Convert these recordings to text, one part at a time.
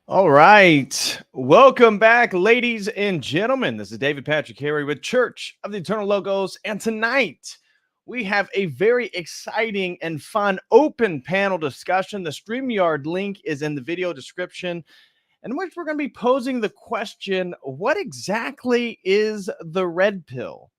All right. Welcome back, ladies and gentlemen. This is David Patrick Harry with Church of the Eternal Logos. And tonight we have a very exciting and fun open panel discussion. The StreamYard link is in the video description, in which we're going to be posing the question, what exactly is the red pill?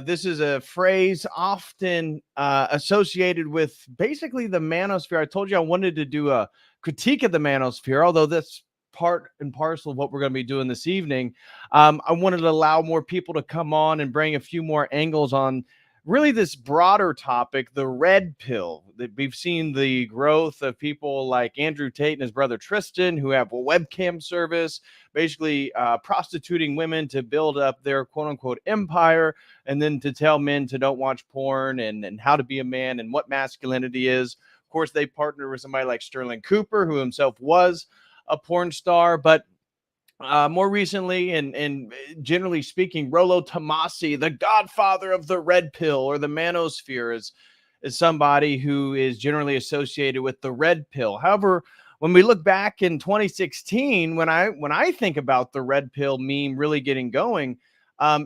This is a phrase often associated with basically the manosphere. I told you I wanted to do a critique of the manosphere, although that's part and parcel of what we're going to be doing this evening. I wanted to allow more people to come on and bring a few more angles on really this broader topic, the red pill. That we've seen the growth of people like Andrew Tate and his brother Tristan, who have a webcam service, basically prostituting women to build up their quote unquote empire, and then to tell men to don't watch porn and how to be a man and what masculinity is. Of course, they partner with somebody like Sterling Cooper, who himself was a porn star, but more recently, and generally speaking, Rollo Tomasi, the godfather of the red pill or the manosphere, is somebody who is generally associated with the red pill. However, when we look back in 2016, when I think about the red pill meme really getting going,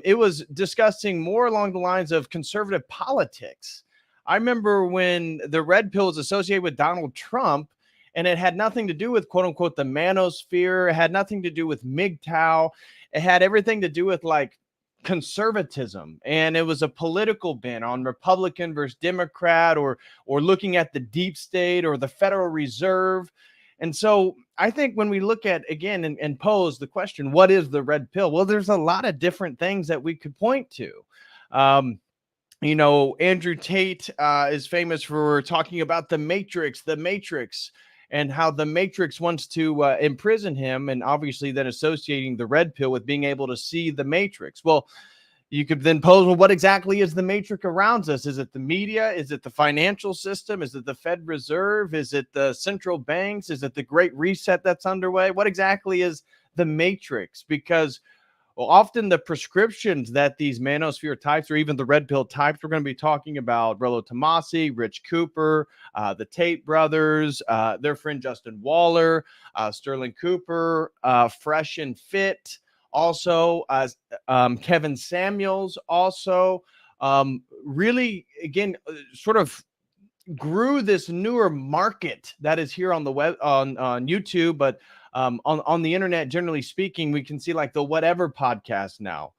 it was discussing more along the lines of conservative politics. I remember when the red pill was associated with Donald Trump, and it had nothing to do with quote unquote the manosphere. It had nothing to do with MGTOW. It had everything to do with like conservatism, and it was a political bent on Republican versus Democrat, or looking at the deep state or the Federal Reserve. And so I think when we look at again and pose the question, what is the red pill? Well, there's a lot of different things that we could point to. Andrew Tate is famous for talking about the Matrix, and how the Matrix wants to imprison him, and obviously then associating the red pill with being able to see the Matrix. Well, you could then pose, well, what exactly is the Matrix around us? Is it the media? Is it the financial system? Is it the Fed Reserve? Is it the central banks? Is it the Great Reset that's underway? What exactly is the matrix, because well, often the prescriptions that these manosphere types or even the red pill types, we're going to be talking about Rollo Tomasi, Rich Cooper, the Tate brothers, their friend Justin Waller, Sterling Cooper, Fresh and Fit, also Kevin Samuels, also really, again, sort of grew this newer market that is here on the web on YouTube, but on the internet, generally speaking, we can see like the Whatever podcast now,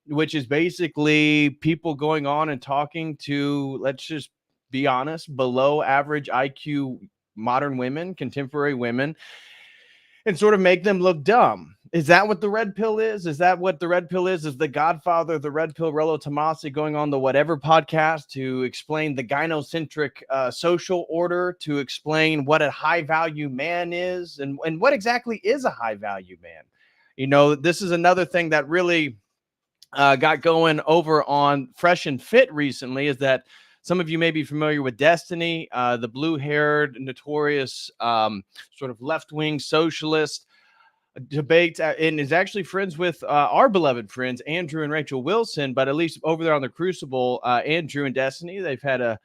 which is basically people going on and talking to, let's just be honest, below average IQ modern women, contemporary women, and sort of make them look dumb. Is that what the red pill is? Is that what the red pill is? Is the godfather of the red pill, Rollo Tomasi, going on the Whatever podcast to explain the gynocentric social order, to explain what a high value man is, and what exactly is a high value man? You know, this is another thing that really got going over on Fresh and Fit recently, is that some of you may be familiar with Destiny, the blue-haired, notorious sort of left-wing socialist, debates and is actually friends with our beloved friends Andrew and Rachel Wilson. But at least over there on the Crucible, Andrew and Destiny, they've had a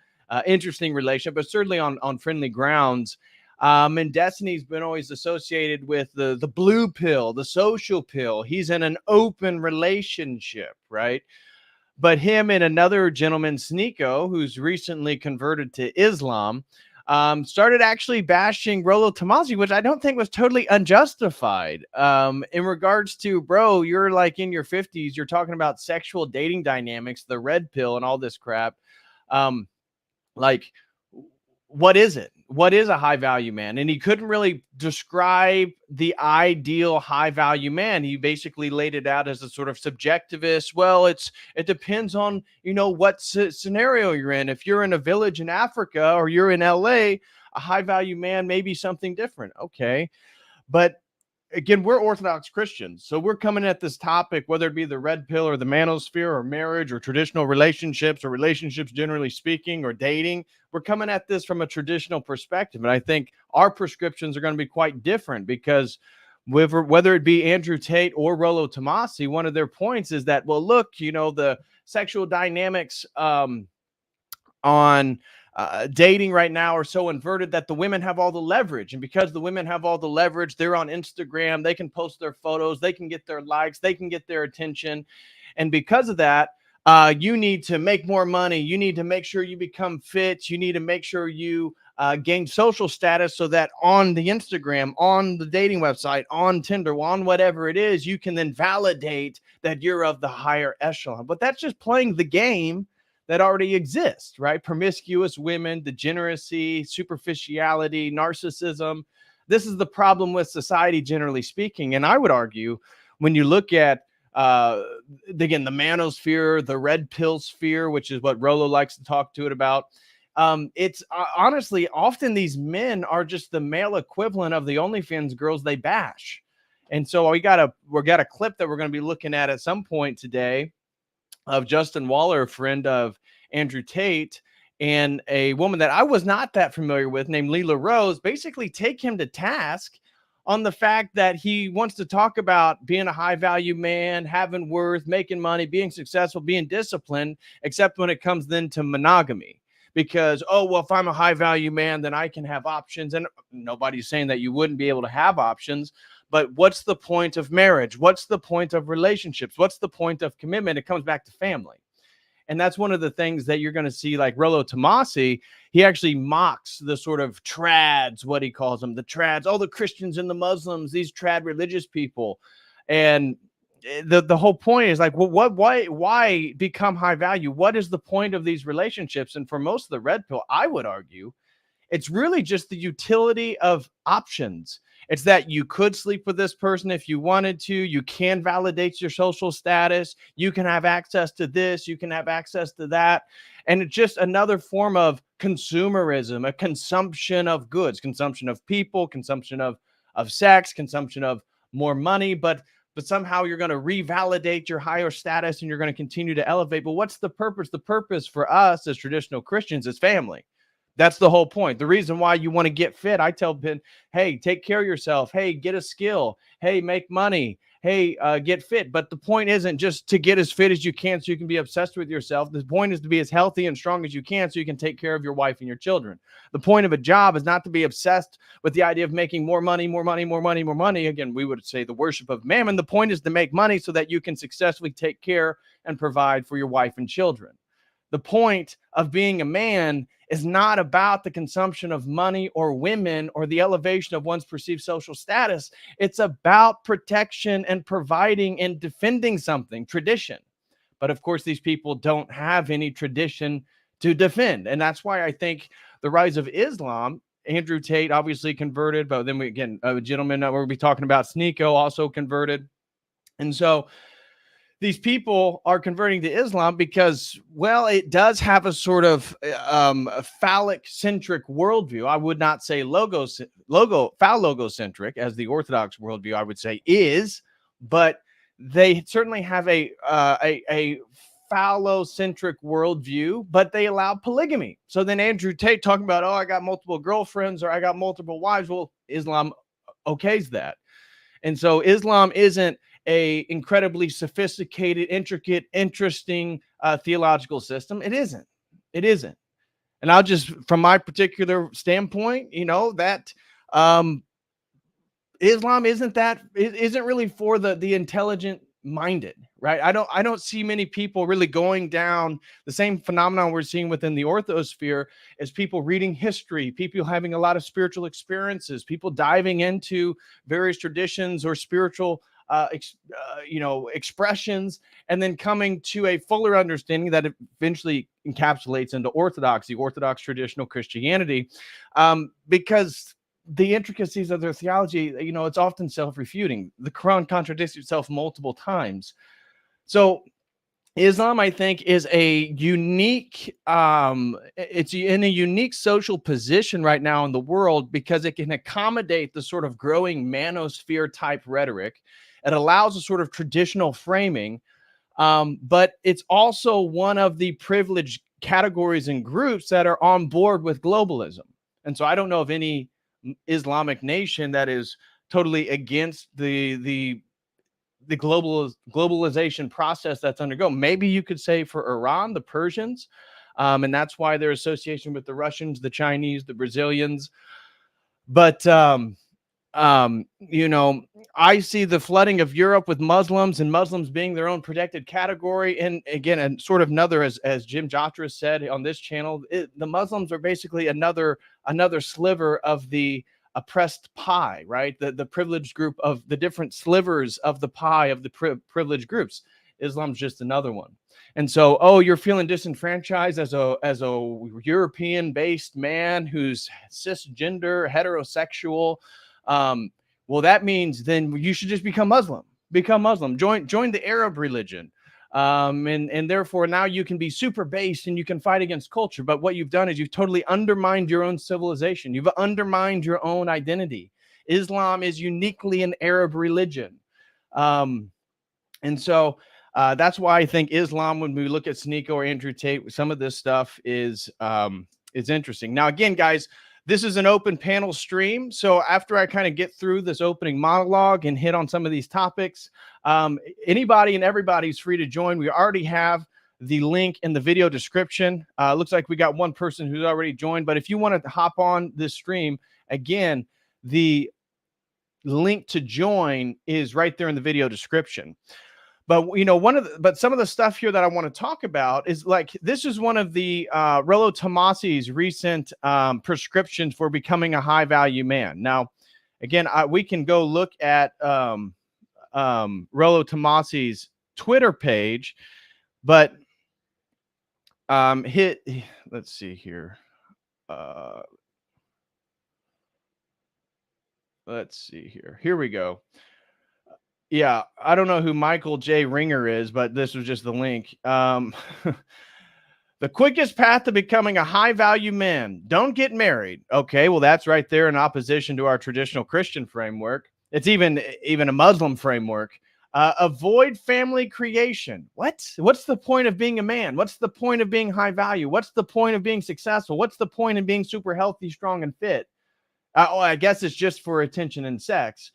interesting relationship, but certainly on friendly grounds. And Destiny's been always associated with the blue pill, the social pill. He's in an open relationship, right? But him and another gentleman, Sneeko, who's recently converted to Islam, started actually bashing Rollo Tomasi, which I don't think was totally unjustified. In regards to, bro, you're like in your 50s, you're talking about sexual dating dynamics, the red pill, and all this crap. Like, what is it? What is a high value man? And he couldn't really describe the ideal high value man. He basically laid it out as a sort of subjectivist. Well, it depends on, you know, what scenario you're in. If you're in a village in Africa or you're in LA, a high value man may be something different. Okay. But again, we're Orthodox Christians, so we're coming at this topic, whether it be the red pill or the manosphere or marriage or traditional relationships or relationships generally speaking or dating. We're coming at this from a traditional perspective, and I think our prescriptions are going to be quite different, because whether it be Andrew Tate or Rollo Tomasi, one of their points is that, well, look, you know, the sexual dynamics on dating right now are so inverted that the women have all the leverage. And because the women have all the leverage, they're on Instagram, they can post their photos, they can get their likes, they can get their attention. And because of that, you need to make more money. You need to make sure you become fit. You need to make sure you gain social status, so that on the Instagram, on the dating website, on Tinder, on whatever it is, you can then validate that you're of the higher echelon. But that's just playing the game that already exists, right? Promiscuous women, degeneracy, superficiality, narcissism. This is the problem with society, generally speaking. And I would argue, when you look at, again, the manosphere, the red pill sphere, which is what Rollo likes to talk to it about, it's honestly, often these men are just the male equivalent of the OnlyFans girls they bash. And so we got a clip that we're going to be looking at some point today of Justin Waller, a friend of Andrew Tate, and a woman that I was not that familiar with named Leela Rose, basically take him to task on the fact that he wants to talk about being a high value man, having worth, making money, being successful, being disciplined, except when it comes then to monogamy. Because, oh, well, if I'm a high value man, then I can have options. And nobody's saying that you wouldn't be able to have options. But what's the point of marriage? What's the point of relationships? What's the point of commitment? It comes back to family. And that's one of the things that you're going to see, like Rollo Tomasi. He actually mocks the sort of trads, what he calls them, the trads, all the Christians and the Muslims, these trad religious people. And the whole point is like, well, why become high value? What is the point of these relationships? And for most of the red pill, I would argue, it's really just the utility of options. It's that you could sleep with this person if you wanted to. You can validate your social status. You can have access to this. You can have access to that. And it's just another form of consumerism, a consumption of goods, consumption of people, consumption of sex, consumption of more money. But somehow you're going to revalidate your higher status and you're going to continue to elevate. But what's the purpose? The purpose for us as traditional Christians is family. That's the whole point. The reason why you want to get fit, I tell Ben, hey, take care of yourself. Hey, get a skill. Hey, make money. Hey, get fit. But the point isn't just to get as fit as you can so you can be obsessed with yourself. The point is to be as healthy and strong as you can so you can take care of your wife and your children. The point of a job is not to be obsessed with the idea of making more money, more money, more money, more money. Again, we would say the worship of mammon. The point is to make money so that you can successfully take care and provide for your wife and children. The point of being a man is not about the consumption of money or women or the elevation of one's perceived social status. It's about protection and providing and defending something, tradition. But of course, these people don't have any tradition to defend. And that's why I think the rise of Islam, Andrew Tate obviously converted, but then a gentleman that we'll be talking about, Sneeko, also converted. And so these people are converting to Islam because, well, it does have a sort of phallic-centric worldview. I would not say phallogocentric, as the Orthodox worldview, I would say, is, but they certainly have a phallocentric worldview, but they allow polygamy. So then Andrew Tate talking about, oh, I got multiple girlfriends or I got multiple wives. Well, Islam okays that. And so Islam isn't a incredibly sophisticated, intricate, interesting theological system. It isn't. It isn't. And I'll just, from my particular standpoint, that Islam isn't really for the intelligent minded, right? I don't see many people really going down the same phenomenon we're seeing within the orthosphere as people reading history, people having a lot of spiritual experiences, people diving into various traditions or spiritual expressions, and then coming to a fuller understanding that eventually encapsulates into orthodoxy, Orthodox traditional Christianity, because the intricacies of their theology, it's often self-refuting. The Quran contradicts itself multiple times. So Islam, I think, is a unique, it's in a unique social position right now in the world because it can accommodate the sort of growing manosphere type rhetoric. It allows a sort of traditional framing, but it's also one of the privileged categories and groups that are on board with globalism. And so I don't know of any Islamic nation that is totally against the globalization process that's undergoing. Maybe you could say for Iran, the Persians, and that's why their association with the Russians, the Chinese, the Brazilians. But I see the flooding of Europe with Muslims and Muslims being their own protected category. And again, and sort of another, as Jim Jotras said on this channel, the Muslims are basically another sliver of the oppressed pie, right? The privileged group of the different slivers of the pie of the privileged groups. Islam's just another one. And so, oh, you're feeling disenfranchised as a European-based man who's cisgender, heterosexual. Well, that means then you should just become Muslim. Join the Arab religion. And therefore now you can be super based and you can fight against culture. But what you've done is you've totally undermined your own civilization. You've undermined your own identity. Islam is uniquely an Arab religion. And so that's why I think Islam, when we look at Sneeko or Andrew Tate, some of this stuff is interesting. Now, again, guys, this is an open panel stream. So after I kind of get through this opening monologue and hit on some of these topics, anybody and everybody's free to join. We already have the link in the video description. Looks like we got one person who's already joined. But if you want to hop on this stream, again, the link to join is right there in the video description. But some of the stuff here that I want to talk about is like, this is one of the Rollo Tomasi's recent prescriptions for becoming a high value man. Now, again, we can go look at Rollo Tomasi's Twitter page, but let's see here. Let's see here. Here we go. Yeah, I don't know who Michael J. Ringer is, but this was just the link. The quickest path to becoming a high-value man. Don't get married. Okay, well, that's right there in opposition to our traditional Christian framework. It's even a Muslim framework. Avoid family creation. What's the point of being a man? What's the point of being high value? What's the point of being successful? What's the point of being super healthy, strong, and fit? I guess it's just for attention and sex.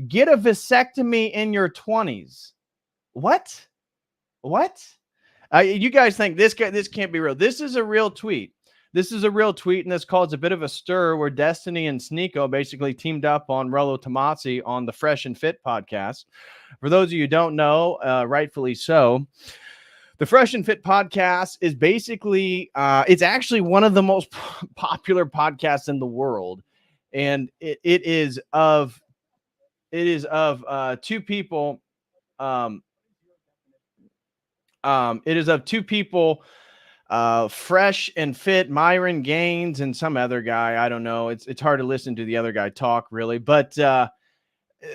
Get a vasectomy in your 20s. What? You guys think this can't be real? This is a real tweet. And this caused a bit of a stir where Destiny and Sneeko basically teamed up on Rollo Tomasi on the Fresh and Fit podcast. For those of you who don't know, rightfully so, the Fresh and Fit podcast is basically, it's actually one of the most popular podcasts in the world. And it is of two people. It is of two people, Fresh and Fit, Myron Gaines and some other guy. I don't know. It's hard to listen to the other guy talk, really. But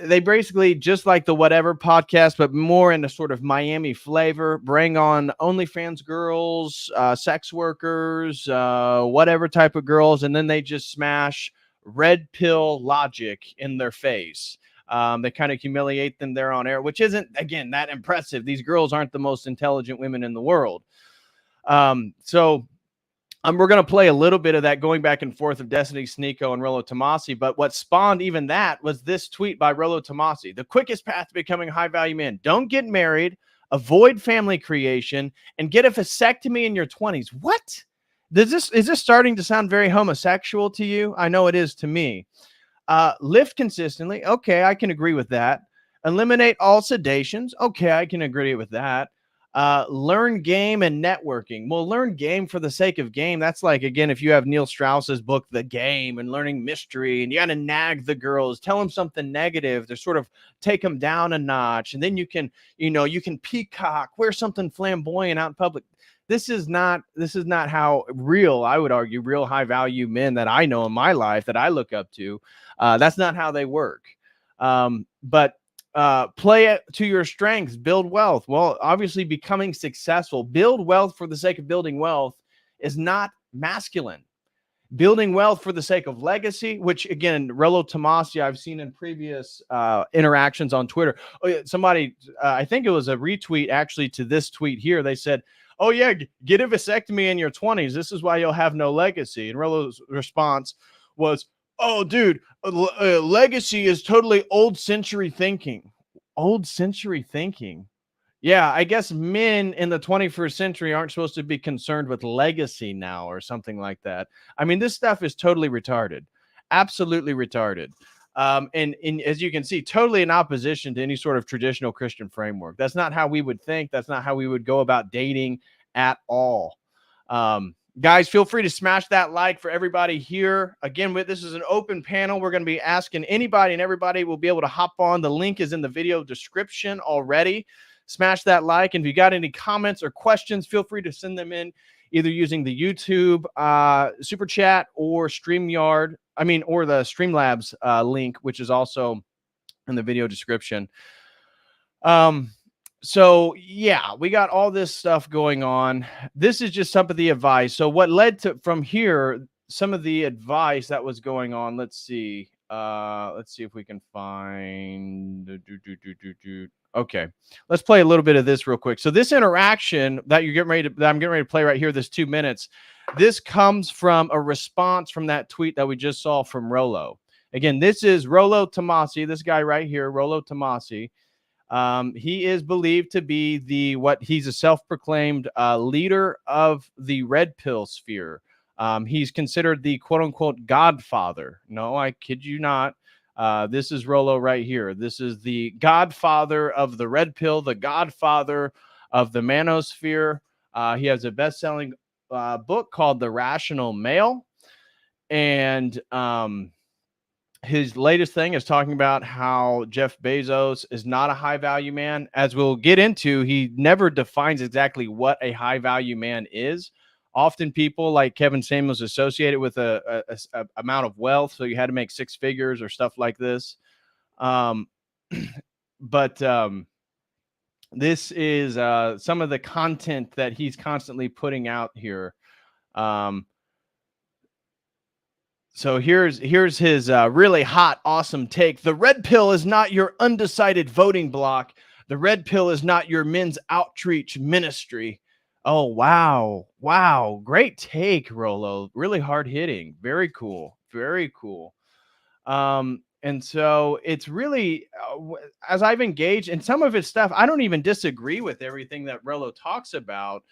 they basically, just like the Whatever podcast, but more in a sort of Miami flavor, bring on OnlyFans girls, sex workers, whatever type of girls, and then they just smash red pill logic in their face. They kind of humiliate them there on air, which isn't, again, that impressive. These girls aren't the most intelligent women in the world. So we're going to play a little bit of that going back and forth of Destiny, Sneeko, and Rollo Tomasi. But what spawned even that was this tweet by Rollo Tomasi. The quickest path to becoming a high-value man: don't get married, avoid family creation, and get a vasectomy in your 20s. What? Is this starting to sound very homosexual to you? I know it is to me. Lift consistently. Okay, I can agree with that. Eliminate all sedations. Okay, I can agree with that. Learn game and networking. Well, learn game for the sake of game. That's like, again, if you have Neil Strauss's book, The Game, and learning mystery, and you got to nag the girls, tell them something negative to sort of take them down a notch. And then you can peacock, wear something flamboyant out in public. This is not how real, I would argue, real high value men that I know in my life that I look up to. That's not how they work. But play it to your strengths, build wealth. Well, obviously becoming successful, build wealth for the sake of building wealth is not masculine. Building wealth for the sake of legacy, which again, Rollo Tomasi, I've seen in previous interactions on Twitter. Somebody, I think it was a retweet actually to this tweet here. They said, oh yeah, get a vasectomy in your 20s. This is why you'll have no legacy. And Rollo's response was, oh, dude, legacy is totally old century thinking. Old century thinking. Yeah, I guess men in the 21st century aren't supposed to be concerned with legacy now or something like that. I mean, this stuff is totally retarded. Absolutely retarded. And as you can see, totally in opposition to any sort of traditional Christian framework. That's not how we would think. That's not how we would go about dating at all. Guys, feel free to smash that like for everybody here. Again, this is an open panel. We're going to be asking anybody, and everybody will be able to hop on. The link is in the video description already. Smash that like. And if you got any comments or questions, feel free to send them in either using the YouTube super chat or StreamYard. Or the Streamlabs link, which is also in the video description. So yeah, we got all this stuff going on. This is just some of the advice. So what led to from here, some of the advice that was going on. Let's see if we can find. Okay, let's play a little bit of this real quick. So this interaction that I'm getting ready to play right here, this 2 minutes, this comes from a response from that tweet that we just saw from Rollo. Again, this is Rollo Tomasi, this guy right here, Rollo Tomasi. He is believed to be he's a self-proclaimed leader of the red pill sphere. He's considered the quote unquote godfather. No, I kid you not. This is Rollo right here. This is the godfather of the red pill, the godfather of the manosphere. He has a best-selling book called The Rational Male. And his latest thing is talking about how Jeff Bezos is not a high-value man. As we'll get into, he never defines exactly what a high-value man is. Often people like Kevin Samuels associated with a amount of wealth, so you had to make 6 figures or stuff like this. But this is some of the content that he's constantly putting out here. So here's his really hot, awesome take. The red pill is not your undecided voting block. The red pill is not your men's outreach ministry. Oh, wow. Wow. Great take, Rolo. Really hard hitting. Very cool. Very cool. And so it's really, as I've engaged in some of his stuff, I don't even disagree with everything that Rolo talks about,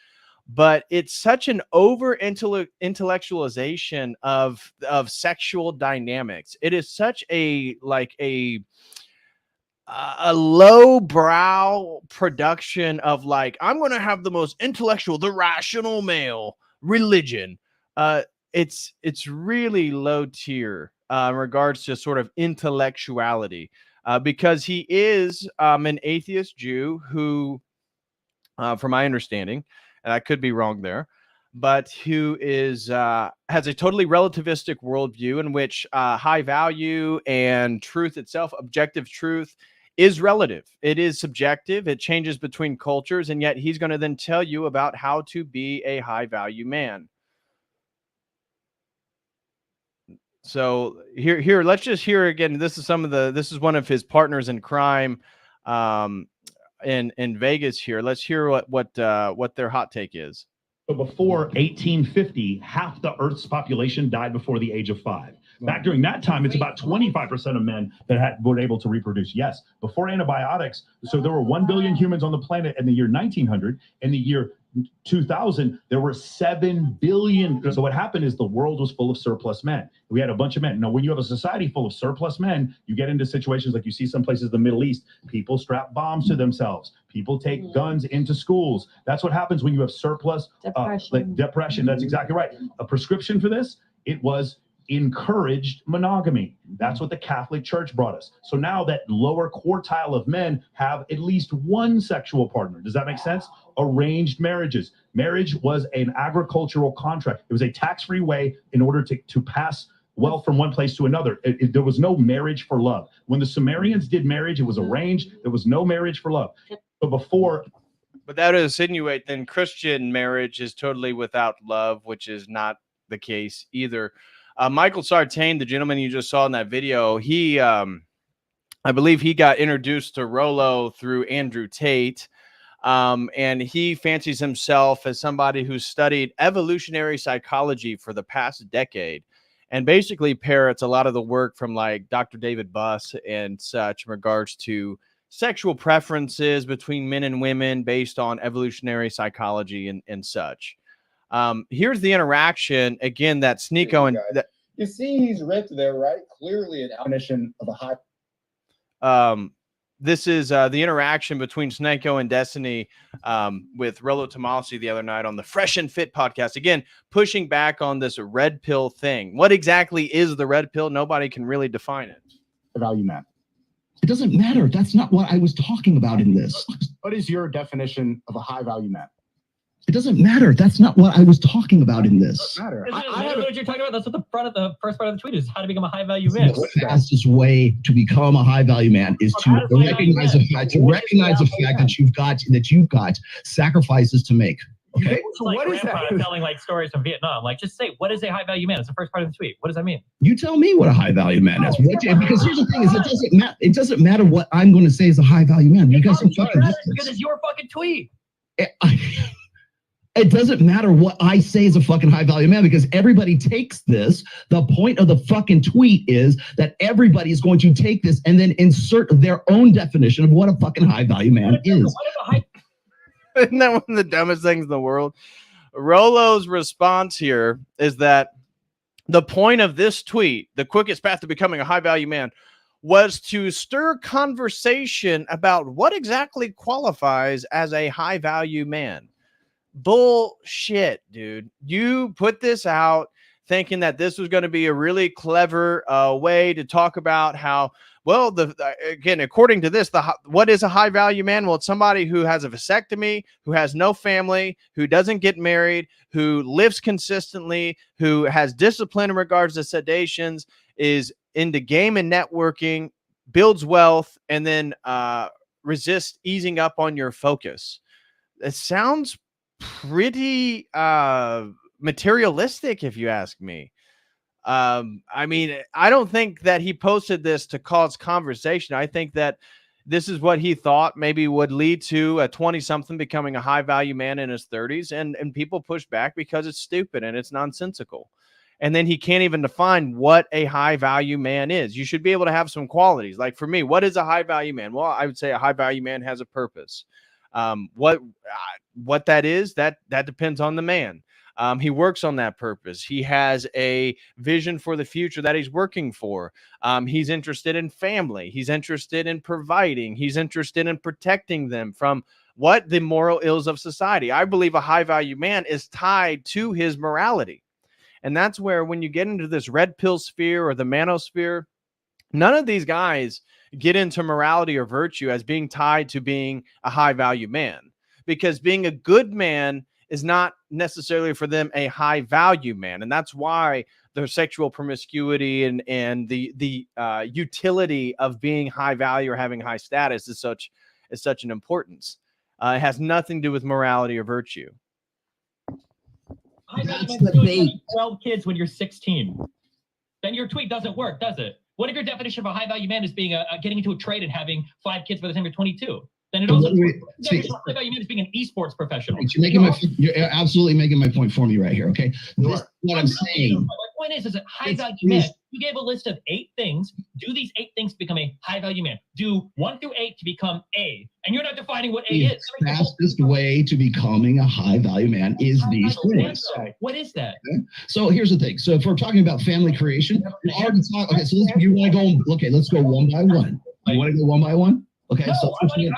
but it's such an over intellectualization of sexual dynamics. It is such a low brow production of like, I'm going to have the most intellectual, the rational male religion. It's really low tier in regards to sort of intellectuality, because he is an atheist Jew who, from my understanding, and I could be wrong there, but who is has a totally relativistic worldview in which high value and truth itself, objective truth, is relative. It is subjective. It changes between cultures, and yet he's going to then tell you about how to be a high value man. So here, let's just hear again. This is one of his partners in crime, in Vegas here. Let's hear what their hot take is. So before 1850, half the Earth's population died before the age of 5. Back during that time, it's about 25% of men that were able to reproduce. Yes, before antibiotics, so there were 1 billion humans on the planet in the year 1900. In the year 2000, there were 7 billion. So what happened is the world was full of surplus men. We had a bunch of men. Now, when you have a society full of surplus men, you get into situations like you see some places in the Middle East. People strap bombs to themselves. People take guns into schools. That's what happens when you have surplus depression. That's exactly right. A prescription for this, it was encouraged monogamy. That's what the Catholic Church brought us. So now that lower quartile of men have at least one sexual partner. Does that make sense? Arranged marriages. Marriage was an agricultural contract. It was a tax-free way in order to pass wealth from one place to another. There was no marriage for love. When the Sumerians did marriage, it was arranged. There was no marriage for love. But before... But that would insinuate then Christian marriage is totally without love, which is not the case either. Michael Sartain, the gentleman you just saw in that video, he, I believe he got introduced to Rolo through Andrew Tate, and he fancies himself as somebody who studied evolutionary psychology for the past decade, and basically parrots a lot of the work from like Dr. David Buss and such in regards to sexual preferences between men and women based on evolutionary psychology and such. Here's the interaction again that Sneeko and that you see he's ripped there, right? Clearly an definition of a high. This is the interaction between Sneeko and Destiny with Rolo Tomasi the other night on the Fresh and Fit podcast. Again, pushing back on this red pill thing. What exactly is the red pill? Nobody can really define it. Value map. It doesn't matter. That's not what I was talking about in this. What is your definition of a high value man? It doesn't matter. That's not what I was talking about in this. It doesn't matter. I don't know what you're talking about. That's what the first part of the tweet is: how to become a high value man. The fastest way to become a high value man is to recognize the fact that you've got sacrifices to make. Okay. So like what is that? Telling like stories from Vietnam. Like, just say, what is a high value man? It's the first part of the tweet. What does that mean? You tell me what a high value man is. Because here's the thing: is it doesn't matter what I'm going to say is a high value man. You guys because it's your fucking tweet. It doesn't matter what I say is a fucking high value man because everybody takes this. The point of the fucking tweet is that everybody is going to take this and then insert their own definition of what a fucking high value man is. Isn't that one of the dumbest things in the world? Rolo's response here is that the point of this tweet, the quickest path to becoming a high value man, was to stir conversation about what exactly qualifies as a high value man. Bullshit, dude. You put this out thinking that this was going to be a really clever way to talk about how, well, again, according to this, what is a high value man? Well, it's somebody who has a vasectomy, who has no family, who doesn't get married, who lives consistently, who has discipline in regards to sedations, is into game and networking, builds wealth, and then resists easing up on your focus. It sounds pretty materialistic, if you ask me. I mean, I don't think that he posted this to cause conversation. I think that this is what he thought maybe would lead to a 20-something becoming a high-value man in his 30s, and people push back because it's stupid and it's nonsensical. And then he can't even define what a high-value man is. You should be able to have some qualities. Like for me, what is a high-value man? Well, I would say a high-value man has a purpose. What that is, that depends on the man. He works on that purpose. He has a vision for the future that he's working for. He's interested in family. He's interested in providing. He's interested in protecting them from what the moral ills of society. I believe a high-value man is tied to his morality. And that's where when you get into this red pill sphere or the manosphere, none of these guys get into morality or virtue as being tied to being a high-value man, because being a good man is not necessarily for them a high-value man. And that's why their sexual promiscuity and the utility of being high value or having high status is such an importance. It has nothing to do with morality or virtue. That's the bait. 12 kids when you're 16. Then your tweet doesn't work, does it? What if your definition of a high-value man is being getting into a trade and having 5 kids by the time you're 22? Then it also high-value man is being an esports professional. You're absolutely making my point for me right here. Okay, this is what I'm saying. My point is that high-value man. You gave a list of 8 things. Do these 8 things to become a high-value man? Do 1 through 8 to become A, and you're not defining what A is. The fastest way to becoming a high-value man is these things. What is that? Okay. So here's the thing. So if we're talking about family creation, we already talked. Okay, so you want to go? Okay, let's go one by one. You want to go one by one? Okay, no, so I want to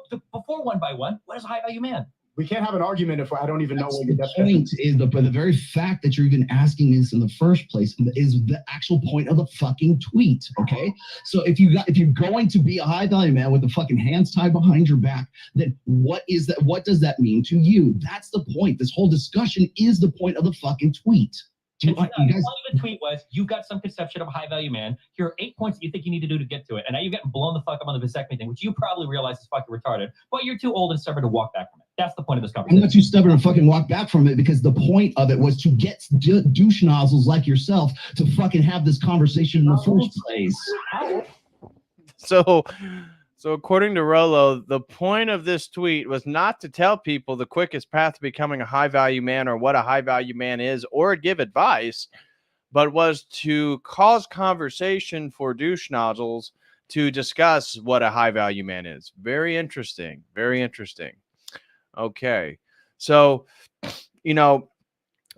go before one by one. What is a high-value man? We can't have an argument if I don't even know what your point is. The very fact that you're even asking this in the first place is the actual point of the fucking tweet. Okay, so if you're going to be a high-value man with the fucking hands tied behind your back, then what is that? What does that mean to you? That's the point. This whole discussion is the point of the fucking tweet. The point of the tweet was, you've got some conception of a high-value man. Here are 8 points that you think you need to do to get to it. And now you're getting blown the fuck up on the vasectomy thing, which you probably realize is fucking retarded. But you're too old and stubborn to walk back from it. That's the point of this conversation. I'm not too stubborn to fucking walk back from it, because the point of it was to get douche nozzles like yourself to fucking have this conversation in the first place. So according to Rolo, the point of this tweet was not to tell people the quickest path to becoming a high-value man or what a high-value man is or give advice, but was to cause conversation for douche nozzles to discuss what a high-value man is. Very interesting. Very interesting. Okay. So,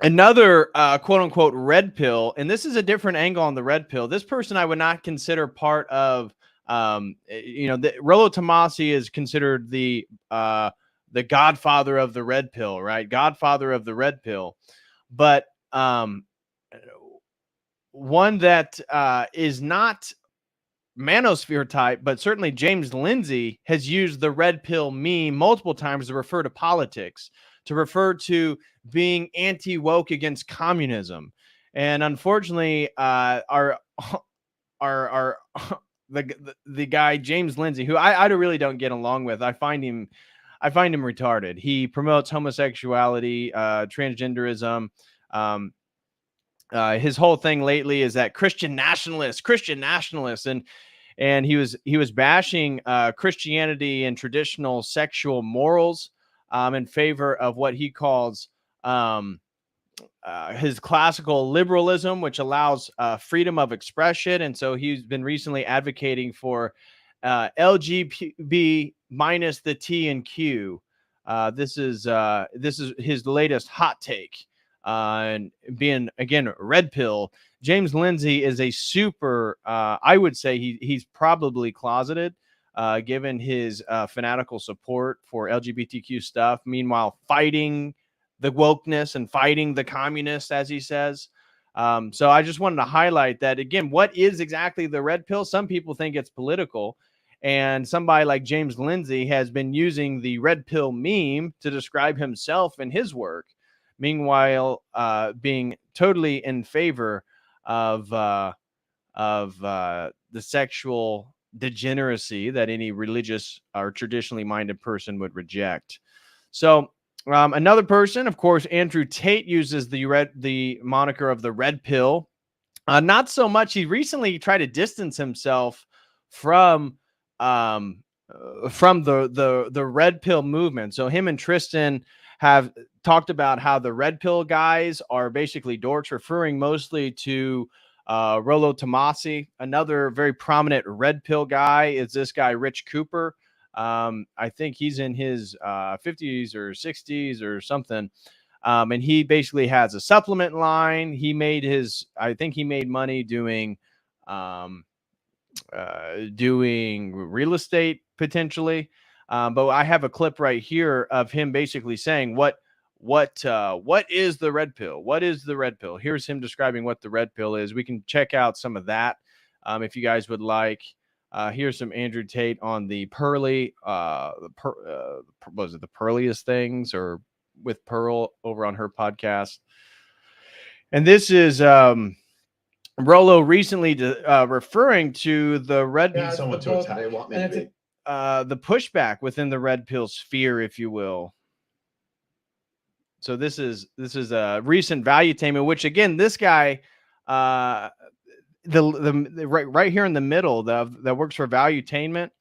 another quote-unquote red pill, and this is a different angle on the red pill. This person I would not consider part of Rollo Tomasi is considered the godfather of the red pill, right? Godfather of the red pill. But one that is not manosphere type, but certainly James Lindsay has used the red pill meme multiple times to refer to politics, to refer to being anti-woke against communism. And unfortunately, the guy James Lindsay, who I really don't get along with, I find him retarded. He promotes homosexuality, transgenderism. His whole thing lately is that Christian nationalists, and he was bashing Christianity and traditional sexual morals in favor of what he calls his classical liberalism, which allows freedom of expression. And so he's been recently advocating for LGBT minus the T and Q. This is his latest hot take. And being, again, red pill, James Lindsay is a super, I would say he's probably closeted, given his fanatical support for LGBTQ stuff. Meanwhile, fighting the wokeness and fighting the communists, as he says. So I just wanted to highlight that, again, what is exactly the red pill? Some people think it's political, and somebody like James Lindsay has been using the red pill meme to describe himself and his work, meanwhile being totally in favor of the sexual degeneracy that any religious or traditionally minded person would reject. So another person, of course, Andrew Tate uses the moniker of the red pill. Not so much. He recently tried to distance himself from from the red pill movement. So him and Tristan have talked about how the red pill guys are basically dorks, referring mostly to Rollo Tomasi. Another very prominent red pill guy is this guy Rich Cooper. I think he's in his 50s or 60s or something. And he basically has a supplement line. I think he made money doing real estate potentially. But I have a clip right here of him basically saying what is the red pill? What is the red pill? Here's him describing what the red pill is. We can check out some of that if you guys would like. Here's some Andrew Tate on the Pearly, was it the Pearliest Things, or with Pearl over on her podcast. And this is Rollo recently referring to the red Yeah, Someone to attack. they want me to be. the pushback within the red pill sphere, if you will. So this is a recent valuetainment, which again, this guy, the right here in the middle that works for valuetainment.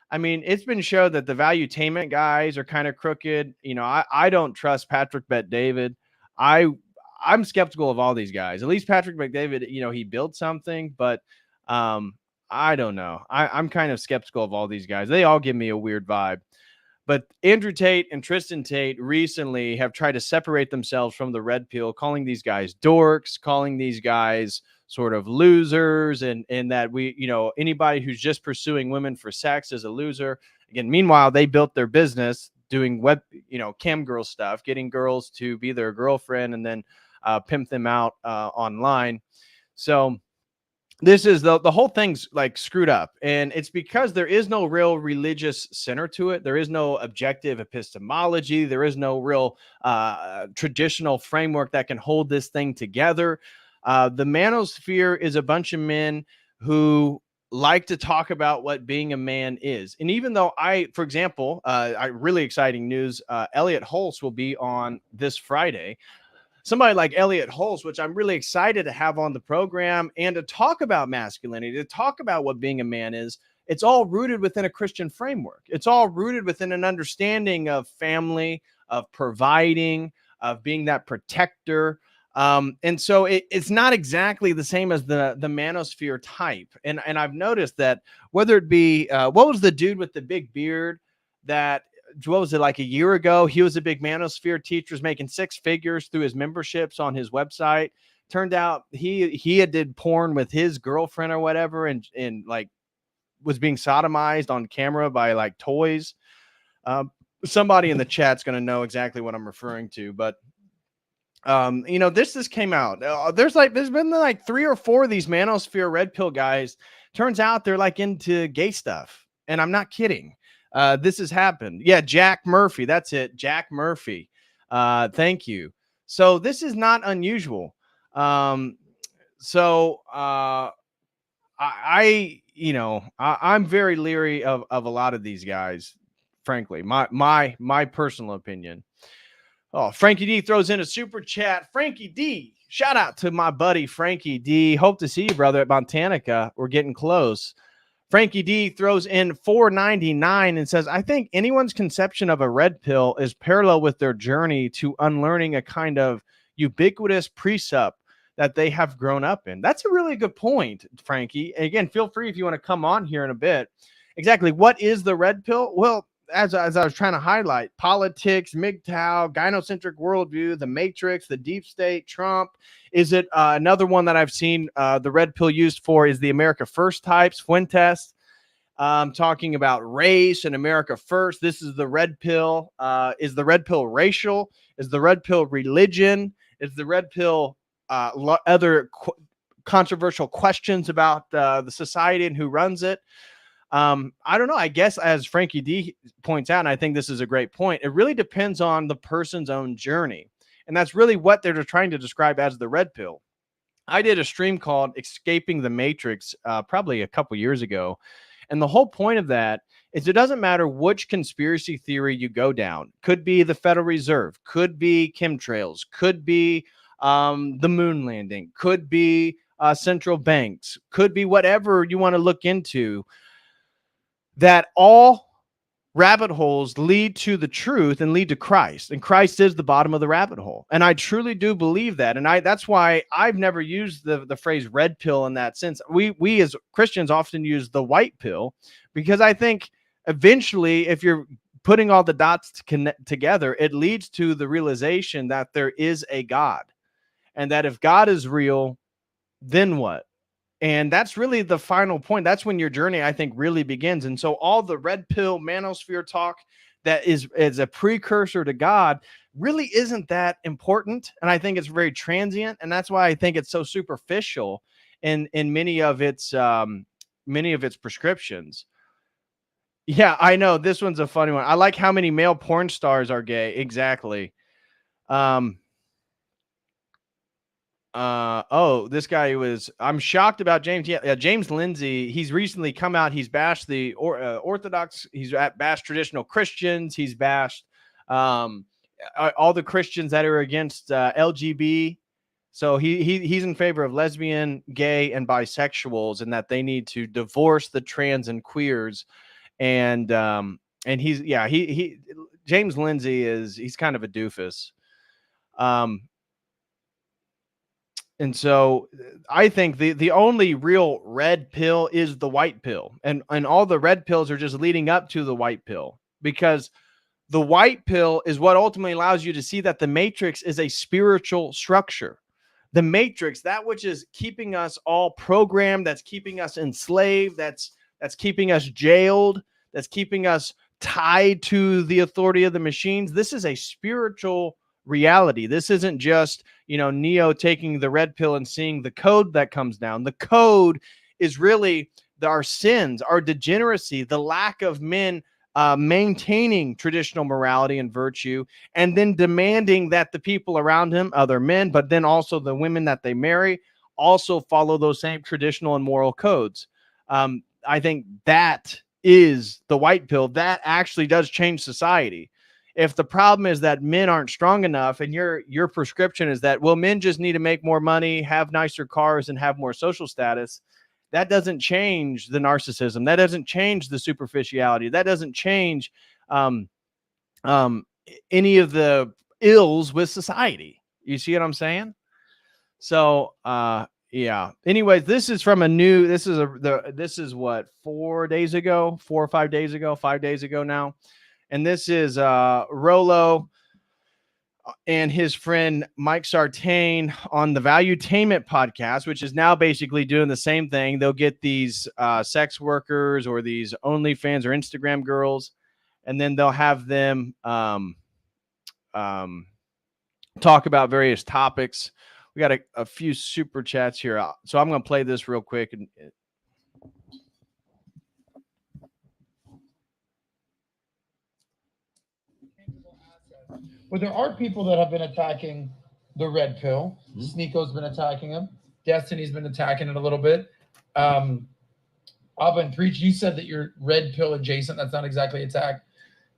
I mean, it's been shown that the valuetainment guys are kind of crooked. You know, I don't trust Patrick Bet-David. I'm skeptical of all these guys. At least Patrick Bet-David, you know, he built something, but I don't know. I'm kind of skeptical of all these guys. They all give me a weird vibe. But Andrew Tate and Tristan Tate recently have tried to separate themselves from the red pill, calling these guys dorks, calling these guys sort of losers, and that we, you know, anybody who's just pursuing women for sex is a loser. Again, meanwhile, they built their business doing web, you know, cam girl stuff, getting girls to be their girlfriend and then pimp them out online. So this is the whole thing's like screwed up, and it's because there is no real religious center to it. There is no objective epistemology. There is no real traditional framework that can hold this thing together. The manosphere is a bunch of men who like to talk about what being a man is. And even though for example, really exciting news, Elliot Holst will be on this Friday. Somebody like Elliot Holst, which I'm really excited to have on the program and to talk about masculinity, to talk about what being a man is. It's all rooted within a Christian framework. It's all rooted within an understanding of family, of providing, of being that protector. And so it's not exactly the same as the manosphere type. And I've noticed that whether it be, what was the dude with the big beard that, what was it, like a year ago? He was a big manosphere teacher, was making six figures through his memberships on his website. Turned out he had did porn with his girlfriend or whatever, and like was being sodomized on camera by like toys. Somebody in the chat's going to know exactly what I'm referring to, but you know, this came out. There's been like 3 or 4 of these manosphere red pill guys. Turns out they're like into gay stuff, and I'm not kidding. This has happened. Yeah, Jack Murphy. That's it. Jack Murphy. Thank you. So this is not unusual. I'm very leery of a lot of these guys, frankly. My personal opinion. Oh, Frankie D throws in a super chat. Frankie D, shout out to my buddy Frankie D. Hope to see you, brother, at Montanica. We're getting close. Frankie D throws in $4.99 and says, I think anyone's conception of a red pill is parallel with their journey to unlearning a kind of ubiquitous precept that they have grown up in. That's a really good point, Frankie. And again, feel free if you want to come on here in a bit. Exactly. What is the red pill? Well, as I was trying to highlight, politics, MGTOW, gynocentric worldview, the Matrix, the deep state, Trump. Is it another one that I've seen the red pill used for is the America First types, Fuentes, talking about race and America First. This is the red pill. Is the red pill racial? Is the red pill religion? Is the red pill other controversial questions about the society and who runs it? I don't know. I guess as Frankie D points out, and I think this is a great point, it really depends on the person's own journey. And that's really what they're trying to describe as the red pill. I did a stream called Escaping the Matrix probably a couple years ago. And the whole point of that is it doesn't matter which conspiracy theory you go down. Could be the Federal Reserve, could be chemtrails, could be the moon landing, could be central banks, could be whatever you want to look into. That all rabbit holes lead to the truth and lead to Christ, and Christ is the bottom of the rabbit hole. And I truly do believe that. And that's why I've never used the phrase red pill in that sense. We as Christians often use the white pill, because I think eventually, if you're putting all the dots to connect together, it leads to the realization that there is a God, and that if God is real, then what? And that's really the final point. That's when your journey, I think, really begins. And so all the red pill manosphere talk that is a precursor to God really isn't that important. And I think it's very transient. And that's why I think it's so superficial in many of its prescriptions. Yeah, I know. This one's a funny one. I like how many male porn stars are gay. Exactly. This guy was, I'm shocked about James. Yeah, James Lindsay, he's recently come out. He's bashed the Orthodox. He's bashed traditional Christians. He's bashed all the Christians that are against LGB. So he's in favor of lesbian, gay, and bisexuals, and that they need to divorce the trans and queers. And he James Lindsay he's kind of a doofus. And so I think the only real red pill is the white pill. And all the red pills are just leading up to the white pill, because the white pill is what ultimately allows you to see that the matrix is a spiritual structure. The matrix, that which is keeping us all programmed, that's keeping us enslaved, that's keeping us jailed, that's keeping us tied to the authority of the machines. This is a spiritual reality. This isn't just, Neo taking the red pill and seeing the code that comes down. The code is really our sins, our degeneracy, the lack of men maintaining traditional morality and virtue, and then demanding that the people around him, other men, but then also the women that they marry, also follow those same traditional and moral codes. I think that is the white pill. That actually does change society. If the problem is that men aren't strong enough, and your prescription is that, well, men just need to make more money, have nicer cars, and have more social status, that doesn't change the narcissism. That doesn't change the superficiality. That doesn't change any of the ills with society. You see what I'm saying? So, yeah. Anyways, this is from this is what, 4 days ago, 4 or 5 days ago, 5 days ago now. And this is Rolo and his friend Mike Sartain on the Valuetainment podcast, which is now basically doing the same thing. They'll get these sex workers or these OnlyFans or Instagram girls, and then they'll have them talk about various topics. We got a few super chats here, so I'm going to play this real quick. But there are people that have been attacking the red pill. Sneako's been attacking him. Destiny's been attacking it a little bit. Abba and Preach, you said that you're red pill adjacent. That's not exactly attack.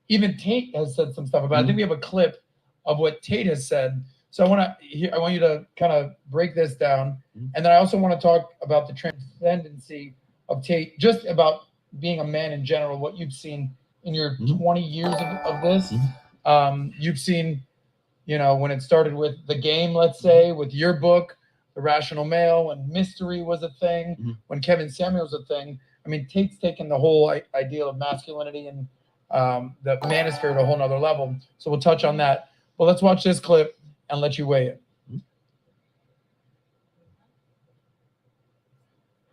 Even Tate has said some stuff about it. I think we have a clip of what Tate has said. So I want you to kind of break this down. And then I also want to talk about the transcendency of Tate, just about being a man in general, what you've seen in your 20 years of this. You've seen, when it started with the game, let's say, with your book, The Rational Male, when mystery was a thing, when Kevin Samuel was a thing. I mean, Tate's taken the whole idea of masculinity and the manosphere to a whole nother level. So we'll touch on that. But let's watch this clip and let you weigh it.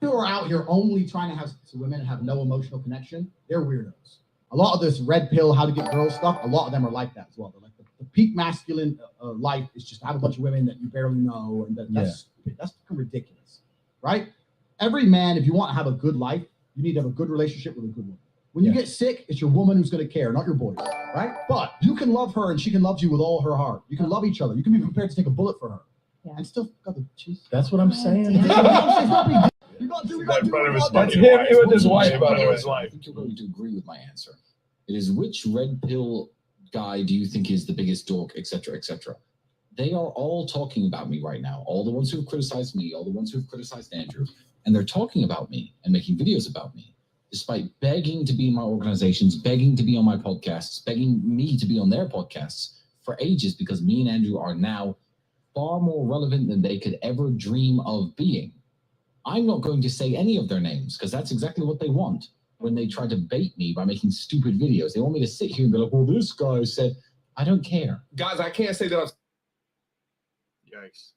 Who are out here only trying to have women and have no emotional connection, they're weirdos. A lot of this red pill, how to get girls stuff, a lot of them are like that as well. They're like the peak masculine life is just to have a bunch of women that you barely know, and that's fucking ridiculous, right? Every man, if you want to have a good life, you need to have a good relationship with a good woman. When you get sick, it's your woman who's going to care, not your boys, right? But you can love her and she can love you with all her heart. You can love each other. You can be prepared to take a bullet for her. And still got the cheese. That's what I'm saying. You got to That's him with his wife, by the way. I think you're going to agree with my answer. It is, which red pill guy do you think is the biggest dork, etc., etc. They are all talking about me right now. All the ones who have criticized me, all the ones who have criticized Andrew, and they're talking about me and making videos about me. despite begging to be in my organizations, begging to be on my podcasts, begging me to be on their podcasts for ages, because me and Andrew are now far more relevant than they could ever dream of being. I'm not going to say any of their names because that's exactly what they want when they try to bait me by making stupid videos. They want me to sit here and be like, well, this guy said, I don't care. Guys, I can't say that I'm... Yikes.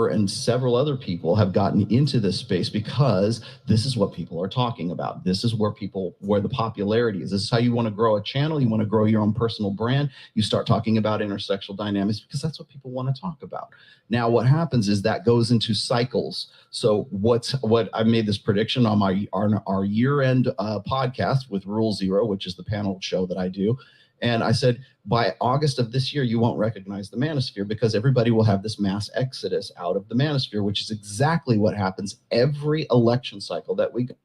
And several other people have gotten into this space because this is what people are talking about. This is where the popularity is. This is how you want to grow a channel. You want to grow your own personal brand. You start talking about intersexual dynamics because that's what people want to talk about. Now, what happens is that goes into cycles. So what I made this prediction on our year-end podcast with Rule Zero, which is the panel show that I do. And I said, by August of this year, you won't recognize the manosphere because everybody will have this mass exodus out of the manosphere, which is exactly what happens every election cycle that we go.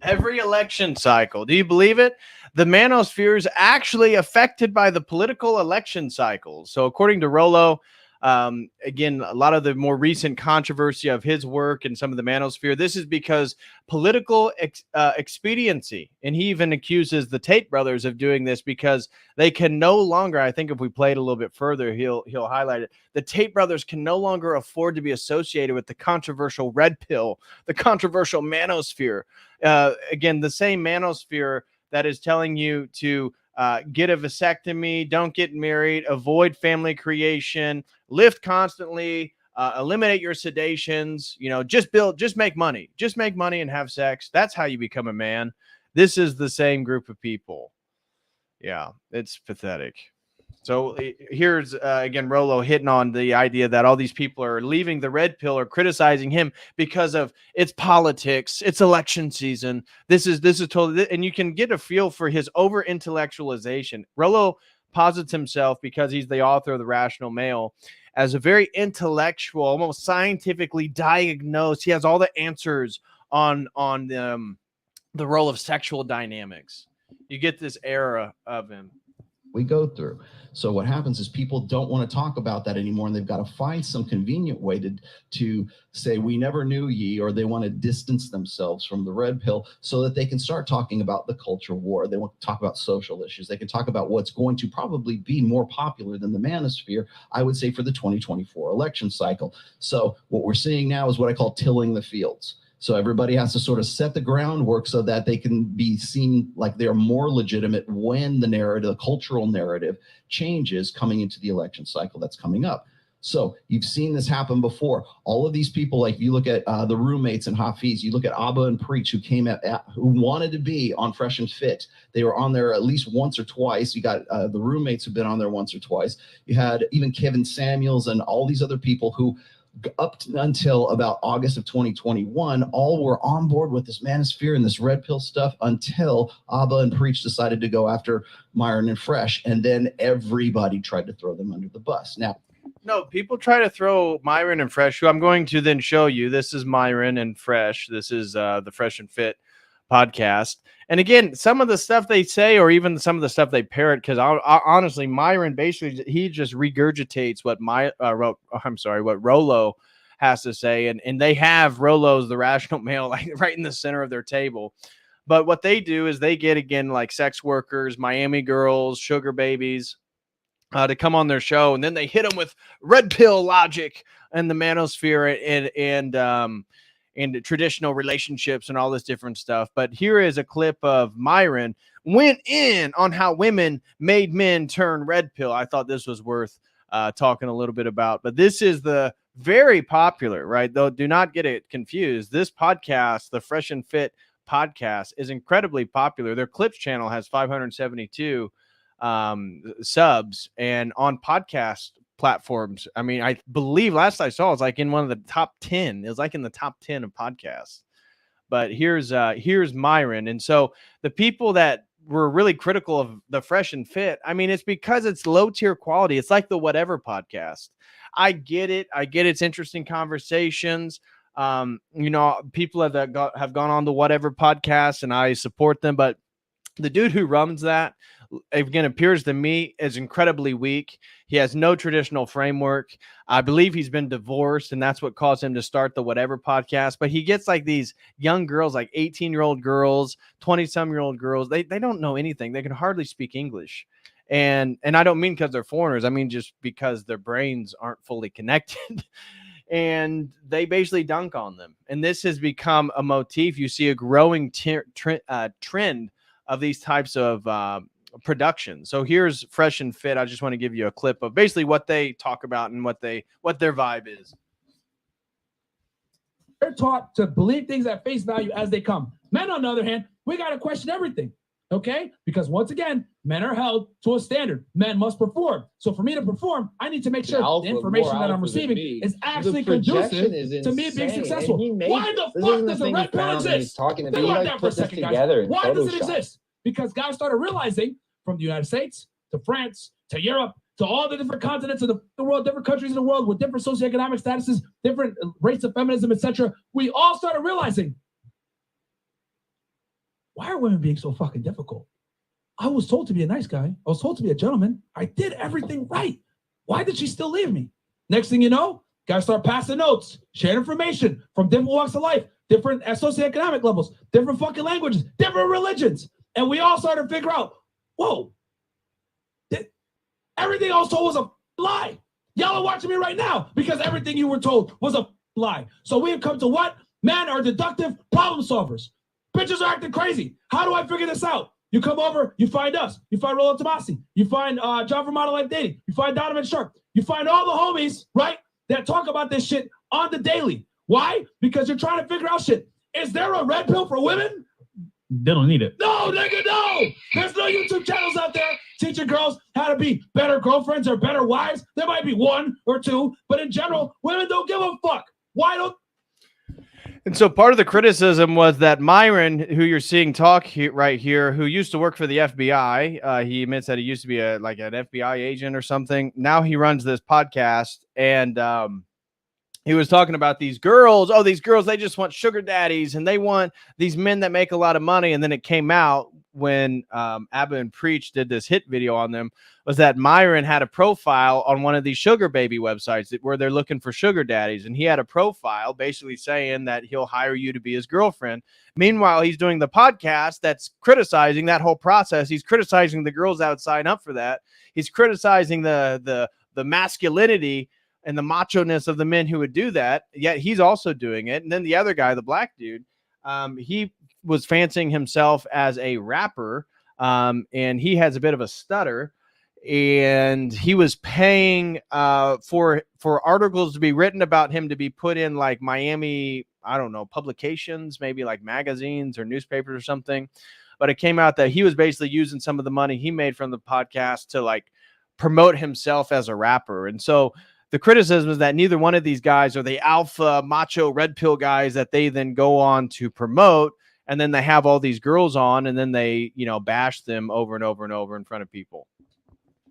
Every election cycle. Do you believe it? The manosphere is actually affected by the political election cycles. So according to Rollo, again, a lot of the more recent controversy of his work and some of the manosphere, this is because political expediency. And he even accuses the Tate brothers of doing this because they can no longer, I think if we played a little bit further, he'll highlight it. The Tate brothers can no longer afford to be associated with the controversial red pill, the controversial manosphere. Again, the same manosphere that is telling you to get a vasectomy, don't get married, avoid family creation, lift constantly, eliminate your sedations, just make money and have sex. That's how you become a man. This is the same group of people. Yeah, it's pathetic. So here's, again, Rollo hitting on the idea that all these people are leaving the red pill or criticizing him because of its politics, it's election season. This is totally, and you can get a feel for his over intellectualization. Rollo posits himself, because he's the author of The Rational Male, as a very intellectual, almost scientifically diagnosed. He has all the answers on the role of sexual dynamics. You get this era of him. We go through. So what happens is people don't want to talk about that anymore, and they've got to find some convenient way to say we never knew ye, or they want to distance themselves from the red pill so that they can start talking about the culture war. They want to talk about social issues. They can talk about what's going to probably be more popular than the manosphere, I would say, for the 2024 election cycle. So what we're seeing now is what I call tilling the fields. So everybody has to sort of set the groundwork so that they can be seen like they're more legitimate when the narrative, the cultural narrative, changes coming into the election cycle that's coming up. So you've seen this happen before. All of these people, like you look at the roommates and Hafiz, you look at Abba and Preach, who who wanted to be on Fresh and Fit. They were on there at least once or twice. You got the roommates who've been on there once or twice. You had even Kevin Samuels and all these other people who, up until about August of 2021, all were on board with this manosphere and this red pill stuff until Abba and Preach decided to go after Myron and Fresh, and then everybody tried to throw them under the bus. Now, no, people try to throw Myron and Fresh, who I'm going to then show you. This is Myron and Fresh. This is the Fresh and Fit podcast. And again, some of the stuff they say, or even some of the stuff they parrot, because honestly, Myron basically, he just regurgitates what what Rollo has to say, and they have Rollo's The Rational Male like right in the center of their table. But what they do is they get, again, like sex workers, Miami girls, sugar babies, to come on their show, and then they hit them with red pill logic and the manosphere and traditional relationships and all this different stuff. But here is a clip of Myron went in on how women made men turn red pill. I thought this was worth talking a little bit about. But this is the very popular, right? Though, do not get it confused. This podcast, the Fresh and Fit podcast, is incredibly popular. Their Clips channel has 572 subs, and on podcast platforms, I mean, I believe last I saw, it's like in one of the top 10. It was like in the top 10 of podcasts. But here's Myron. And so the people that were really critical of the Fresh and Fit, I mean, it's because it's low tier quality. It's like the Whatever podcast. I get it. It's interesting conversations. People have gone on the Whatever podcast, and I support them. But the dude who runs that, again, appears to me is incredibly weak. He has no traditional framework. I believe he's been divorced, and that's what caused him to start the Whatever podcast. But he gets like these young girls, like 18-year-old girls, 20-some-year-old girls. They don't know anything. They can hardly speak English. And I don't mean because they're foreigners. I mean just because their brains aren't fully connected. And they basically dunk on them. And this has become a motif. You see a growing trend of these types of production. So here's Fresh and Fit. I just want to give you a clip of basically what they talk about and what their vibe is. They're taught to believe things at face value as they come. Men, on the other hand, we got to question everything. Okay? Because once again, men are held to a standard. Men must perform. So for me to perform, I need to make sure the information that I'm receiving is actually conducive to me being successful. Why the fuck does a red pill exist? Think about that for a second, guys. Why does it exist? Because guys started realizing from the United States to France to Europe to all the different continents of the world, different countries in the world with different socioeconomic statuses, different rates of feminism, etc. We all started realizing, why are women being so fucking difficult? I was told to be a nice guy. I was told to be a gentleman. I did everything right. Why did she still leave me? Next thing you know, guys start passing notes, sharing information from different walks of life, different socioeconomic levels, different fucking languages, different religions. And we all started to figure out, whoa, everything I was told was a lie. Y'all are watching me right now because everything you were told was a lie. So we have come to what? Men are deductive problem solvers. Bitches are acting crazy. How do I figure this out? You come over, you find us. You find Rollo Tomasi. You find John from Model Life Dating. You find Donovan Sharp. You find all the homies, right, that talk about this shit on the daily. Why? Because you're trying to figure out shit. Is there a red pill for women? They don't need it. No, nigga, no. There's no YouTube channels out there teaching girls how to be better girlfriends or better wives. There might be one or two, but in general, women don't give a fuck. Why don't? And so part of the criticism was that Myron, who you're seeing talk right here, who used to work for the FBI, he admits that he used to be an FBI agent or something. Now he runs this podcast, and he was talking about these girls. Oh, these girls, they just want sugar daddies, and they want these men that make a lot of money. And then it came out when Abba and Preach did this hit video on them, was that Myron had a profile on one of these sugar baby websites where they're looking for sugar daddies. And he had a profile basically saying that he'll hire you to be his girlfriend. Meanwhile, he's doing the podcast that's criticizing that whole process. He's criticizing the girls that would sign up for that. He's criticizing the masculinity and the macho-ness of the men who would do that. Yet he's also doing it. And then the other guy, the black dude, he was fancying himself as a rapper, and he has a bit of a stutter. And he was paying for articles to be written about him to be put in like Miami, I don't know, publications, maybe like magazines or newspapers or something. But it came out that he was basically using some of the money he made from the podcast to like promote himself as a rapper. And so the criticism is that neither one of these guys are the alpha macho red pill guys that they then go on to promote. And then they have all these girls on, and then they, bash them over and over and over in front of people.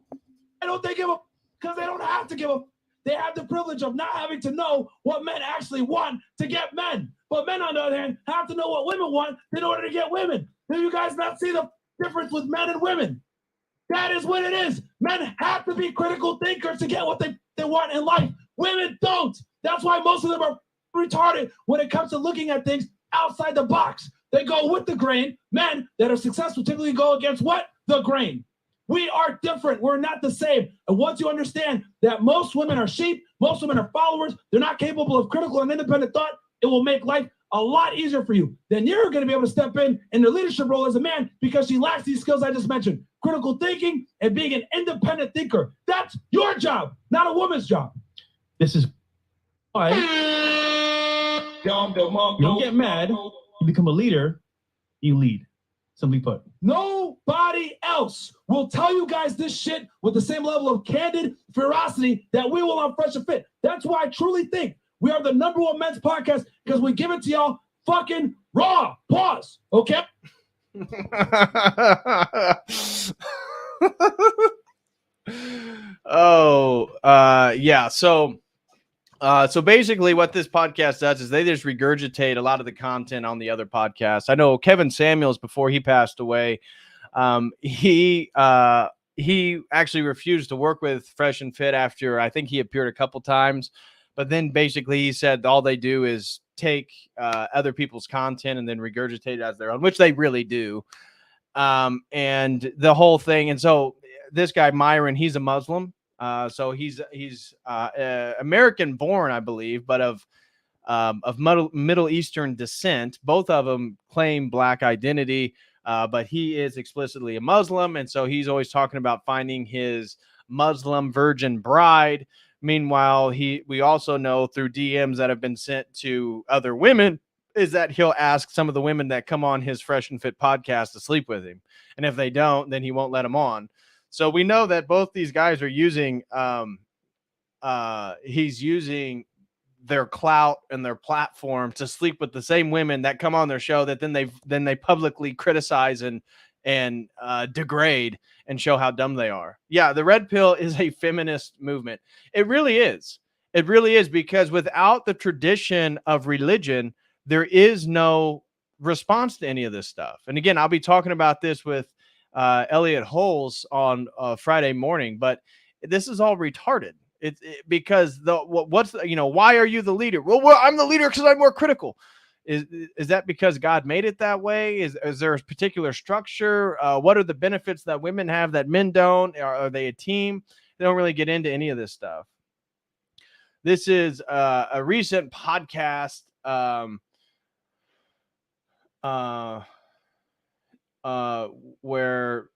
Why don't they give up? Because they don't have to give up. They have the privilege of not having to know what men actually want to get men. But men, on the other hand, have to know what women want in order to get women. Do you guys not see the difference with men and women? That is what it is. Men have to be critical thinkers to get what they want in life. Women don't. That's why most of them are retarded when it comes to looking at things outside the box. They go with the grain. Men that are successful typically go against what? The grain. We are different. We're not the same. And once you understand that most women are sheep, most women are followers, they're not capable of critical and independent thought, it will make life a lot easier for you. Then you're going to be able to step in the leadership role as a man because she lacks these skills I just mentioned. Critical thinking and being an independent thinker. That's your job, not a woman's job. This is why you don't get mad. You become a leader. You lead. Simply put. Nobody else will tell you guys this shit with the same level of candid ferocity that we will on Fresh and Fit. That's why I truly think we are the #1 men's podcast, because we give it to y'all fucking raw. Pause. Okay? Yeah. So basically what this podcast does is they just regurgitate a lot of the content on the other podcasts. I know Kevin Samuels, before he passed away, He actually refused to work with Fresh and Fit after I think he appeared a couple times, but then basically he said all they do is take other people's content and then regurgitate it as their own, which they really do. And the whole thing. And so this guy Myron, he's a Muslim. So he's American born, I believe, but of Middle Eastern descent. Both of them claim black identity, but he is explicitly a Muslim. And so he's always talking about finding his Muslim virgin bride. Meanwhile, we also know through DMs that have been sent to other women is that he'll ask some of the women that come on his Fresh and Fit podcast to sleep with him. And if they don't, then he won't let them on. So we know that both these guys are using, he's using their clout and their platform to sleep with the same women that come on their show that then they publicly criticize and degrade and show how dumb they are. Yeah, the red pill is a feminist movement. It really is. It really is, because without the tradition of religion, there is no response to any of this stuff. And again, I'll be talking about this with Elliot Holes on Friday morning, but this is all retarded. Because why are you the leader? Well, I'm the leader because I'm more critical. Is that because God made it that way? Is there a particular structure? What are the benefits that women have that men don't? Are they a team? They don't really get into any of this stuff. This is a recent podcast where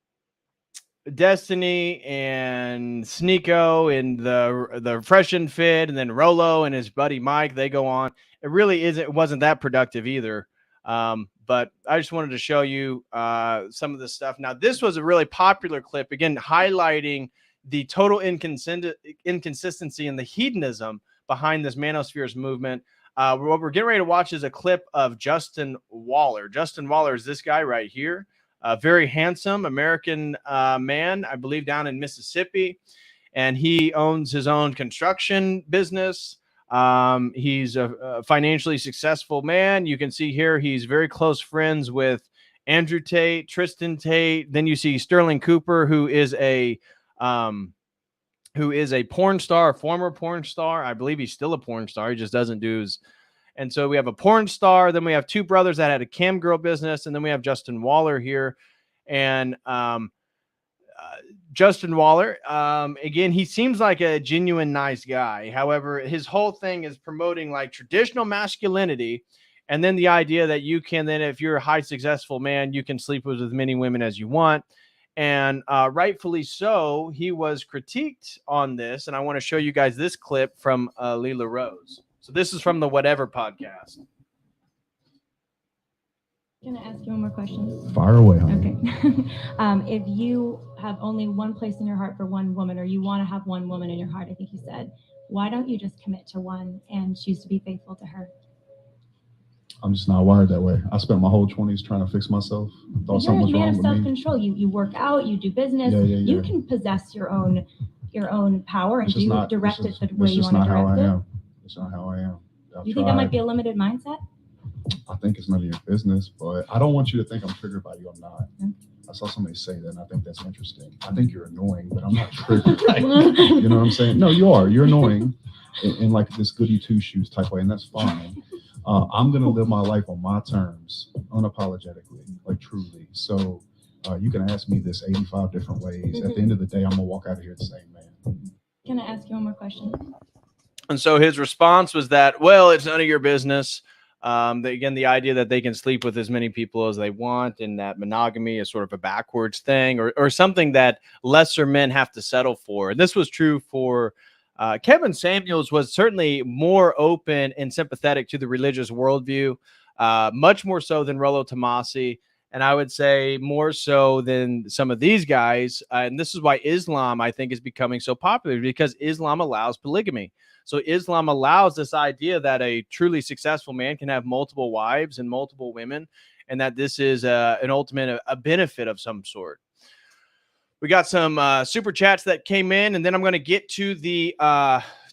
Destiny and Sneeko and the Fresh and Fit, and then Rolo and his buddy Mike, they go on. It wasn't that productive either. But I just wanted to show you some of this stuff. Now, this was a really popular clip, again, highlighting the total inconsistency and the hedonism behind this manospheres movement. What we're getting ready to watch is a clip of Justin Waller. Justin Waller is this guy right here. A very handsome American man, I believe, down in Mississippi. And he owns his own construction business. He's a financially successful man. You can see here he's very close friends with Andrew Tate, Tristan Tate. Then you see Sterling Cooper, who is a porn star, a former porn star. I believe he's still a porn star. He just doesn't do his. And so we have a porn star. Then we have two brothers that had a cam girl business. And then we have Justin Waller here. And Justin Waller, again, he seems like a genuine nice guy. However, his whole thing is promoting like traditional masculinity. And then the idea that you can then, if you're a high successful man, you can sleep with as many women as you want. And rightfully so, he was critiqued on this. And I want to show you guys this clip from Leela Rose. So this is from the Whatever podcast. Can I ask you one more question? Fire away, honey. Okay. If you have only one place in your heart for one woman, or you want to have one woman in your heart, I think you said, why don't you just commit to one and choose to be faithful to her? I'm just not wired that way. I spent my whole 20s trying to fix myself. Thought something was wrong with me. You're a man of self-control. You work out, you do business. You can possess your own power and direct it the way you want to direct it. It's not how I am. Do you think that might be a limited mindset? I think it's none of your business, but I don't want you to think I'm triggered by you. I'm not. I saw somebody say that, and I think that's interesting. I think you're annoying, but I'm not triggered. You know what I'm saying? No, you are. You're annoying in like this goody two shoes type way, and that's fine. I'm gonna live my life on my terms, unapologetically, like truly. So you can ask me this 85 different ways. At the end of the day, I'm gonna walk out of here the same man. Can I ask you one more question? And so his response was that, well, it's none of your business. Again, the idea that they can sleep with as many people as they want, and that monogamy is sort of a backwards thing, or something that lesser men have to settle for. And this was true for Kevin Samuels. Was certainly more open and sympathetic to the religious worldview, much more so than Rollo Tomasi. And I would say more so than some of these guys. And this is why Islam, I think, is becoming so popular, because Islam allows polygamy. So Islam allows this idea that a truly successful man can have multiple wives and multiple women, and that this is an ultimate a benefit of some sort. We got some super chats that came in, and then I'm going to get to the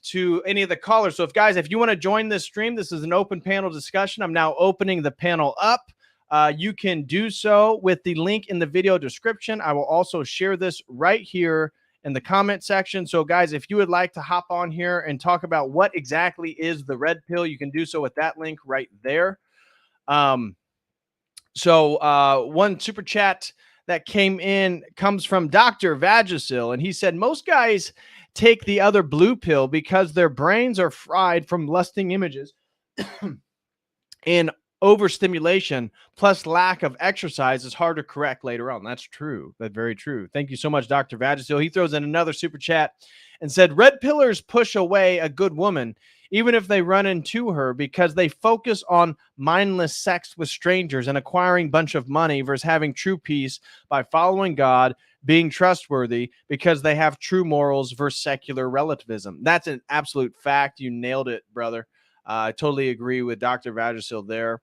to any of the callers. So if you want to join this stream, this is an open panel discussion. I'm now opening the panel up. you can do so with the link in the video description. I will also share this right here in the comment section. So guys, if you would like to hop on here and talk about what exactly is the red pill, you can do so with that link right there. One super chat that came in comes from Dr. Vagisil, and he said, most guys take the other blue pill because their brains are fried from lusting images and overstimulation, plus lack of exercise is hard to correct later on. That's true. That's very true. Thank you so much, Dr. Vagisil. He throws in another super chat and said, red pillars push away a good woman, even if they run into her, because they focus on mindless sex with strangers and acquiring a bunch of money versus having true peace by following God, being trustworthy, because they have true morals versus secular relativism. That's an absolute fact. You nailed it, brother. I totally agree with Dr. Vagisil there.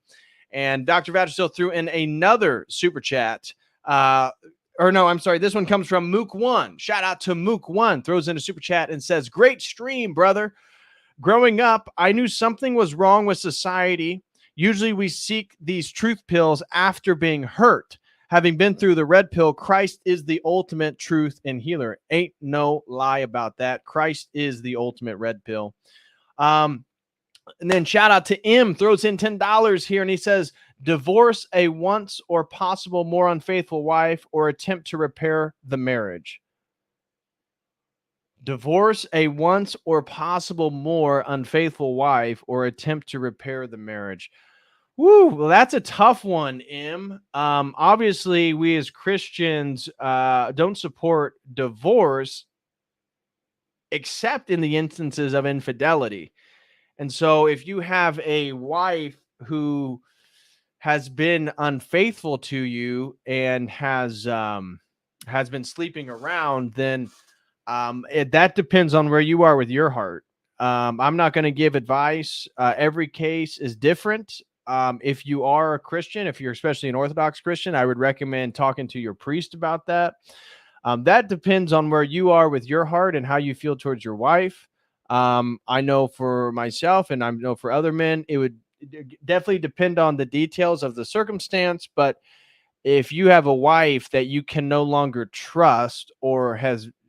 And Dr. Vagisil threw in another super chat. This one comes from Mook1. Shout out to Mook1. Throws in a super chat and says, great stream, brother. Growing up, I knew something was wrong with society. Usually we seek these truth pills after being hurt. Having been through the red pill, Christ is the ultimate truth and healer. Ain't no lie about that. Christ is the ultimate red pill. And then shout out to M, throws in $10 here, and he says, divorce a once or possible more unfaithful wife or attempt to repair the marriage. Divorce a once or possible more unfaithful wife or attempt to repair the marriage. Woo, well, that's a tough one, M. Obviously, we as Christians don't support divorce except in the instances of infidelity. And so if you have a wife who has been unfaithful to you and has been sleeping around, then that depends on where you are with your heart. I'm not going to give advice. Every case is different. If you are a Christian, if you're especially an Orthodox Christian, I would recommend talking to your priest about that. That depends on where you are with your heart and how you feel towards your wife. I know for myself, and I know for other men, it would definitely depend on the details of the circumstance. But if you have a wife that you can no longer trust or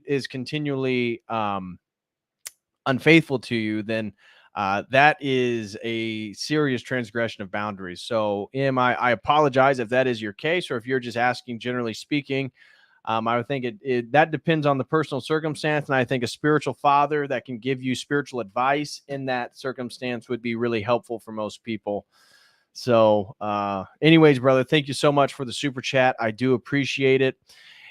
is continually unfaithful to you, then that is a serious transgression of boundaries. So, I apologize if that is your case, or if you're just asking generally speaking. I would think that depends on the personal circumstance. And I think a spiritual father that can give you spiritual advice in that circumstance would be really helpful for most people. So anyways, brother, thank you so much for the super chat. I do appreciate it.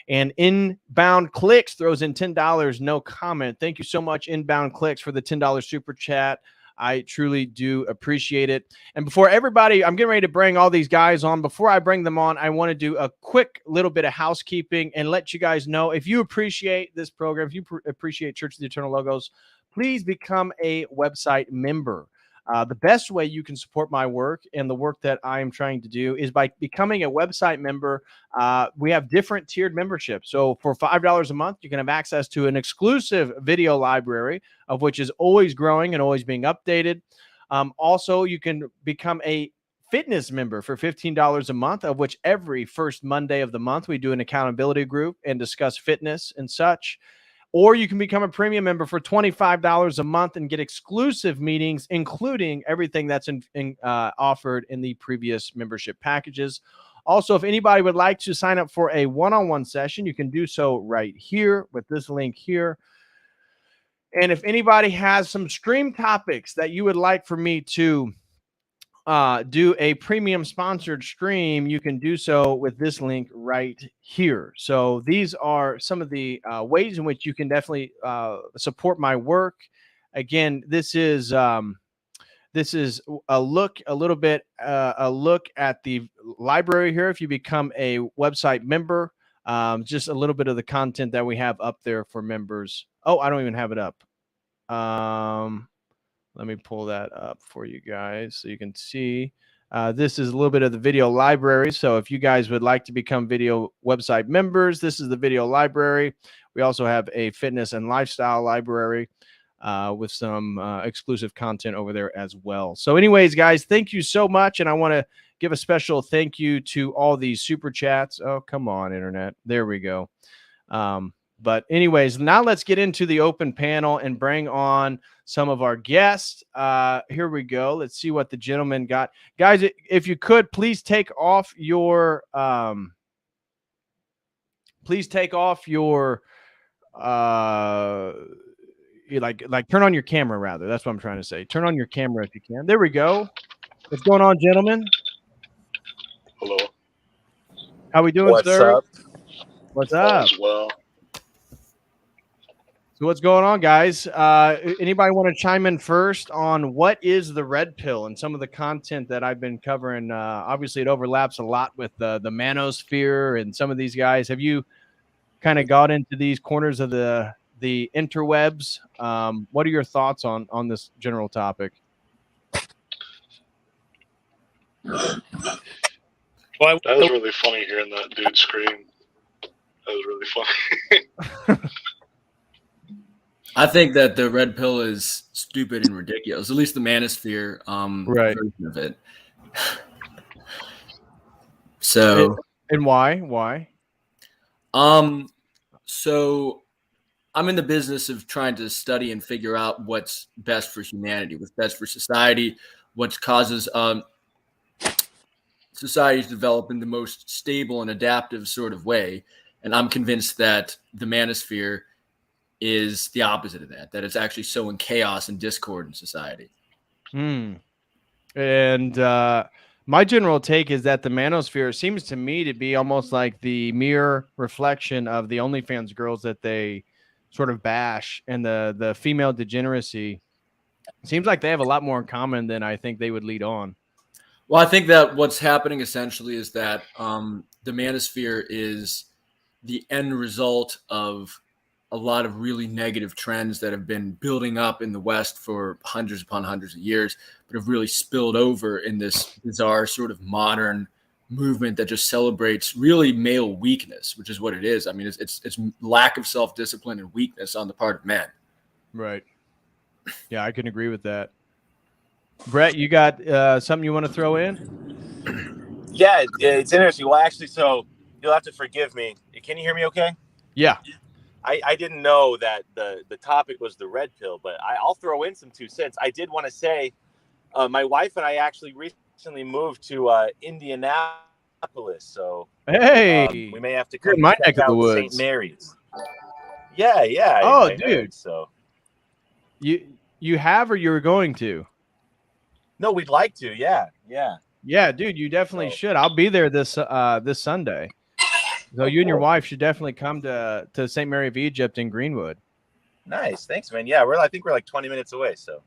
And Inbound Clicks throws in $10, no comment. Thank you so much, Inbound Clicks, for the $10 super chat. I truly do appreciate it. And before everybody, I'm getting ready to bring all these guys on. Before I bring them on, I want to do a quick little bit of housekeeping and let you guys know, if you appreciate this program, if you appreciate Church of the Eternal Logos, please become a website member. The best way you can support my work and the work that I am trying to do is by becoming a website member. We have different tiered memberships. So for $5 a month, you can have access to an exclusive video library, of which is always growing and always being updated. Also, you can become a fitness member for $15 a month, of which every first Monday of the month, we do an accountability group and discuss fitness and such. Or you can become a premium member for $25 a month and get exclusive meetings, including everything that's offered in the previous membership packages. Also, if anybody would like to sign up for a one-on-one session, you can do so right here with this link here. And if anybody has some stream topics that you would like for me to do a premium sponsored stream, you can do so with this link right here. So these are some of the ways in which you can definitely support my work. Again, this is a look at the library here. If you become a website member, just a little bit of the content that we have up there for members. Oh, I don't even have it up. Let me pull that up for you guys so you can see. This is a little bit of the video library. So if you guys would like to become video website members, this is the video library. We also have a fitness and lifestyle library. with some exclusive content over there as well. So anyways, guys, thank you so much. And I want to give a special thank you to all these super chats. Oh, come on, internet. There we go. But anyways, now let's get into the open panel and bring on some of our guests. Here we go. Let's see what the gentleman got. Guys, if you could, please take off your like turn on your camera rather. That's what I'm trying to say. Turn on your camera if you can. There we go. What's going on, gentlemen? Hello. How we doing, What's sir? up? What's up? All's well. So what's going on, guys? Anybody want to chime in first on what is the red pill and some of the content that I've been covering? Obviously, it overlaps a lot with the manosphere and some of these guys. Have you kind of got into these corners of the interwebs? What are your thoughts on this general topic? That was really funny hearing that dude scream. That was really funny. I think that the red pill is stupid and ridiculous. At least the manosphere right. version of it. So and why? So I'm in the business of trying to study and figure out what's best for humanity, what's best for society, what causes society to develop in the most stable and adaptive sort of way. And I'm convinced that the manosphere is the opposite of that it's actually sowing chaos and discord in society. And my general take is that the manosphere seems to me to be almost like the mere reflection of the OnlyFans girls that they sort of bash, and the female degeneracy. Seems like they have a lot more in common than I think they would lead on. Well, I think that what's happening essentially is that the manosphere is the end result of a lot of really negative trends that have been building up in the West for hundreds upon hundreds of years, but have really spilled over in this bizarre sort of modern movement that just celebrates really male weakness, which is what it is. I mean, it's lack of self-discipline and weakness on the part of men. Right. Yeah, I can agree with that. Brett, you got something you want to throw in? Yeah, it's interesting. Well, actually, so you'll have to forgive me. Can you hear me okay? Yeah. I didn't know that the topic was the red pill, but I'll throw in some 2 cents. I did want to say my wife and I actually recently moved to Indianapolis. So hey, we may have to come in my check neck of the out woods. St. Mary's. Yeah. Oh, I dude. heard, so you have or you're going to? No, we'd like to. Yeah, dude, you definitely should. I'll be there this Sunday. So you and your wife should definitely come to St. Mary of Egypt in Greenwood. Nice, thanks, man. Yeah, I think we're like 20 minutes away. So.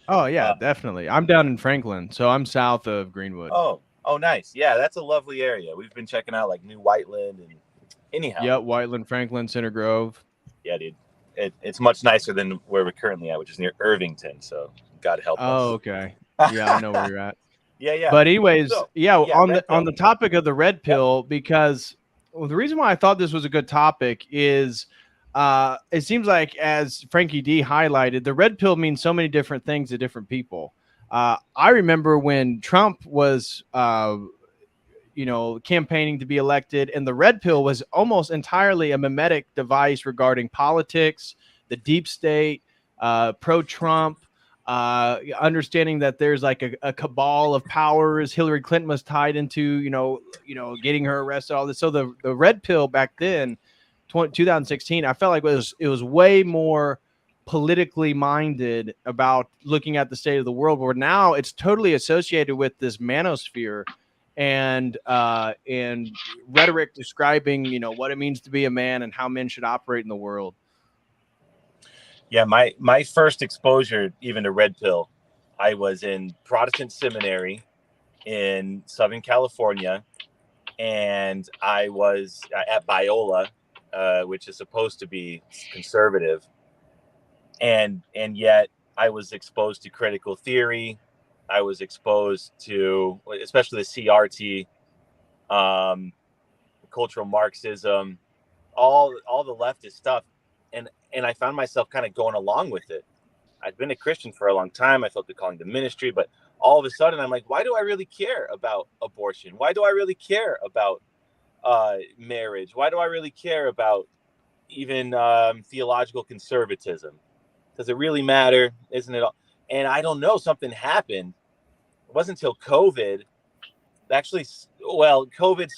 Oh yeah, definitely. I'm down in Franklin, so I'm south of Greenwood. Oh, nice. Yeah, that's a lovely area. We've been checking out like New Whiteland and anyhow. Yep, Whiteland, Franklin, Center Grove. Yeah, dude. It's much nicer than where we're currently at, which is near Irvington. So God help us. Oh, okay. Yeah, I know where you're at. Yeah. But anyways, on the topic of the red pill, because the reason why I thought this was a good topic is it seems like, as Frankie D highlighted, the red pill means so many different things to different people. I remember when Trump was campaigning to be elected, and the red pill was almost entirely a mimetic device regarding politics, the deep state, pro-Trump, understanding that there's like a cabal of powers. Hillary Clinton was tied into, getting her arrested, all this. So the red pill back then, 2016, I felt like it was way more politically minded about looking at the state of the world, where now it's totally associated with this manosphere and rhetoric describing, what it means to be a man and how men should operate in the world. Yeah, my first exposure even to red pill, I was in Protestant seminary in Southern California, and I was at Biola, which is supposed to be conservative, and yet I was exposed to critical theory. I was exposed to, especially the CRT, cultural Marxism, all the leftist stuff, and I found myself kind of going along with it. I'd been a Christian for a long time. I felt the calling to ministry, but all of a sudden I'm like, why do I really care about abortion? Why do I really care about marriage? Why do I really care about even theological conservatism? Does it really matter? Isn't it all? And I don't know, something happened. It wasn't until COVID, actually, well, COVID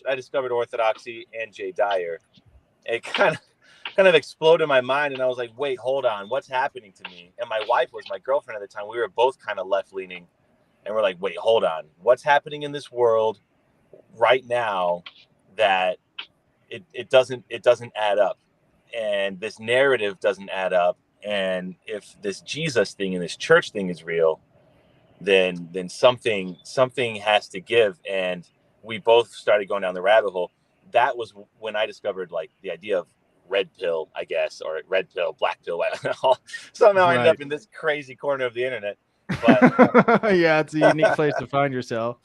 / I discovered Orthodoxy and Jay Dyer. It kind of exploded in my mind, and I was like, wait, hold on, what's happening to me? And my wife was my girlfriend at the time. We were both kind of left-leaning, and we're like, wait, hold on, what's happening in this world right now that it doesn't add up, and this narrative doesn't add up, and if this Jesus thing and this church thing is real, then something has to give. And we both started going down the rabbit hole. That was when I discovered like the idea of red pill, I guess, or red pill, black pill. I don't know. Somehow I ended up in this crazy corner of the internet. But yeah, it's a unique place to find yourself.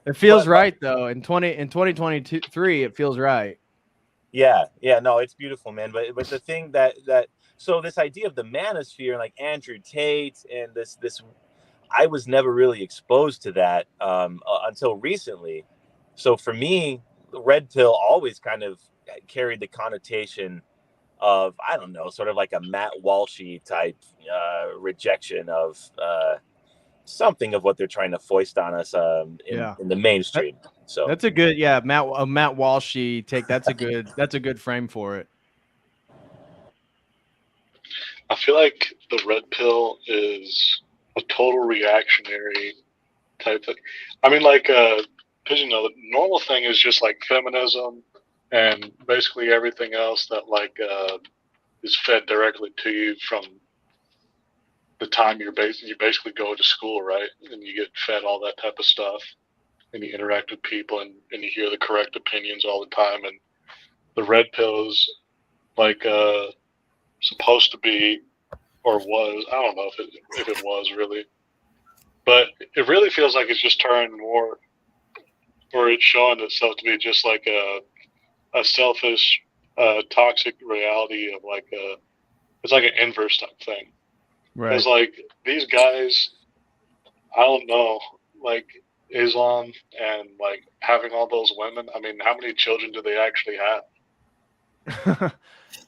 It feels right though. In 2023, it feels right. Yeah, no, it's beautiful, man. But the thing that so this idea of the manosphere, like Andrew Tate and this I was never really exposed to that until recently. So for me, the red pill always kind of carried the connotation of, I don't know, sort of like a Matt Walshy type rejection of something of what they're trying to foist on us in the mainstream. So that's a good, Matt Walshy take. That's a good frame for it. I feel like the red pill is a total reactionary type thing. I mean, like, because the normal thing is just like feminism and basically everything else that like is fed directly to you from the time you basically go to school, right? And you get fed all that type of stuff, and you interact with people, and you hear the correct opinions all the time. And the red pill is like supposed to be, or was, I don't know if it was really, but it really feels like it's just turned more, or it's showing itself to be just like a selfish, toxic reality of like it's like an inverse type thing. Right. Because like these guys, I don't know, like Islam and like having all those women. I mean, how many children do they actually have?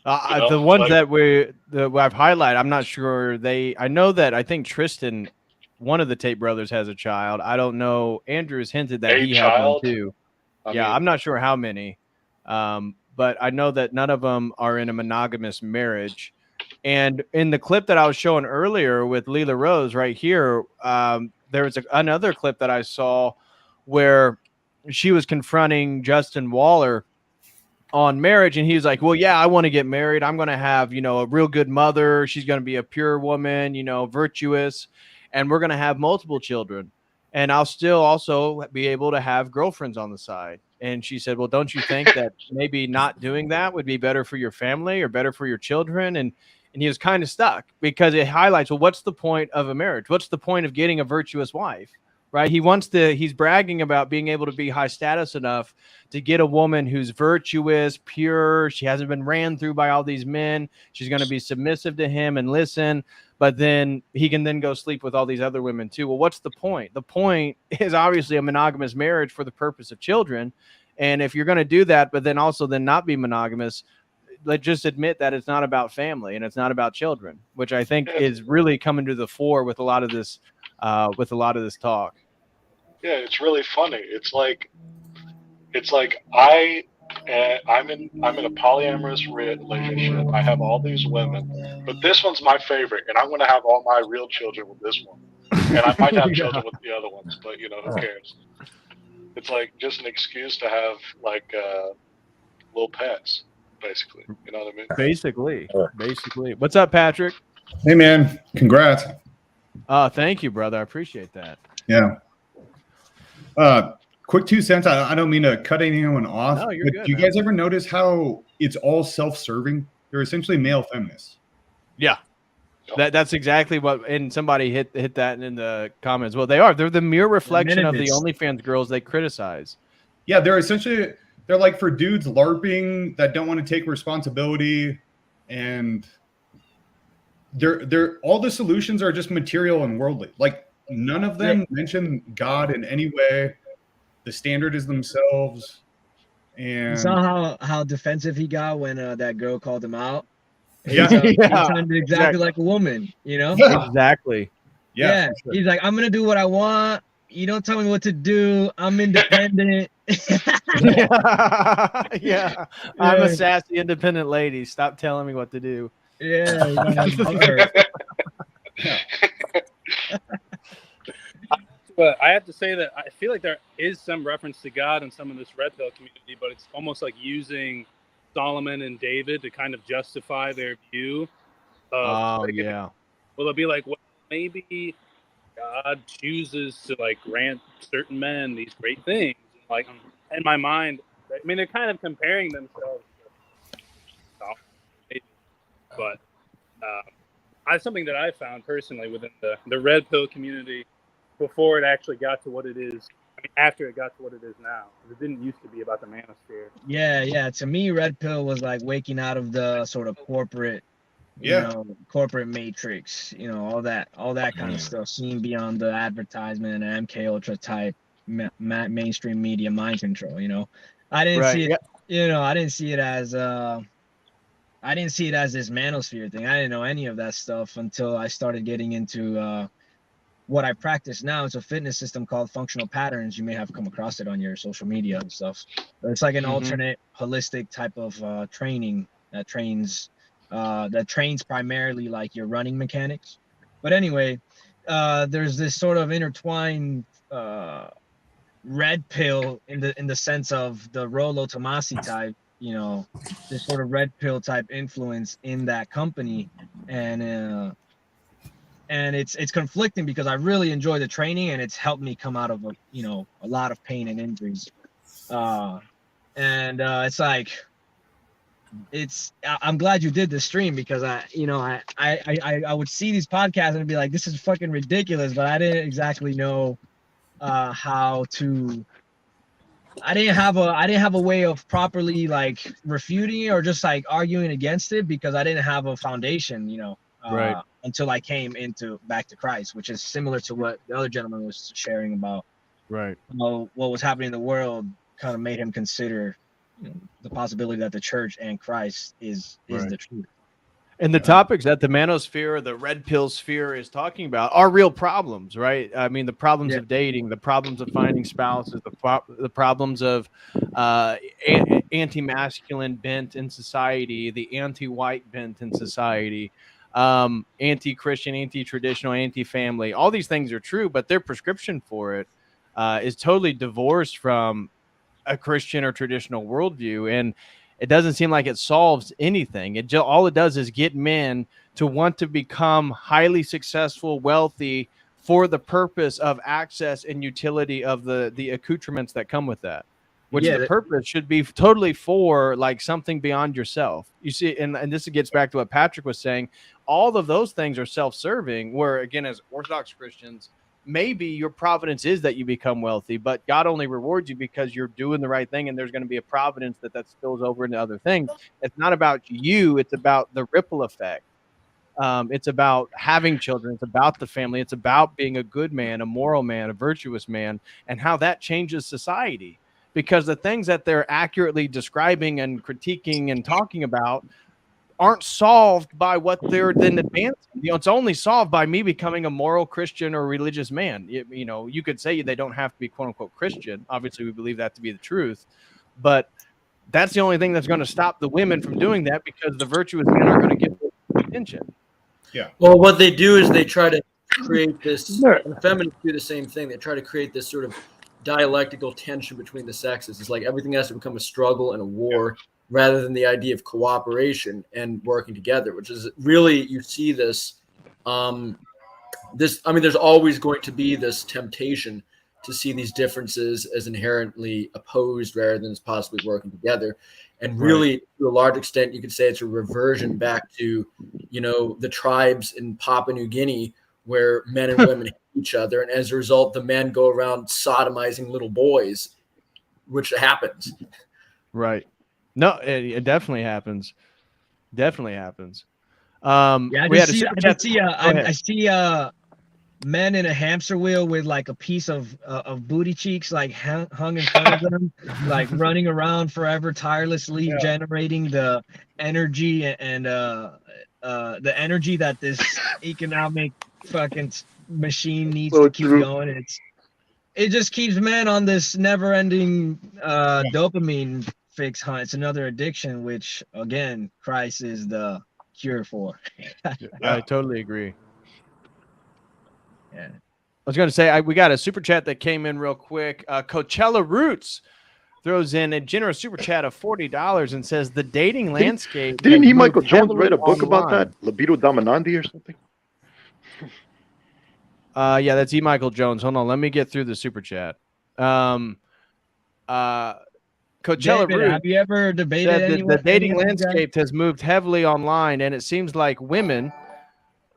The ones that I've highlighted, I'm not sure I know that I think Tristan, one of the Tate brothers, has a child. I don't know. Andrew's hinted that he had one too. I'm not sure how many. But I know that none of them are in a monogamous marriage. And in the clip that I was showing earlier with Leela Rose right here, there was another clip that I saw where she was confronting Justin Waller on marriage, and he was like, well, yeah, I want to get married. I'm going to have, a real good mother. She's going to be a pure woman, virtuous, and we're going to have multiple children. And I'll still also be able to have girlfriends on the side. And she said, well, don't you think that maybe not doing that would be better for your family or better for your children? And he was kind of stuck because it highlights, well, what's the point of a marriage? What's the point of getting a virtuous wife? Right? He's bragging about being able to be high status enough to get a woman who's virtuous, pure. She hasn't been ran through by all these men. She's going to be submissive to him and listen, but then he can then go sleep with all these other women too. Well, what's the point? The point is obviously a monogamous marriage for the purpose of children. And if you're going to do that, but then also not be monogamous, let's just admit that it's not about family and it's not about children, which I think is really coming to the fore with a lot of this talk. Yeah, it's really funny. It's like I'm in a polyamorous relationship. I have all these women, but this one's my favorite, and I'm going to have all my real children with this one, and I might have children with the other ones, but who cares? It's like just an excuse to have like little pets, basically. You know what I mean? Basically. What's up, Patrick? Hey, man. Congrats. Thank you, brother. I appreciate that. Yeah. Quick 2 cents. I don't mean to cut anyone off. No, you're but good, do you man. guys ever notice how it's all self-serving? They're essentially male feminists. Yeah. That's exactly what, and somebody hit that in the comments. Well, they're the mere reflection of the OnlyFans girls they criticize. Yeah, they're like for dudes LARPing that don't want to take responsibility, and they're all the solutions are just material and worldly. Like none of them mention God in any way. The standard is themselves. You And saw how defensive he got when that girl called him out. Yeah. He Yeah, sounded exactly like a woman, you know? exactly. yeah, for sure. He's like, I'm gonna do what I want. You don't tell me what to do. I'm independent. Yeah. I'm a sassy, independent lady. Stop telling me what to do. Yeah, you know, I'm hurt. But I have to say that I feel like there is some reference to God in some of this red pill community, but it's almost like using Solomon and David to kind of justify their view of. Oh yeah. Will it be like, well, maybe God chooses to like grant certain men these great things? Like in my mind, I mean, they're kind of comparing themselves to Solomon, maybe, but that's something that I found personally within the red pill community. Before it actually got to what it is, I mean, after it got to what it is now, it didn't used to be about the manosphere. Yeah. To me, red pill was like waking out of the sort of corporate, corporate matrix. You know, all that kind of stuff. Seeing beyond the advertisement and MK Ultra type mainstream media mind control. You know, I didn't see it. You know, I didn't see it as this manosphere thing. I didn't know any of that stuff until I started getting into what I practice now. It's a fitness system called functional patterns. You may have come across it on your social media and stuff. It's like an alternate holistic type of training that trains primarily like your running mechanics. But anyway, there's this sort of intertwined red pill in the sense of the Rollo Tomasi type, you know, this sort of red pill type influence in that company. And it's conflicting because I really enjoy the training and it's helped me come out of a lot of pain and injuries. It's like I'm glad you did the stream because I would see these podcasts and be like, this is fucking ridiculous, but I didn't exactly know how to. I didn't have a way of properly like refuting it or just like arguing against it because I didn't have a foundation, you know. Right. Until I came back to Christ, which is similar to what the other gentleman was sharing about. Right. What was happening in the world kind of made him consider the possibility that the church and Christ is the truth. And the topics that the manosphere or the red pill sphere is talking about are real problems, right? I mean, the problems of dating, the problems of finding spouses, the problems of anti-masculine bent in society, the anti-white bent in society, anti-Christian, anti-traditional, anti-family. All these things are true, but their prescription for it is totally divorced from a Christian or traditional worldview. And it doesn't seem like it solves anything. All it does is get men to want to become highly successful, wealthy for the purpose of access and utility of the accoutrements that come with that. Which the purpose should be totally for like something beyond yourself. You see, and this gets back to what Patrick was saying. All of those things are self-serving, where again, as Orthodox Christians, maybe your providence is that you become wealthy, but God only rewards you because you're doing the right thing, and there's going to be a providence that spills over into other things. It's not about you. It's about the ripple effect. It's about having children. It's about the family. It's about being a good man, a moral man, a virtuous man, and how that changes society. Because the things that they're accurately describing and critiquing and talking about aren't solved by what they're then advancing. You know, it's only solved by me becoming a moral Christian or religious man. You know, you could say they don't have to be quote unquote Christian. Obviously, we believe that to be the truth, but that's the only thing that's going to stop the women from doing that because the virtuous men are going to get attention. Yeah. Well, what they do is they try to create this, and the feminists do the same thing. They try to create this sort of dialectical tension between the sexes. It's like everything has to become a struggle and a war rather than the idea of cooperation and working together, which is really, you see this, there's always going to be this temptation to see these differences as inherently opposed rather than as possibly working together. And really, to a large extent, you could say it's a reversion back to, you know, the tribes in Papua New Guinea where men and women hate each other. And as a result, the men go around sodomizing little boys, which happens. Right. No, it definitely happens. Definitely happens. Yeah, We had a super I chat. just see, Go ahead. I see men in a hamster wheel with like a piece of booty cheeks like hung in front of them, like running around forever, tirelessly generating the energy and the energy that this economic fucking machine needs to keep going. It just keeps men on this never-ending dopamine fix hunt. It's another addiction, which again, Christ is the cure for. I totally agree. Yeah. I was going to say, we got a super chat that came in real quick. Coachella Roots throws in a generous super chat of $40 and says the dating landscape. Didn't has E. Michael moved Jones heavily write a book about online. that? Libido Dominandi or something? Yeah, that's E. Michael Jones. Hold on, let me get through the super chat. Coachella David, Roots have you ever debated said that anyone? the dating landscape has moved heavily online, and it seems like women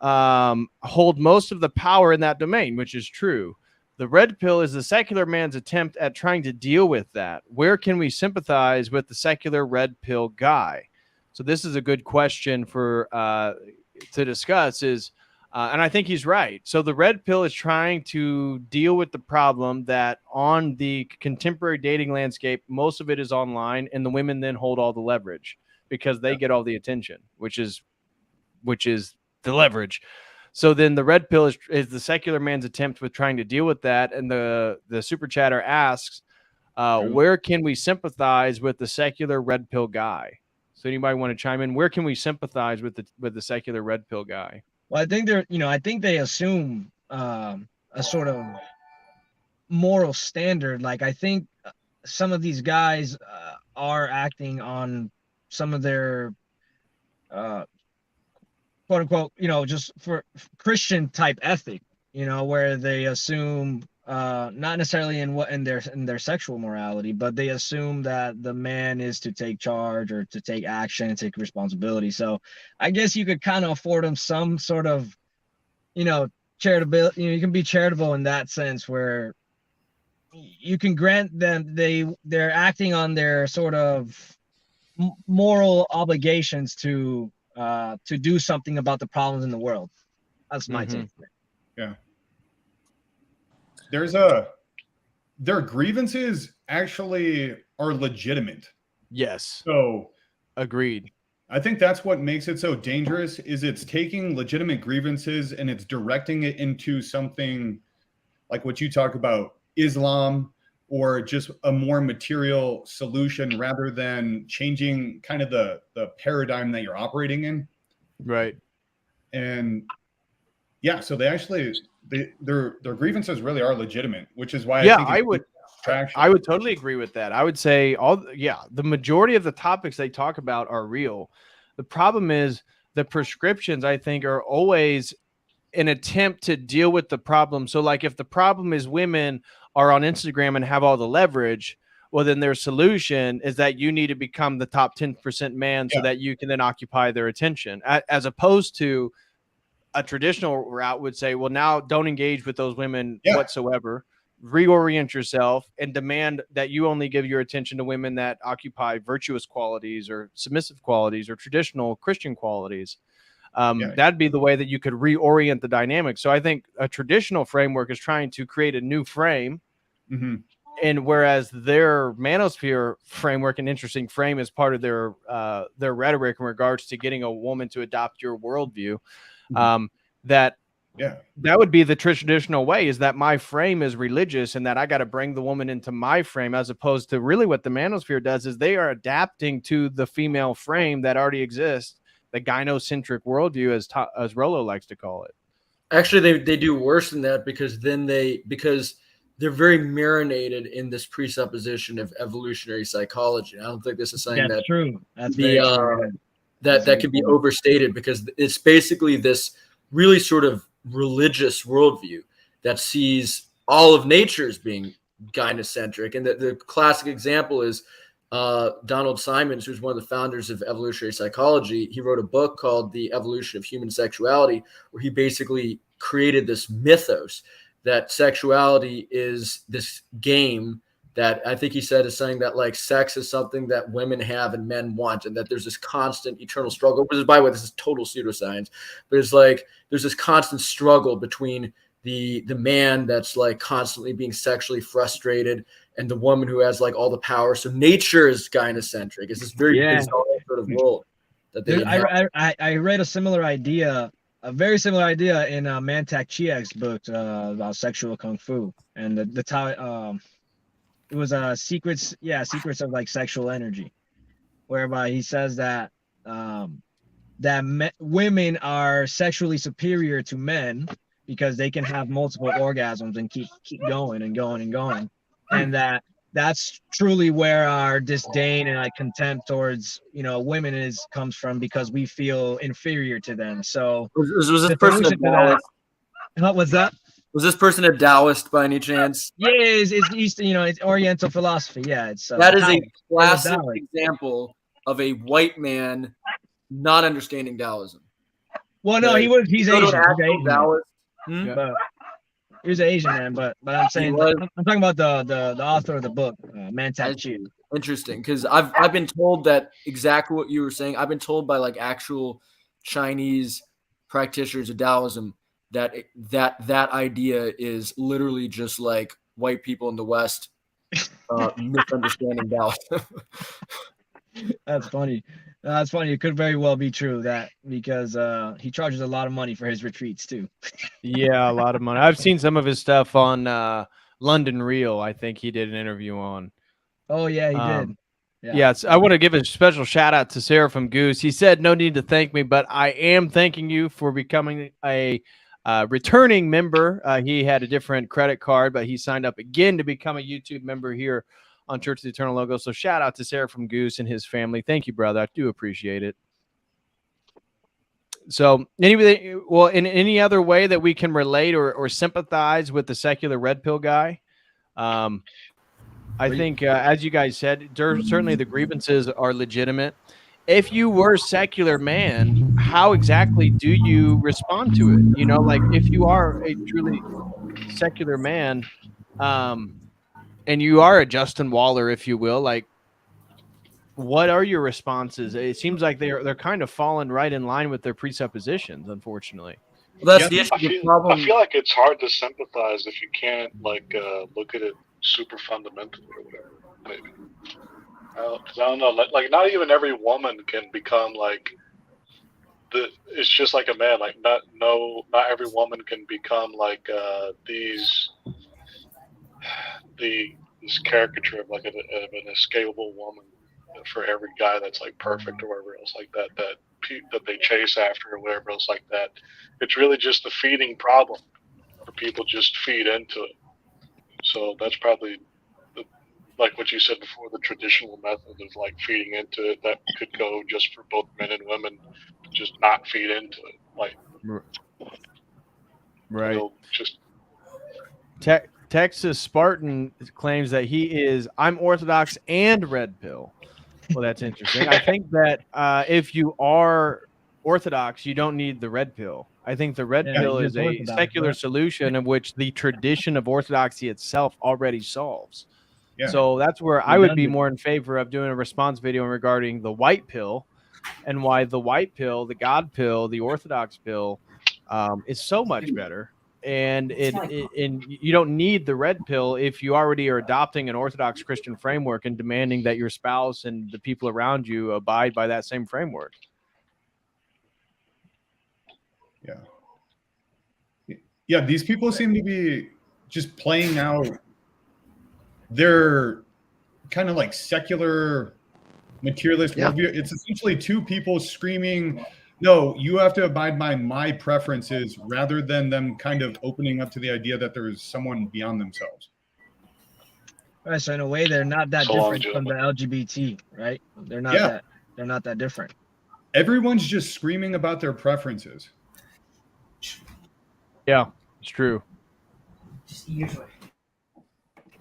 hold most of the power in that domain, which is true. The red pill is the secular man's attempt at trying to deal with that. Where can we sympathize with the secular red pill guy? So this is a good question for to discuss is, and I think he's right. So the red pill is trying to deal with the problem that on the contemporary dating landscape, most of it is online, and the women then hold all the leverage because they get all the attention, which is the leverage. So then the red pill is the secular man's attempt with trying to deal with that. And the super chatter asks, where can we sympathize with the secular red pill guy? So anybody want to chime in? Where can we sympathize with the secular red pill guy? Well, I think I think they assume a sort of moral standard. Like I think some of these guys are acting on some of their quote unquote, just for Christian type ethic, where they assume not necessarily in their sexual morality, but they assume that the man is to take charge or to take action and take responsibility. So I guess you could kind of afford them some sort of, charitable, you can be charitable in that sense where you can grant them they're acting on their sort of moral obligations to do something about the problems in the world. That's my take. Yeah. Their grievances actually are legitimate. Yes. So agreed. I think that's what makes it so dangerous is it's taking legitimate grievances and it's directing it into something like what you talk about, Islam, or just a more material solution rather than changing kind of the paradigm that you're operating in. Right. And yeah, so they actually their grievances really are legitimate, which is why I would totally agree with that. I would say the majority of the topics they talk about are real. The problem is the prescriptions, I think, are always an attempt to deal with the problem. So like if the problem is women are on Instagram and have all the leverage, well, then their solution is that you need to become the top 10% man so that you can then occupy their attention, as opposed to a traditional route would say, well, now don't engage with those women whatsoever, reorient yourself and demand that you only give your attention to women that occupy virtuous qualities or submissive qualities or traditional Christian qualities. That'd be the way that you could reorient the dynamic. So I think a traditional framework is trying to create a new frame. Mm-hmm. And whereas their manosphere framework, an interesting frame, is part of their rhetoric in regards to getting a woman to adopt your worldview, that would be the traditional way, is that my frame is religious and that I got to bring the woman into my frame, as opposed to really what the manosphere does is they are adapting to the female frame that already exists, the gynocentric worldview, as Rollo likes to call it. Actually, they do worse than that because they're very marinated in this presupposition of evolutionary psychology. I don't think this is something that's true. That's that can be overstated, because it's basically this really sort of religious worldview that sees all of nature as being gynocentric. And the classic example is Donald Simons, who's one of the founders of evolutionary psychology. He wrote a book called The Evolution of Human Sexuality, where he basically created this mythos that sexuality is this game that I think he said is saying that like sex is something that women have and men want, and that there's this constant eternal struggle. Which is, by the way, this is total pseudoscience, but it's like there's this constant struggle between the man that's like constantly being sexually frustrated and the woman who has like all the power. So nature is gynocentric. It's this very bizarre sort of world that they I read a similar idea, a very similar idea in Mantak Chiak's book about sexual kung fu, and it was secrets of like sexual energy, whereby he says that women are sexually superior to men because they can have multiple orgasms and keep going and going and going, and that's truly where our disdain and like contempt towards women comes from, because we feel inferior to them. So was this person a Taoist? What was that? Was this person a Taoist by any chance? Yeah, it's Eastern, it's Oriental philosophy. Yeah, it's that is Taoist. a classic example of a white man not understanding Taoism. Well, no, he's Asian. Taoist. But he was an Asian man, but I'm saying I'm talking about the author of the book, Mantak Chiak. Interesting, because I've been told that exactly what you were saying. I've been told by like actual Chinese practitioners of Taoism that idea is literally just like white people in the West misunderstanding Taoism. That's funny. That's funny. It could very well be true because he charges a lot of money for his retreats too. Yeah, a lot of money. I've seen some of his stuff on London Real. I think he did an interview on. Oh yeah, he did. Yeah. Yes, I want to give a special shout out to Sarah from Goose. He said, "No need to thank me, but I am thanking you for becoming a returning member." He had a different credit card, but he signed up again to become a YouTube member here on Church of the Eternal Logo. So shout out to Sarah from Goose and his family. Thank you, brother. I do appreciate it. So anyway, well, in any other way that we can relate or sympathize with the secular red pill guy, I think, as you guys said, certainly the grievances are legitimate. If you were a secular man, how exactly do you respond to it? Like if you are a truly secular man, and you are a Justin Waller, if you will, like, what are your responses? It seems like they're kind of falling right in line with their presuppositions, unfortunately. Well, that's the issue. I feel like it's hard to sympathize if you can't look at it super fundamentally or whatever. Maybe. Because I don't know. Like not even every woman can become like it's just like a man. Like not every woman can become like this caricature of like an escapable woman for every guy that's like perfect or whatever else like that they chase after or whatever else like that. It's really just the feeding problem where people just feed into it. So that's probably like what you said before, the traditional method of like feeding into it that could go just for both men and women, just not feed into it. Like, right. Just Texas Spartan claims that I'm Orthodox and red pill. Well, that's interesting. I think that if you are Orthodox, you don't need the red pill. I think the red pill is a secular solution of which the tradition of Orthodoxy itself already solves. Yeah. So that's where I would be more in favor of doing a response video regarding the white pill and why the white pill, the God pill, the Orthodox pill is so much better. And you don't need the red pill if you already are adopting an Orthodox Christian framework and demanding that your spouse and the people around you abide by that same framework. Yeah, these people seem to be just playing out their kind of like secular materialist worldview. It's essentially two people screaming, no, you have to abide by my preferences, rather than them kind of opening up to the idea that there's someone beyond themselves. Right, so in a way, they're not that different from the LGBT, right? They're not that different. Everyone's just screaming about their preferences. Yeah, it's true.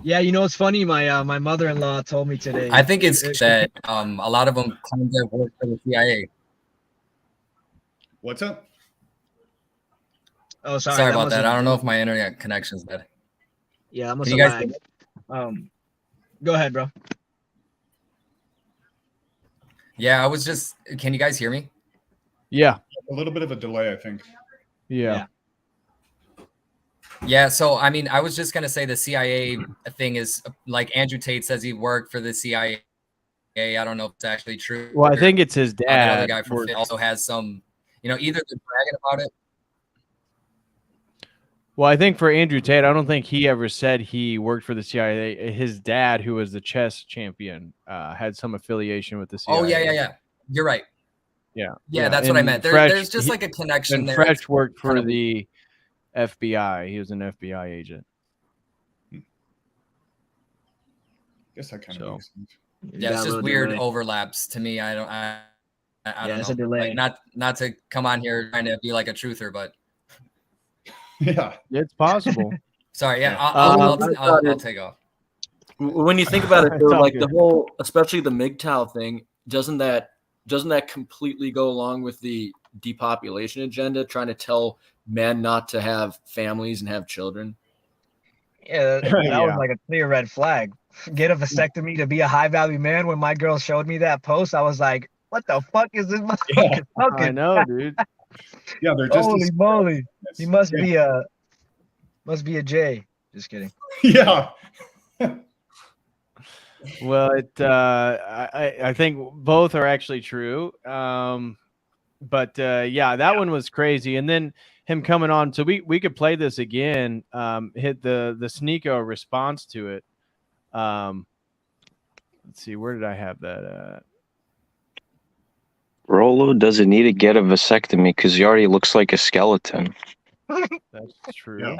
Yeah, it's funny. My mother-in-law told me today. I think it's that a lot of them claim they work for the CIA. What's up? Oh, sorry about that. I don't know if my internet connection's bad. Yeah, I must have have. Go ahead, bro. Yeah, I was just. Can you guys hear me? Yeah. A little bit of a delay, I think. Yeah. Yeah. So, I mean, I was just going to say the CIA thing is like Andrew Tate says he worked for the CIA. I don't know if it's actually true. Well, I think it's his dad. That other guy from Fit also has some, you know, either they're bragging about it. Well, I think for Andrew Tate, I don't think he ever said he worked for the CIA. His dad, who was the chess champion, had some affiliation with the CIA. Oh, yeah. You're right. Yeah. Yeah, that's what I meant. There's just like a connection and there. Fresh It's worked for kind of- the FBI. He was an FBI agent. Guess that kind of makes sense. Yeah, it's just weird overlaps to me. I don't know. it's a delay. Like not to come on here trying to be like a truther, but yeah, it's possible. Sorry, yeah, I'll take off. When you think about it, It's though, all like good. the whole, especially the MGTOW thing, doesn't that completely go along with the depopulation agenda, trying to tell men not to have families and have children? Yeah, that Yeah. was like a clear red flag. Get a vasectomy to be a high value man. When my girl showed me that post, I was like, "What the fuck is this motherfucker talking?" I know, dude. Yeah, they're just Holy moly! He must Yeah. be a J. Just kidding. Yeah. Well, I think both are actually true. But yeah, that one was crazy. And then him coming on, so we could play this again. Hit the Sneeko response to it. Let's see, where did I have that at? Rolo doesn't need to get a vasectomy because he already looks like a skeleton. That's true. Yeah.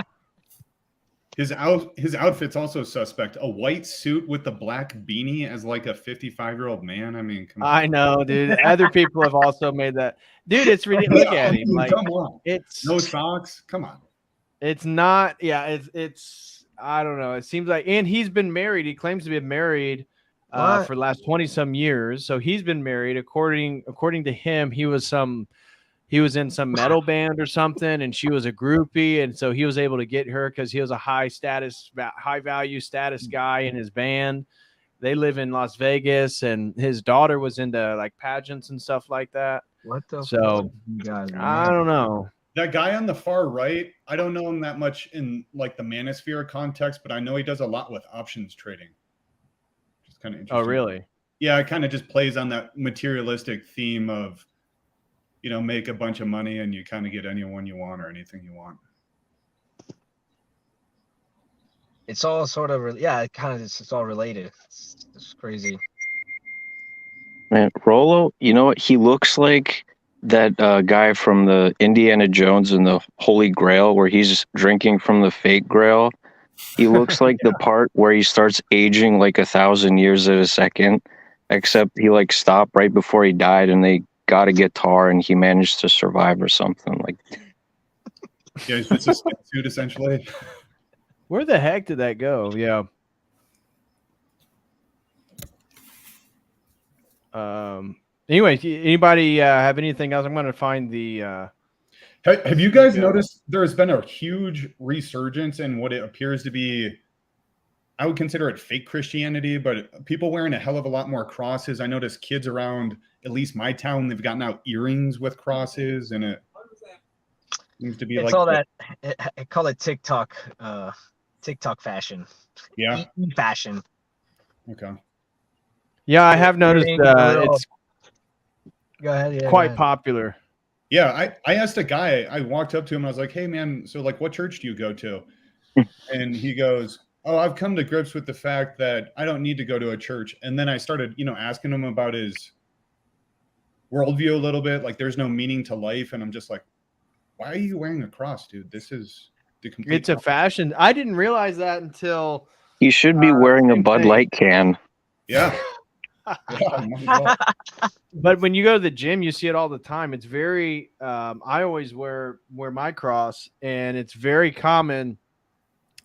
His outfit's also suspect. A white suit with the black beanie as like a 55-year-old man. I mean, come on. I know, dude. Other people have also made that. Dude, it's really look at him. Like, come on. It's no socks. Come on. It's not. Yeah, it's. I don't know. It seems like, and he's been married. He claims to be married for the last 20-some years. So he's been married. According to him, he was in some metal band or something, and she was a groupie, and so he was able to get her because he was a high value status guy in his band. They live in Las Vegas, and his daughter was into like pageants and stuff like that. What the? So I don't know. That guy on the far right, I don't know him that much in like the manosphere context, but I know he does a lot with options trading. Which is kind of interesting. Oh, really? Yeah, it kind of just plays on that materialistic theme of, you know, make a bunch of money and you kind of get anyone you want or anything you want. It's all sort of it's all related. It's crazy. Man, Rolo, you know what? He looks like that guy from the Indiana Jones and the Holy Grail where he's drinking from the fake Grail. He looks like the part where he starts aging like 1,000 years at a second, except he like stopped right before he died and they got a guitar and he managed to survive or something. Like, yeah, it's just a suit essentially. Where the heck did that go? Yeah. Anyway, anybody have anything else? I'm going to find the. Have you guys noticed there's been a huge resurgence in what it appears to be? I would consider it fake Christianity, but people wearing a hell of a lot more crosses. I noticed kids around at least my town, they've gotten out earrings with crosses, and it seems to be It's like all that. I call it TikTok fashion. Yeah. Fashion. Okay. Yeah, I have noticed it's Go ahead, yeah, quite go ahead. popular. Yeah, I asked a guy, I walked up to him, I was like, hey man, so like what church do you go to? And he goes, oh, I've come to grips with the fact that I don't need to go to a church. And then I started, asking him about his worldview a little bit. Like there's no meaning to life. And I'm just like, why are you wearing a cross, dude? This is the complete It's a fashion. I didn't realize that until he should be wearing a Bud Light can. Yeah. But when you go to the gym, you see it all the time. It's very I always wear my cross, and it's very common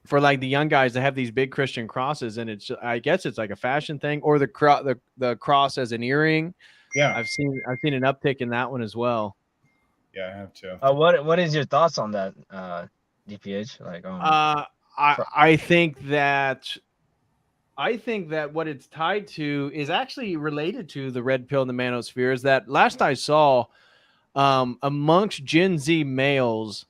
for like the young guys to have these big Christian crosses, and it's I guess it's like a fashion thing, or the cross as an earring. Yeah, I've seen an uptick in that one as well. Yeah, I have too. What is your thoughts on that, DPH? Like, I think that I think that what it's tied to is actually related to the red pill and the manosphere. Is that last I saw, amongst Gen Z males,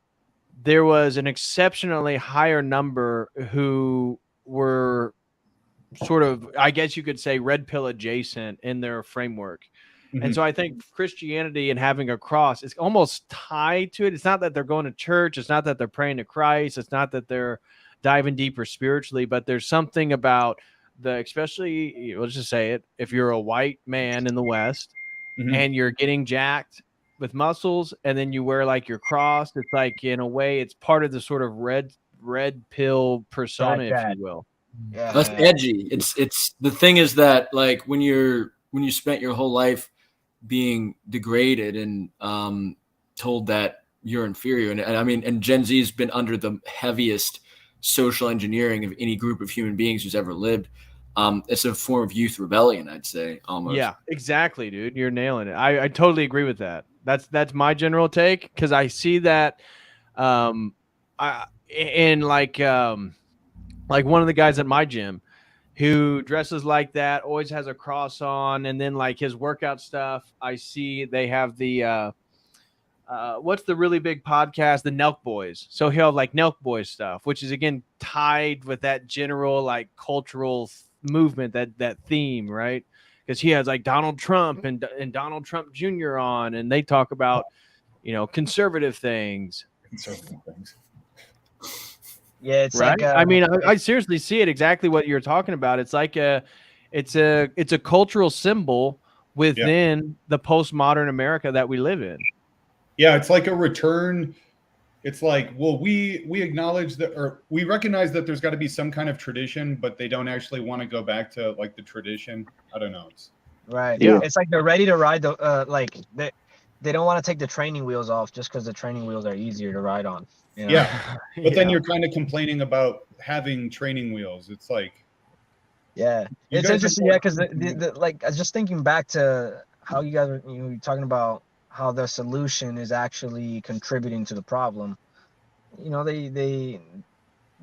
there was an exceptionally higher number who were sort of, I guess you could say, red pill adjacent in their framework. And Mhm. so I think Christianity and having a cross is almost tied to it. It's not that they're going to church. It's not that they're praying to Christ. It's not that they're diving deeper spiritually, but there's something about especially, let's just say it, if you're a white man in the West Mhm. and you're getting jacked with muscles and then you wear like your cross, it's like, in a way, it's part of the sort of red pill persona, if you will. That's edgy. It's the thing is that, like, when you spent your whole life being degraded and told that you're inferior, and I mean, and Gen Z has been under the heaviest social engineering of any group of human beings who's ever lived. It's a form of youth rebellion, I'd say, almost. Yeah, exactly, dude. You're nailing it. I totally agree with that. That's my general take, because I see that in like one of the guys at my gym who dresses like that, always has a cross on, and then like his workout stuff, I see they have the what's the really big podcast, the Nelk Boys. So he'll have like Nelk Boys stuff, which is again tied with that general like cultural movement, that theme, right? Because he has like Donald Trump and Donald Trump Jr. on, and they talk about, conservative things. Conservative things. Yeah, it's Right. like I mean, I seriously see it exactly what you're talking about. It's like it's a cultural symbol within the postmodern America that we live in. Yeah, it's like a return. It's like, well, we acknowledge that, or we recognize that there's got to be some kind of tradition, but they don't actually want to go back to like the tradition. I don't know. right. Yeah. It's like they're ready to ride the like they don't want to take the training wheels off just because the training wheels are easier to ride on. You know? Yeah, but then you're kind of complaining about having training wheels. It's like, yeah, You it's guys are interesting. more- Yeah, because like I was just thinking back to how you guys are talking about how the solution is actually contributing to the problem.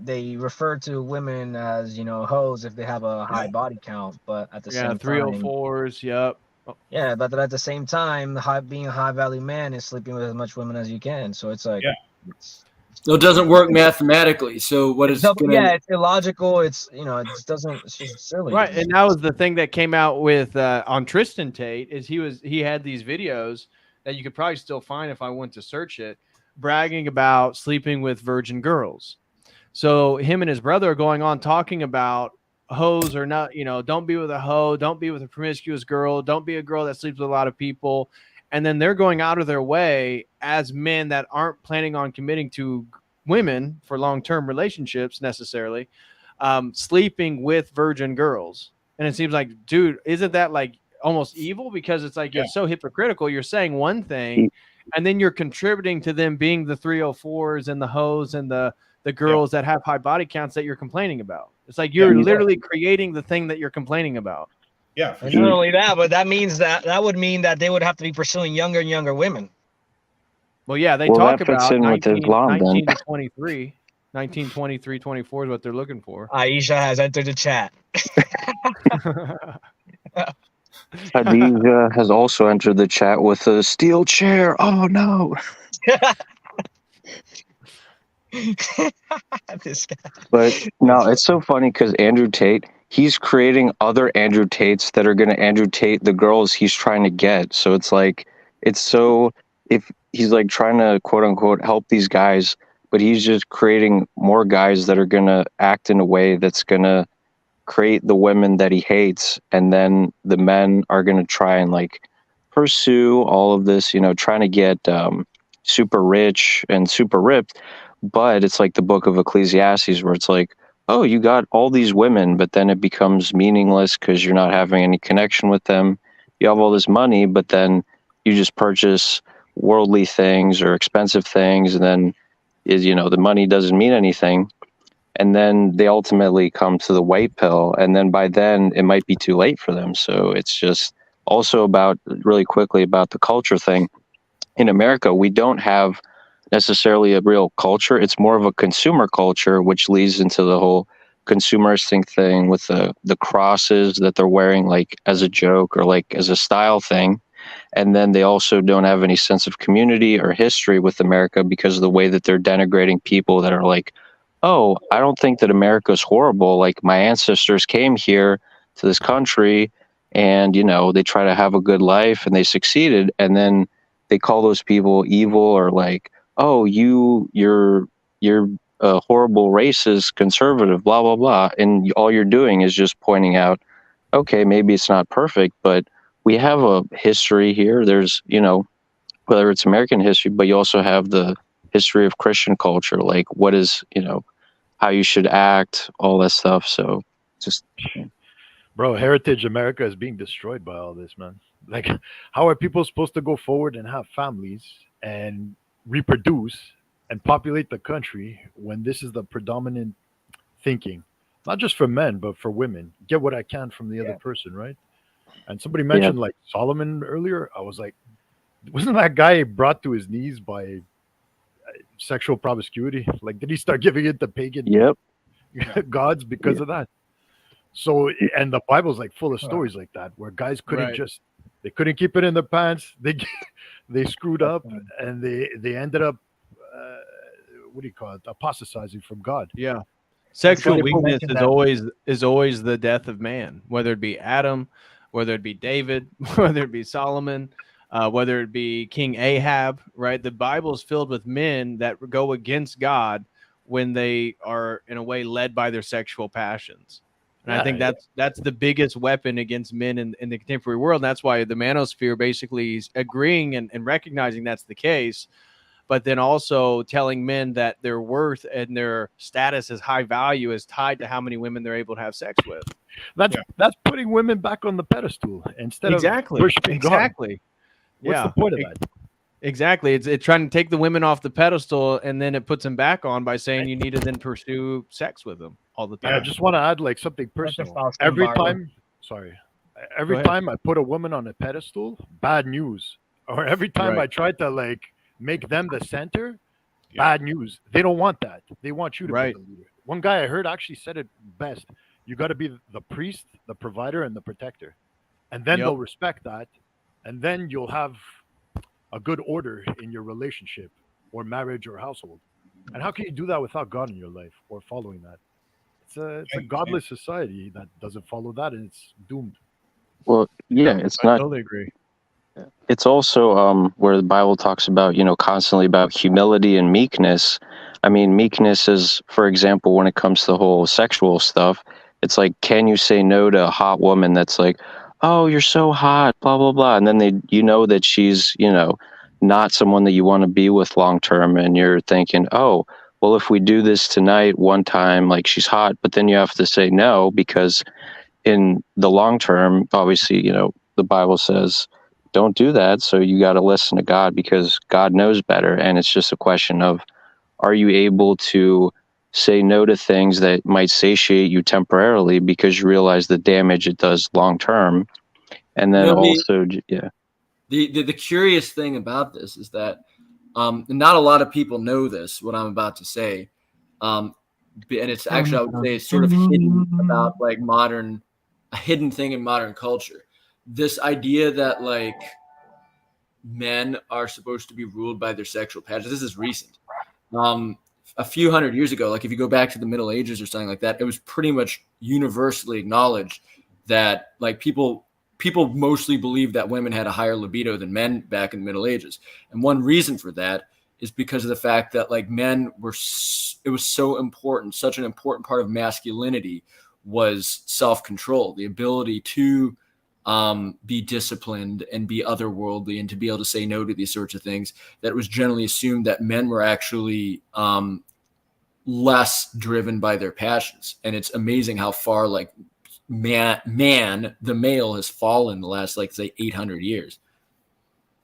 They refer to women as hoes if they have a high body count, but at the same time, 304s. Yep. yeah, but at the same time, being a high value man is sleeping with as much women as you can. So it's like, So it doesn't work mathematically. So what is going to? it's illogical. It's it's just silly. Right, and that was the thing that came out with on Tristan Tate, is he had these videos that you could probably still find if I went to search it, bragging about sleeping with virgin girls. So him and his brother are going on talking about hoes or not, don't be with a hoe, don't be with a promiscuous girl, don't be a girl that sleeps with a lot of people. And then they're going out of their way as men that aren't planning on committing to women for long-term relationships necessarily, sleeping with virgin girls. And it seems like, dude, isn't that like almost evil? Because it's like, you're so hypocritical. You're saying one thing and then you're contributing to them being the 304s and the hoes and the girls that have high body counts that you're complaining about. It's like you're literally creating the thing that you're complaining about. Yeah. And not only that, but that would mean that they would have to be pursuing younger and younger women. Well, yeah, they Well, talk that fits about in with 19, Islam, then. 19 to 23. 19, 23, 24 is what they're looking for. Aisha has entered the chat. Khadija has also entered the chat with a steel chair. Oh no. This guy. But no, it's so funny because Andrew Tate, he's creating other Andrew Tates that are going to Andrew Tate the girls he's trying to get. So it's like, if he's like trying to quote unquote help these guys, but he's just creating more guys that are going to act in a way that's going to create the women that he hates. And then the men are going to try and like pursue all of this, trying to get super rich and super ripped. But it's like the book of Ecclesiastes where it's like, oh, you got all these women, but then it becomes meaningless because you're not having any connection with them. You have all this money, but then you just purchase worldly things or expensive things. And then, the money doesn't mean anything. And then they ultimately come to the white pill. And then by then it might be too late for them. So it's just also really quickly about the culture thing. In America, we don't have necessarily a real culture. It's more of a consumer culture, which leads into the whole consumeristic thing with the crosses that they're wearing like as a joke or like as a style thing. And then they also don't have any sense of community or history with America because of the way that they're denigrating people that are like, oh, I don't think that America is horrible. Like my ancestors came here to this country and, you know, they try to have a good life and they succeeded. And then they call those people evil or like, oh, you're a horrible racist conservative, blah, blah, blah. And all you're doing is just pointing out, okay, maybe it's not perfect, but we have a history here. There's, you know, whether it's American history, but you also have the history of Christian culture, like what is, you know, how you should act, all that stuff. So just, Bro, Heritage America is being destroyed by all this, man. Like, how are people supposed to go forward and have families and reproduce and populate the country when this is the predominant thinking? Not just for men, but for women. Get what I can from the other person, right? And somebody mentioned like Solomon earlier. I was like, wasn't that guy brought to his knees by sexual promiscuity? Like, did he start giving it to pagan gods because of that? So, and the Bible's like full of stories like that, where guys couldn't they couldn't keep it in their pants. They screwed up and they ended up, what do you call it? Apostatizing from God. Yeah. Sexual weakness is always the death of man, whether it be Adam, whether it be David, whether it be Solomon, whether it be King Ahab, right? The Bible is filled with men that go against God when they are in a way led by their sexual passions. And I think that's the biggest weapon against men in the contemporary world. And that's why the manosphere basically is agreeing and recognizing that's the case, but then also telling men that their worth and their status as high value is tied to how many women they're able to have sex with. That's putting women back on the pedestal instead of worshiping God. Exactly. What's the point of that? Exactly. It's trying to take the women off the pedestal, and then it puts them back on by saying you need to then pursue sex with them all the time. I just want to add like something personal. Every time I put a woman on a pedestal, bad news. Or every time I try to like make them the center, bad news. They don't want that. They want you to be the leader. One guy I heard actually said it best. You got to be the priest, the provider, and the protector. And then they'll respect that. And then you'll have a good order in your relationship or marriage or household. And how can you do that without God in your life or following that? It's a godless society that doesn't follow that, and it's doomed. well, yeah, it's I not. totally agree. It's also where the Bible talks about, you know, constantly about humility and meekness. I mean, meekness is, for example, when it comes to the whole sexual stuff, it's like, can you say no to a hot woman that's like, oh, you're so hot, blah, blah, blah. And then you know that she's, you know, not someone that you want to be with long term. And you're thinking, oh, well, if we do this tonight, one time, like she's hot, but then you have to say no, because in the long term, obviously, you know, the Bible says, don't do that. So you got to listen to God because God knows better. And it's just a question of, are you able to say no to things that might satiate you temporarily because you realize the damage it does long term? And then the curious thing about this is that not a lot of people know this, what I'm about to say. And it's actually, I would say, sort of hidden about like a hidden thing in modern culture. This idea that like men are supposed to be ruled by their sexual passions. This is recent. A few hundred years ago, like if you go back to the Middle Ages or something like that, it was pretty much universally acknowledged that like people mostly believed that women had a higher libido than men back in the Middle Ages. And one reason for that is because of the fact that like men were, it was so important, such an important part of masculinity was self-control, the ability to be disciplined and be otherworldly and to be able to say no to these sorts of things, that it was generally assumed that men were actually less driven by their passions. And it's amazing how far like the male has fallen the last, like, say 800 years.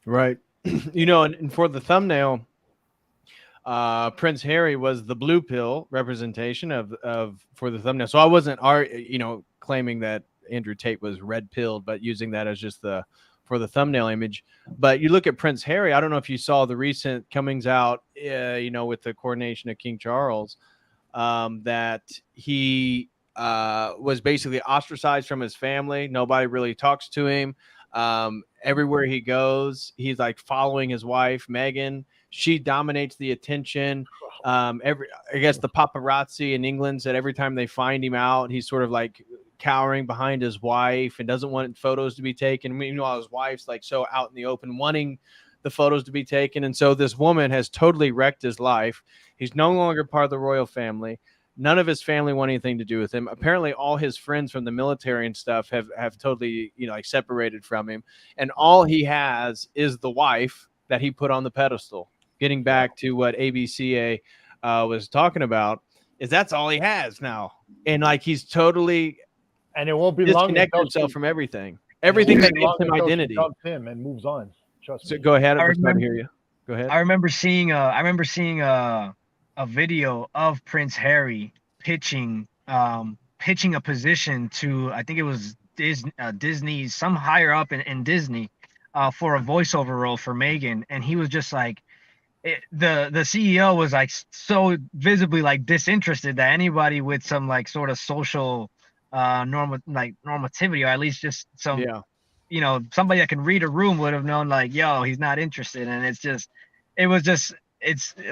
Right. You know, and for the thumbnail, Prince Harry was the blue pill representation of for the thumbnail. So I wasn't claiming that Andrew Tate was red pilled, but using that as just for the thumbnail image. But you look at Prince Harry, I don't know if you saw the recent comings out, with the coronation of King Charles, that he was basically ostracized from his family. Nobody really talks to him. Everywhere he goes, he's like following his wife, Meghan. She dominates the attention. I guess the paparazzi in England said every time they find him out, he's sort of like cowering behind his wife and doesn't want photos to be taken. Meanwhile, his wife's like so out in the open, wanting the photos to be taken. And so this woman has totally wrecked his life. He's no longer part of the royal family. None of his family want anything to do with him. Apparently, all his friends from the military and stuff have totally, like separated from him. And all he has is the wife that he put on the pedestal. Getting back to what ABCA was talking about, is that's all he has now. And like he's totally and it won't be long disconnected himself from everything. Everything that gives him identity. Dumps him and moves on. Trust me. So go ahead. I I'm trying to remember- hear you. Go ahead. I remember seeing a video of Prince Harry pitching a position to, I think it was Disney, some higher up in Disney, for a voiceover role for Meghan, and he was just like, the CEO was like so visibly like disinterested that anybody with some like sort of social normativity, or at least just some somebody that can read a room would have known like, yo, he's not interested. And it's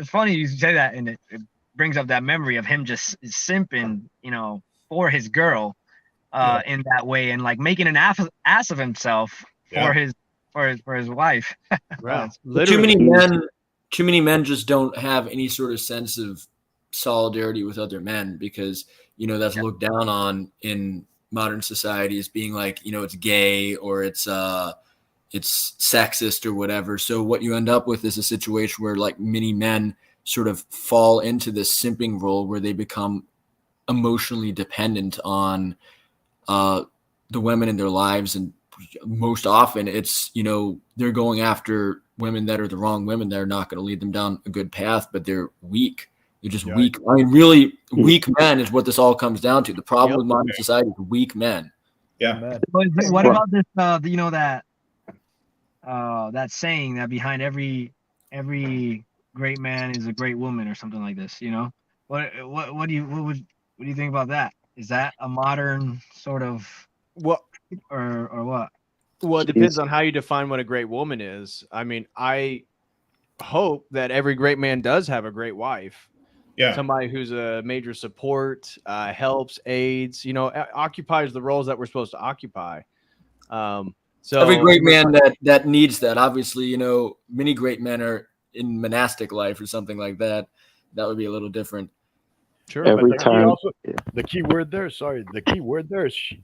funny you say that, and it brings up that memory of him just simping for his girl in that way, and like making an ass of himself for his wife. Right. Too many men just don't have any sort of sense of solidarity with other men, because that's looked down on in modern society as being like, it's gay or it's sexist or whatever. So what you end up with is a situation where like many men sort of fall into this simping role where they become emotionally dependent on the women in their lives. And most often it's, they're going after women that are the wrong women that are not going to lead them down a good path, but they're weak. They're just weak. I mean, really weak men is what this all comes down to. The problem with modern society is weak men. Yeah. What about this, that saying that behind every great man is a great woman or something like this, what do you think about that? Is that a modern sort of or what? Well, it depends on how you define what a great woman is. I mean, I hope that every great man does have a great wife. Yeah. Somebody who's a major support, helps, aids, occupies the roles that we're supposed to occupy. So every great man that needs that, obviously, many great men are in monastic life or something like that. That would be a little different. Sure. Every time. The key word there is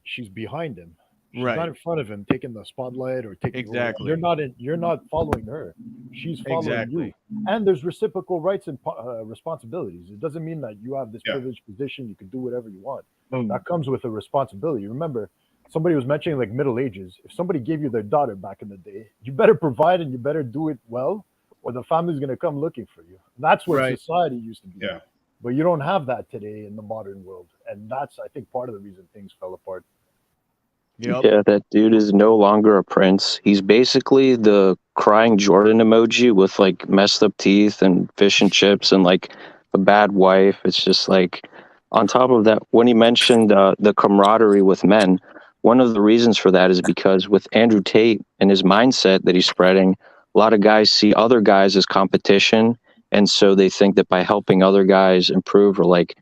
she's behind him. She's not in front of him taking the spotlight or taking exactly. You're not following her. She's following you. And there's reciprocal rights and responsibilities. It doesn't mean that you have this privileged position, you can do whatever you want. That comes with a responsibility. Remember, somebody was mentioning like Middle Ages. If somebody gave you their daughter back in the day, you better provide and you better do it well, or the family's going to come looking for you. That's what society used to be. Yeah. But you don't have that today in the modern world. And that's, I think, part of the reason things fell apart. Yep. Yeah, that dude is no longer a prince. He's basically the crying Jordan emoji with like messed up teeth and fish and chips and like a bad wife. It's just like, on top of that, when he mentioned the camaraderie with men, one of the reasons for that is because with Andrew Tate and his mindset that he's spreading, a lot of guys see other guys as competition. And so they think that by helping other guys improve, or like,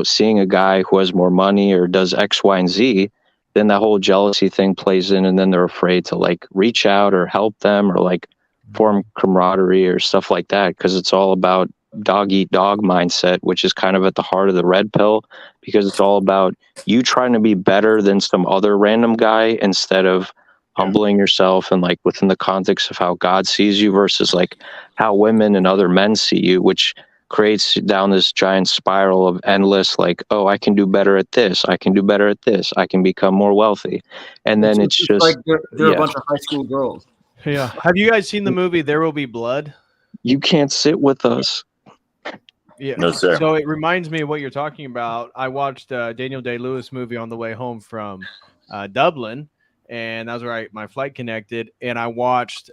seeing a guy who has more money or does X, Y, and Z, then that whole jealousy thing plays in, and then they're afraid to like reach out or help them or like form camaraderie or stuff like that, because it's all about dog eat dog mindset, which is kind of at the heart of the red pill, because it's all about you trying to be better than some other random guy instead of humbling yourself and like within the context of how God sees you versus like how women and other men see you, which creates down this giant spiral of endless like, oh, I can do better at this, I can do better at this, I can become more wealthy, and then it's just like they're a bunch of high school girls. Yeah. Have you guys seen the movie There Will Be Blood? You can't sit with us. Yeah. No, sir. So it reminds me of what you're talking about. I watched a Daniel Day-Lewis movie on the way home from Dublin, and that was where my flight connected. And I watched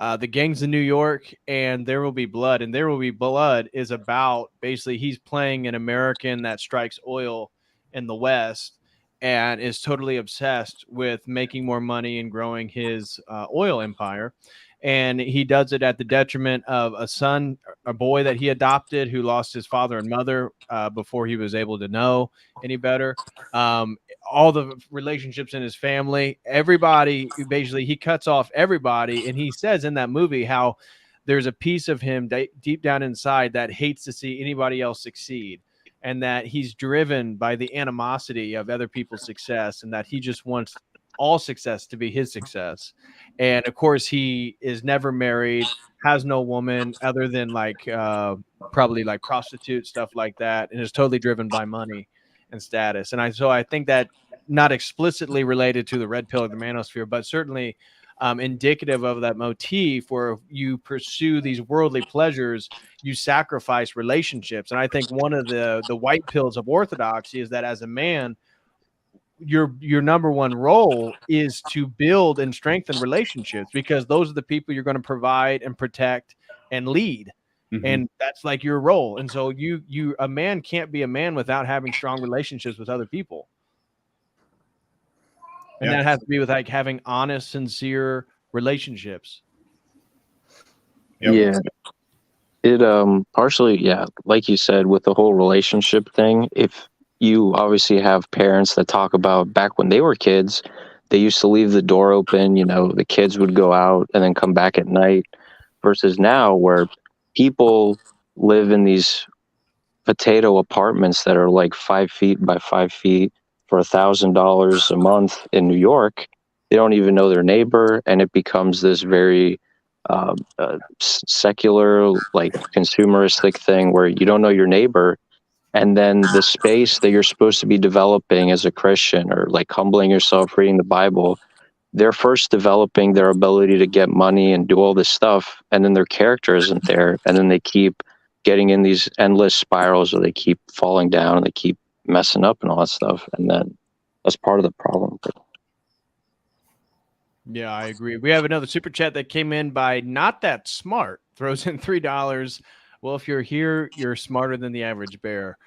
The Gangs of New York, and There Will Be Blood. And There Will Be Blood is about basically he's playing an American that strikes oil in the West and is totally obsessed with making more money and growing his oil empire. And he does it at the detriment of a boy that he adopted who lost his father and mother before he was able to know any better. All the relationships in his family, everybody, basically, he cuts off everybody. And he says in that movie how there's a piece of him deep down inside that hates to see anybody else succeed, and that he's driven by the animosity of other people's success, and that he just wants all success to be his success. And of course, he is never married, has no woman other than like probably like prostitute stuff like that, and is totally driven by money and status. And I think that not explicitly related to the red pill or the manosphere, but certainly indicative of that motif where if you pursue these worldly pleasures, you sacrifice relationships. And I think one of the white pills of orthodoxy is that as a man, your number one role is to build and strengthen relationships, because those are the people you're going to provide and protect and lead. And that's like your role. And so a man can't be a man without having strong relationships with other people. And that has to be with like having honest, sincere relationships. Yeah. It partially, yeah, like you said, with the whole relationship thing, if you obviously have parents that talk about back when they were kids, they used to leave the door open, the kids would go out and then come back at night, versus now where people live in these potato apartments that are like 5 feet by 5 feet for $1,000 a month in New York. They don't even know their neighbor, and it becomes this very secular, like consumeristic thing where you don't know your neighbor. And then the space that you're supposed to be developing as a Christian, or like humbling yourself, reading the Bible, they're first developing their ability to get money and do all this stuff, and then their character isn't there, and then they keep getting in these endless spirals where they keep falling down and they keep messing up and all that stuff. And then that's part of the problem. Yeah, I agree. We have another super chat that came in by Not That Smart, throws in $3. Well, if you're here, you're smarter than the average bear.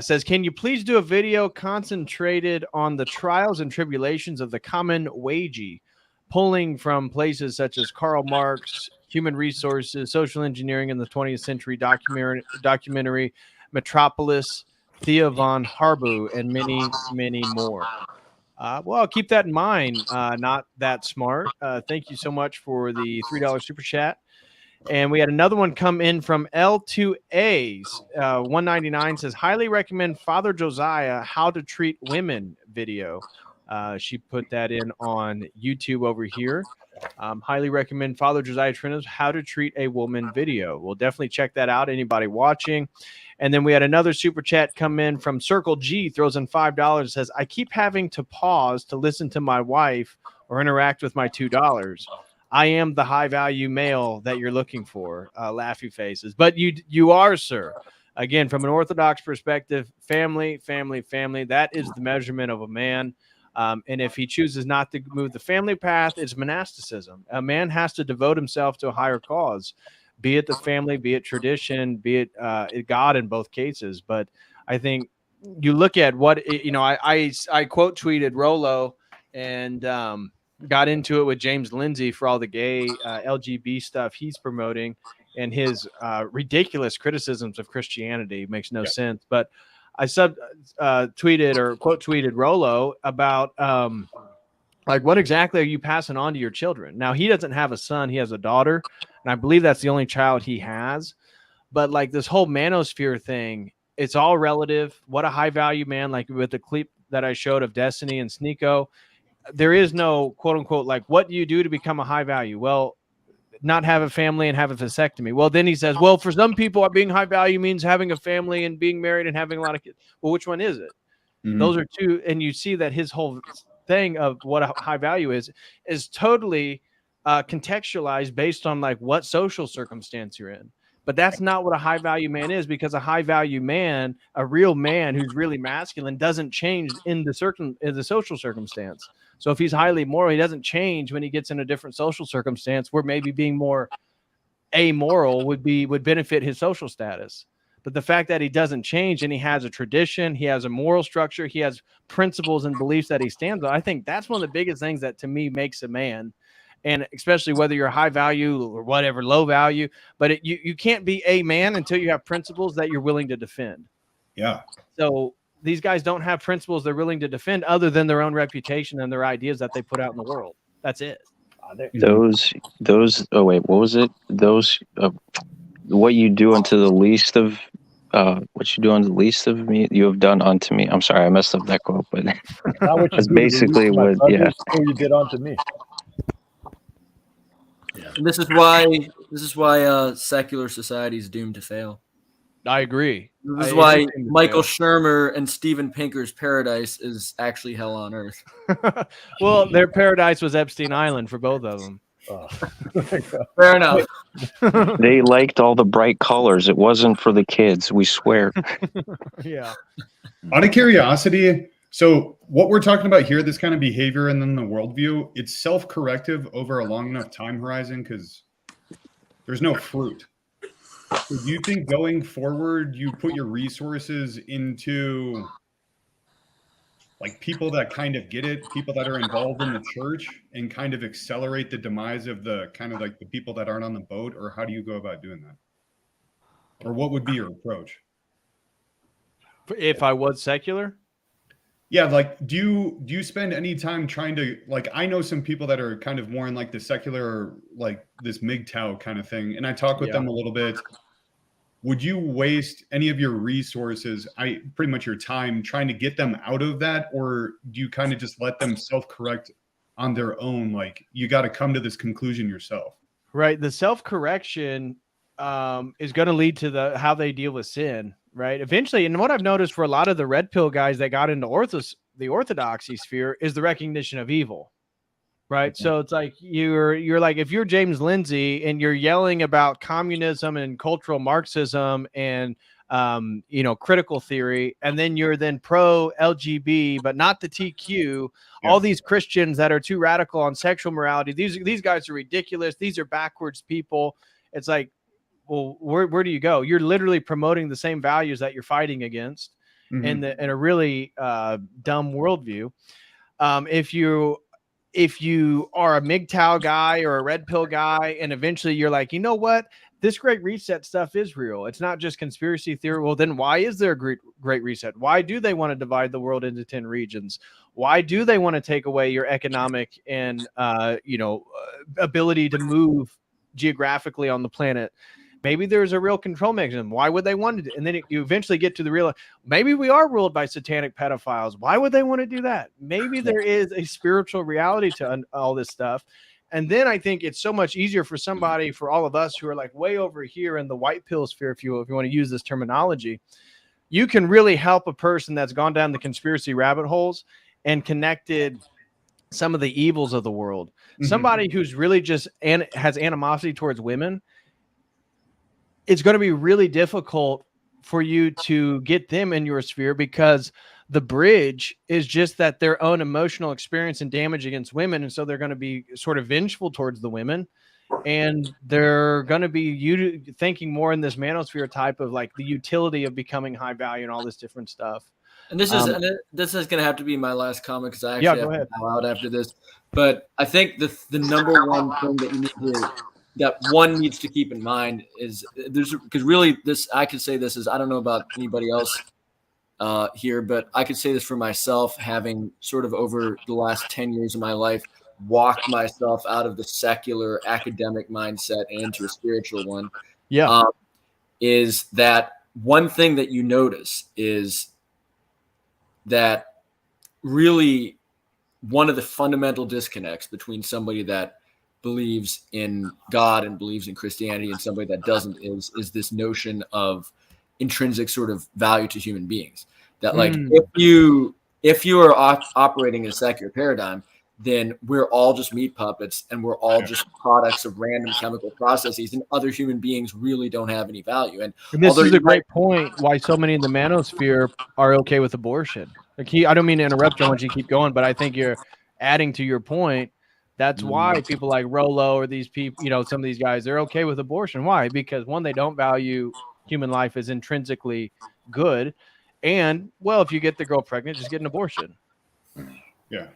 Says, can you please do a video concentrated on the trials and tribulations of the common wagee, pulling from places such as Karl Marx, human resources, social engineering in the 20th century documentary Metropolis, Thea von Harbu, and many, many more. Well, keep that in mind. Not That Smart. Thank you so much for the $3 super chat. And we had another one come in from L2A's 199, says, highly recommend Father Josiah How to Treat Women video. She put that in on YouTube over here. Highly recommend Father Josiah Trina's How to Treat a Woman video. We'll definitely check that out, anybody watching. And then we had another super chat come in from Circle G, throws in $5, says, I keep having to pause to listen to my wife or interact with my $2. I am the high value male that you're looking for. Laughy faces. But you are, sir. Again, from an Orthodox perspective, family. That is the measurement of a man. And if he chooses not to move the family path, it's monasticism. A man has to devote himself to a higher cause, be it the family, be it tradition, be it God in both cases. But I think you look at what, I quote tweeted Rolo and got into it with James Lindsay for all the gay LGB stuff he's promoting, and his ridiculous criticisms of Christianity makes no sense. But I tweeted or quote tweeted Rolo about like, what exactly are you passing on to your children? Now, he doesn't have a son, he has a daughter, and I believe that's the only child he has. But like this whole manosphere thing, it's all relative. What a high value man, like with the clip that I showed of Destiny and Sneeko, there is no quote unquote, like, what do you do to become a high value? Well, not have a family and have a vasectomy. Well, then he says, well, for some people, being high value means having a family and being married and having a lot of kids. Well, which one is it? Those are two. And you see that his whole thing of what a high value is totally contextualized based on like what social circumstance you're in. But that's not what a high value man is, because a high value man, a real man who's really masculine, doesn't change in the social circumstance. So if he's highly moral, he doesn't change when he gets in a different social circumstance where maybe being more amoral would benefit his social status. But the fact that he doesn't change and he has a tradition, he has a moral structure, he has principles and beliefs that he stands on, I think that's one of the biggest things that to me makes a man. And especially whether you're high value or whatever, low value, but you can't be a man until you have principles that you're willing to defend. Yeah. So these guys don't have principles they're willing to defend other than their own reputation and their ideas that they put out in the world. That's it. Those. Oh wait, what was it? Those. What you do unto the least of. What you do unto the least of me, you have done unto me. I'm sorry, I messed up that quote, but Not what you that's do to the basically least of my what. Yeah. brothers, so you did unto me. And this is why secular society is doomed to fail. I agree. This is why Michael Shermer and Steven Pinker's paradise is actually hell on earth. Well, their paradise was Epstein Island for both of them. Fair enough. They liked all the bright colors. It wasn't for the kids, we swear. Yeah. Out of curiosity, so what we're talking about here, this kind of behavior and then the worldview, it's self-corrective over a long enough time horizon because there's no fruit. So do you think going forward, you put your resources into like people that kind of get it, people that are involved in the church, and kind of accelerate the demise of the kind of like the people that aren't on the boat? Or how do you go about doing that? Or what would be your approach? If I was secular? Yeah, like do you spend any time trying to, like, I know some people that are kind of more in like the secular, like this MGTOW kind of thing, and I talk with them a little bit. Would you waste any of your resources, pretty much your time, trying to get them out of that, or do you kind of just let them self-correct on their own? Like, you got to come to this conclusion yourself. Right. The self-correction is going to lead to how they deal with sin, right? Eventually, and what I've noticed for a lot of the red pill guys that got into the orthodoxy sphere is the recognition of evil. Right. So it's like you're like, if you're James Lindsay and you're yelling about communism and cultural Marxism and critical theory, and then you're pro LGB, but not the TQ, all these Christians that are too radical on sexual morality, these guys are ridiculous. These are backwards people. It's like, well, where do you go? You're literally promoting the same values that you're fighting against in a really dumb worldview. If you are a MGTOW guy or a red pill guy, and eventually you're like, you know what, this great reset stuff is real. It's not just conspiracy theory. Well, then why is there a great reset? Why do they want to divide the world into 10 regions? Why do they want to take away your economic and, ability to move geographically on the planet? Maybe there's a real control mechanism. Why would they want to? And then you eventually get to the real, maybe we are ruled by satanic pedophiles. Why would they want to do that? Maybe there is a spiritual reality to all this stuff. And then I think it's so much easier for all of us who are like way over here in the white pill sphere, if you want to use this terminology, you can really help a person that's gone down the conspiracy rabbit holes and connected some of the evils of the world. Somebody who's really just has animosity towards women, it's going to be really difficult for you to get them in your sphere, because the bridge is just that their own emotional experience and damage against women. And so they're going to be sort of vengeful towards the women, and they're going to be thinking more in this manosphere type of like the utility of becoming high value and all this different stuff. And this is going to have to be my last comment, because I actually have to bow out after this. But I think the number one thing that one needs to keep in mind is because really I could say this is, I don't know about anybody else here, but I could say this for myself, having sort of over the last 10 years of my life walked myself out of the secular academic mindset and into a spiritual one. Yeah. Is that one thing that you notice is that really one of the fundamental disconnects between somebody that believes in God and believes in Christianity and somebody that doesn't is this notion of intrinsic sort of value to human beings. That like if you are operating in a secular paradigm, then we're all just meat puppets and we're all just products of random chemical processes, and other human beings really don't have any value. And this is a great point why so many in the manosphere are okay with abortion. Like I don't mean to interrupt you, I want you to keep going, but I think adding to your point, that's why people like Rolo or these people, you know, some of these guys, they're okay with abortion. Why? Because one, they don't value human life as intrinsically good. And, well, if you get the girl pregnant, just get an abortion. Yeah.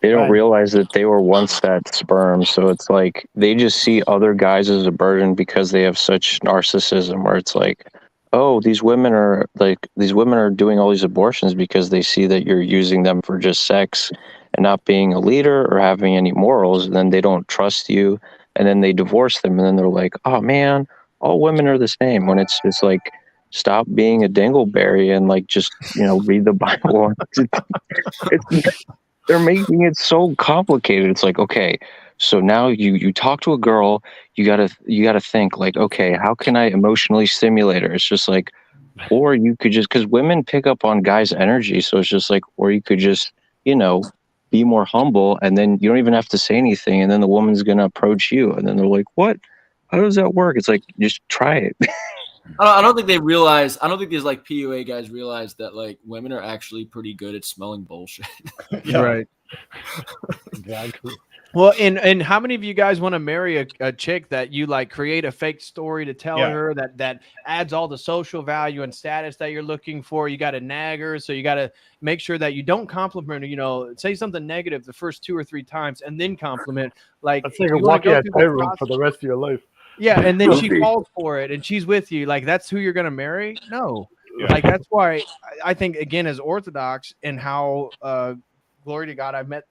They don't realize that they were once that sperm. So it's like they just see other guys as a burden because they have such narcissism where it's like, oh, these women are doing all these abortions because they see that you're using them for just sex and not being a leader or having any morals. And then they don't trust you. And then they divorce them. And then they're like, oh man, all women are the same. When it's just like, stop being a dingleberry and like just, you know, read the Bible. They're making it so complicated. It's like, okay, so now you talk to a girl, you gotta think like, okay, how can I emotionally stimulate her? It's just like, or you could just, because women pick up on guys' energy, so it's just like, or you could just, you know, be more humble, and then you don't even have to say anything, and then the woman's gonna approach you, and then they're like, what? How does that work? It's like, just try it. I don't think they realize. I don't think these like PUA guys realize that like women are actually pretty good at smelling bullshit. Right. Exactly. Well, and how many of you guys want to marry a chick that you like create a fake story to tell Yeah. her that adds all the social value and status that you're looking for? You got to nag her, so you got to make sure that you don't compliment her. You know, say something negative the first 2 or 3 times, and then compliment. Like, That's like you wanna walking go a through the tightrope process- for the rest of your life. Yeah, and then she falls for it, and she's with you. Like, that's who you're gonna marry? No. Like, that's why I think, again, as Orthodox, and how glory to God, I've met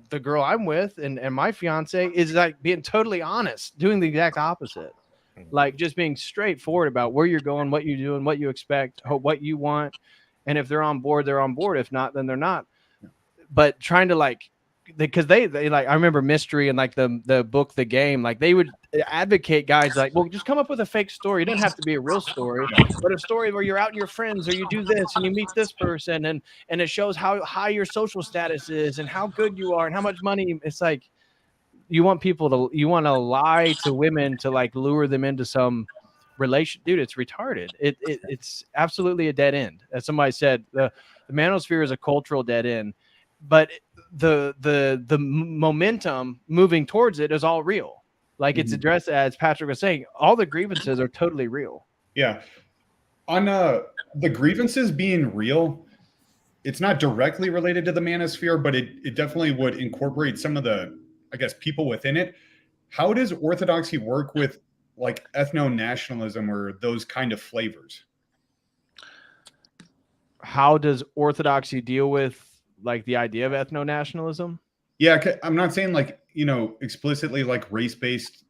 the girl I'm with and my fiance, is like being totally honest, doing the exact opposite. Like, just being straightforward about where you're going, what you're doing, what you expect, what you want. And if they're on board, they're on board. If not, then they're not. But trying to like, because they like, I remember Mystery and like the book, The Game, like they would advocate guys like, well, just come up with a fake story. It doesn't have to be a real story, but a story where you're out with your friends, or you do this and you meet this person, and it shows how high your social status is and how good you are and how much money. It's like, you want to lie to women to like lure them into some relation. Dude, it's retarded. It's absolutely a dead end. As somebody said, the manosphere is a cultural dead end, but the momentum moving towards it is all real. Like, it's addressed, as Patrick was saying, all the grievances are totally real. Yeah. On the grievances being real, it's not directly related to the manosphere, but it definitely would incorporate some of the, I guess, people within it. How does Orthodoxy work with like ethno-nationalism or those kind of flavors? How does Orthodoxy deal with like the idea of ethno-nationalism? Yeah, I'm not saying like, you know, explicitly like race-based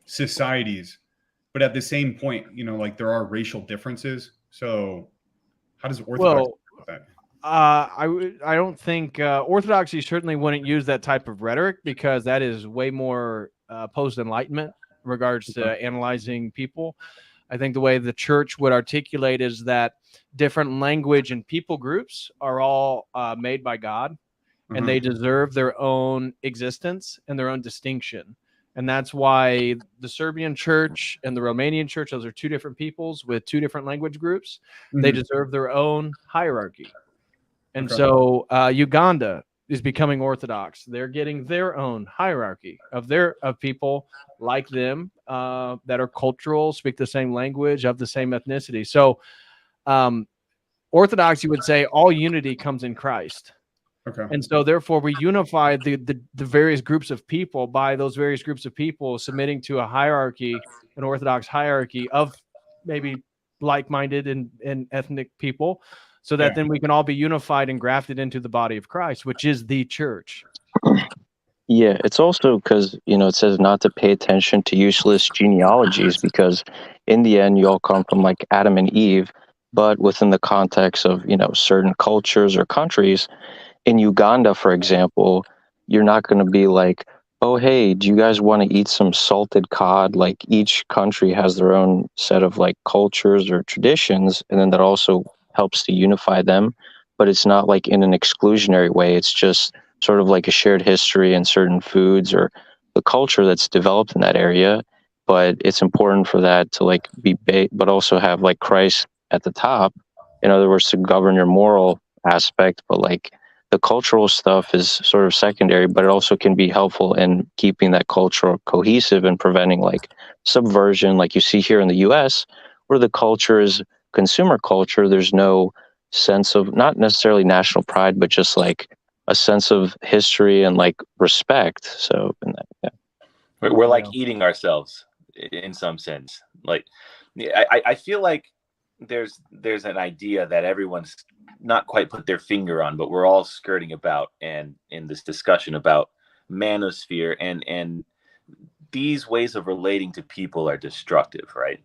societies, but at the same point, you know, like there are racial differences. So how does Orthodoxy deal with that? I don't think Orthodoxy certainly wouldn't use that type of rhetoric, because that is way more post-Enlightenment in regards to analyzing people. I think the way the church would articulate is that different language and people groups are all made by God, and they deserve their own existence and their own distinction. And that's why the Serbian church and the Romanian church, those are 2 different peoples with 2 different language groups. They deserve their own hierarchy. And so Uganda is becoming Orthodox. They're getting their own hierarchy of people like them that are cultural, speak the same language, of the same ethnicity. So Orthodoxy would say all unity comes in Christ. And so therefore we unify the various groups of people by those various groups of people submitting to a hierarchy, an Orthodox hierarchy of maybe like-minded and ethnic people, so that then we can all be unified and grafted into the body of Christ, which is the church. Yeah, it's also because, you know, it says not to pay attention to useless genealogies, because in the end, you all come from like Adam and Eve, but within the context of, you know, certain cultures or countries. In Uganda, for example, you're not going to be like, oh, hey, do you guys want to eat some salted cod? Like, each country has their own set of like cultures or traditions, and then that also helps to unify them. But it's not like in an exclusionary way. It's just sort of like a shared history and certain foods or the culture that's developed in that area. But it's important for that to like be but also have like Christ at the top. In other words, to govern your moral aspect, but like the cultural stuff is sort of secondary, but it also can be helpful in keeping that culture cohesive and preventing like subversion, like you see here in the US, where the culture is consumer culture. There's no sense of not necessarily national pride, but just like a sense of history and like respect. So yeah. We're like eating ourselves in some sense. Like, I feel like there's an idea that everyone's not quite put their finger on, but we're all skirting about, and in this discussion about manosphere, and these ways of relating to people are destructive, right?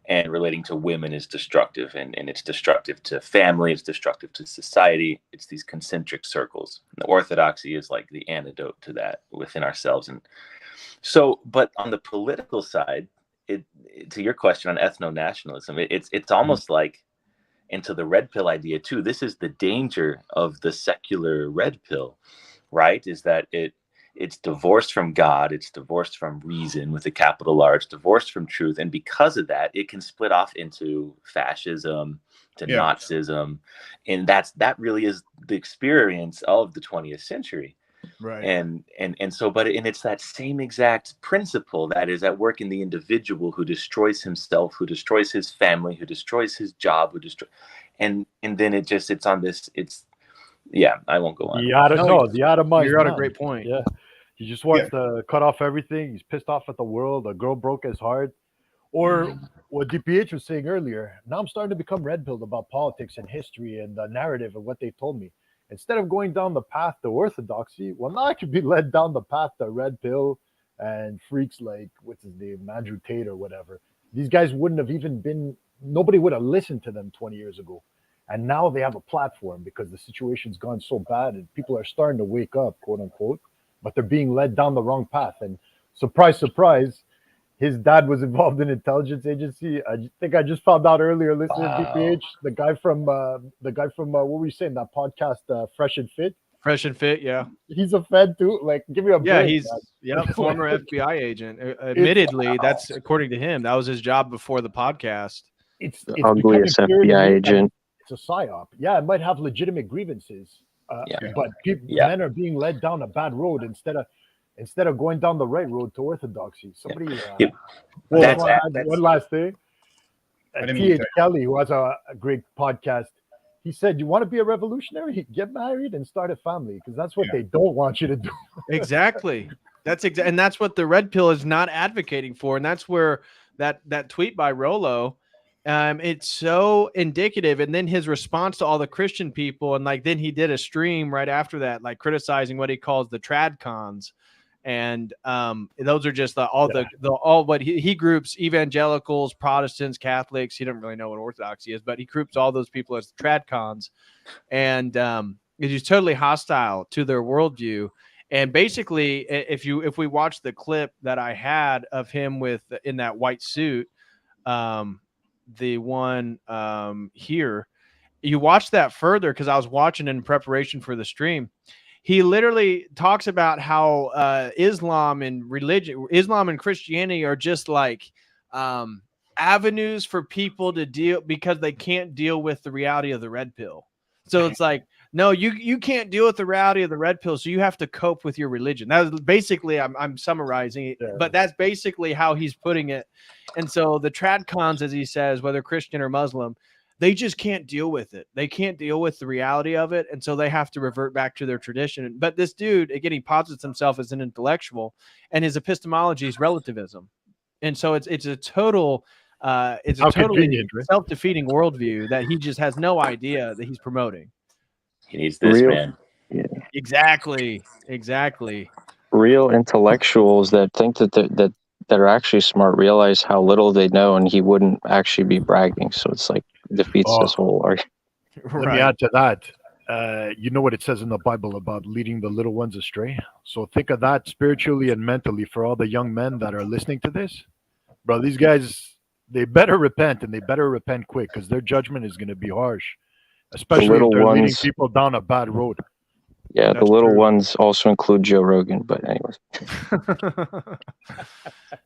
And relating to women is destructive, and it's destructive to family, it's destructive to society. It's these concentric circles. And the orthodoxy is like the antidote to that within ourselves. And so, but on the political side, to your question on ethno-nationalism, it's almost like, and to the red pill idea too, this is the danger of the secular red pill, right? Is that it's divorced from God, it's divorced from reason with a capital R, it's divorced from truth, and because of that, it can split off into fascism, to Nazism, and that really is the experience of the 20th century. Right. And so, but it's that same exact principle that is at work in the individual who destroys himself, who destroys his family, who destroys his job, and then it's on this. I won't go on. The atomized You're on a man. great point. Yeah, he just wants to cut off everything. He's pissed off at the world. A girl broke his heart, or what DPH was saying earlier. Now I'm starting to become red pilled about politics and history and the narrative of what they told me. Instead of going down the path to orthodoxy, well, now I could be led down the path to red pill and freaks like, what's his name, Andrew Tate or whatever. These guys wouldn't have even been, nobody would have listened to them 20 years ago. And now they have a platform because the situation's gone so bad and people are starting to wake up, quote unquote, but they're being led down the wrong path. And surprise, surprise, his dad was involved in intelligence agency. I think I just found out earlier listening to DPH, the guy from what were you saying, that podcast, Fresh and Fit? Fresh and Fit, yeah. He's a Fed too. Like, give me a break. He's former FBI agent. Admittedly, that's according to him. That was his job before the podcast. It's ugliest FBI agent. It's a psyop. Yeah, it might have legitimate grievances, but men are being led down a bad road instead of going down the right road to orthodoxy. Somebody. One last thing. T.H. Kelly, who has a great podcast, he said, "You want to be a revolutionary? Get married and start a family, because that's what they don't want you to do." Exactly. And that's what the red pill is not advocating for, and that's where that tweet by Rollo. It's so indicative. And then his response to all the Christian people, and like then he did a stream right after that, like criticizing what he calls the trad cons. And those are just all what he groups evangelicals, Protestants, Catholics. He doesn't really know what Orthodoxy is, but he groups all those people as trad cons, and he's totally hostile to their worldview. And basically, if we watch the clip that I had of him in that white suit, the one here, you watch that further, because I was watching in preparation for the stream. He literally talks about how Islam and Christianity are just like avenues for people to deal, because they can't deal with the reality of the red pill. So it's like, no, you can't deal with the reality of the red pill, so you have to cope with your religion. That was basically, I'm summarizing it, but that's basically how he's putting it. And so the trad cons, as he says, whether Christian or Muslim, they just can't deal with it. They can't deal with the reality of it. And so they have to revert back to their tradition. But this dude, again, he posits himself as an intellectual, and his epistemology is relativism. And so it's a total, it's a totally self-defeating worldview that he just has no idea that he's promoting. He needs this, man. Yeah. Exactly. Real intellectuals that think that are actually smart realize how little they know, and he wouldn't actually be bragging. So it's like defeats this whole argument. Let me add to that. You know what it says in the Bible about leading the little ones astray? So think of that spiritually and mentally for all the young men that are listening to this. Bro, these guys, they better repent, and they better repent quick, because their judgment is going to be harsh, especially if they're leading people down a bad road. Yeah, the That's little true. ones also include Joe Rogan, but anyways.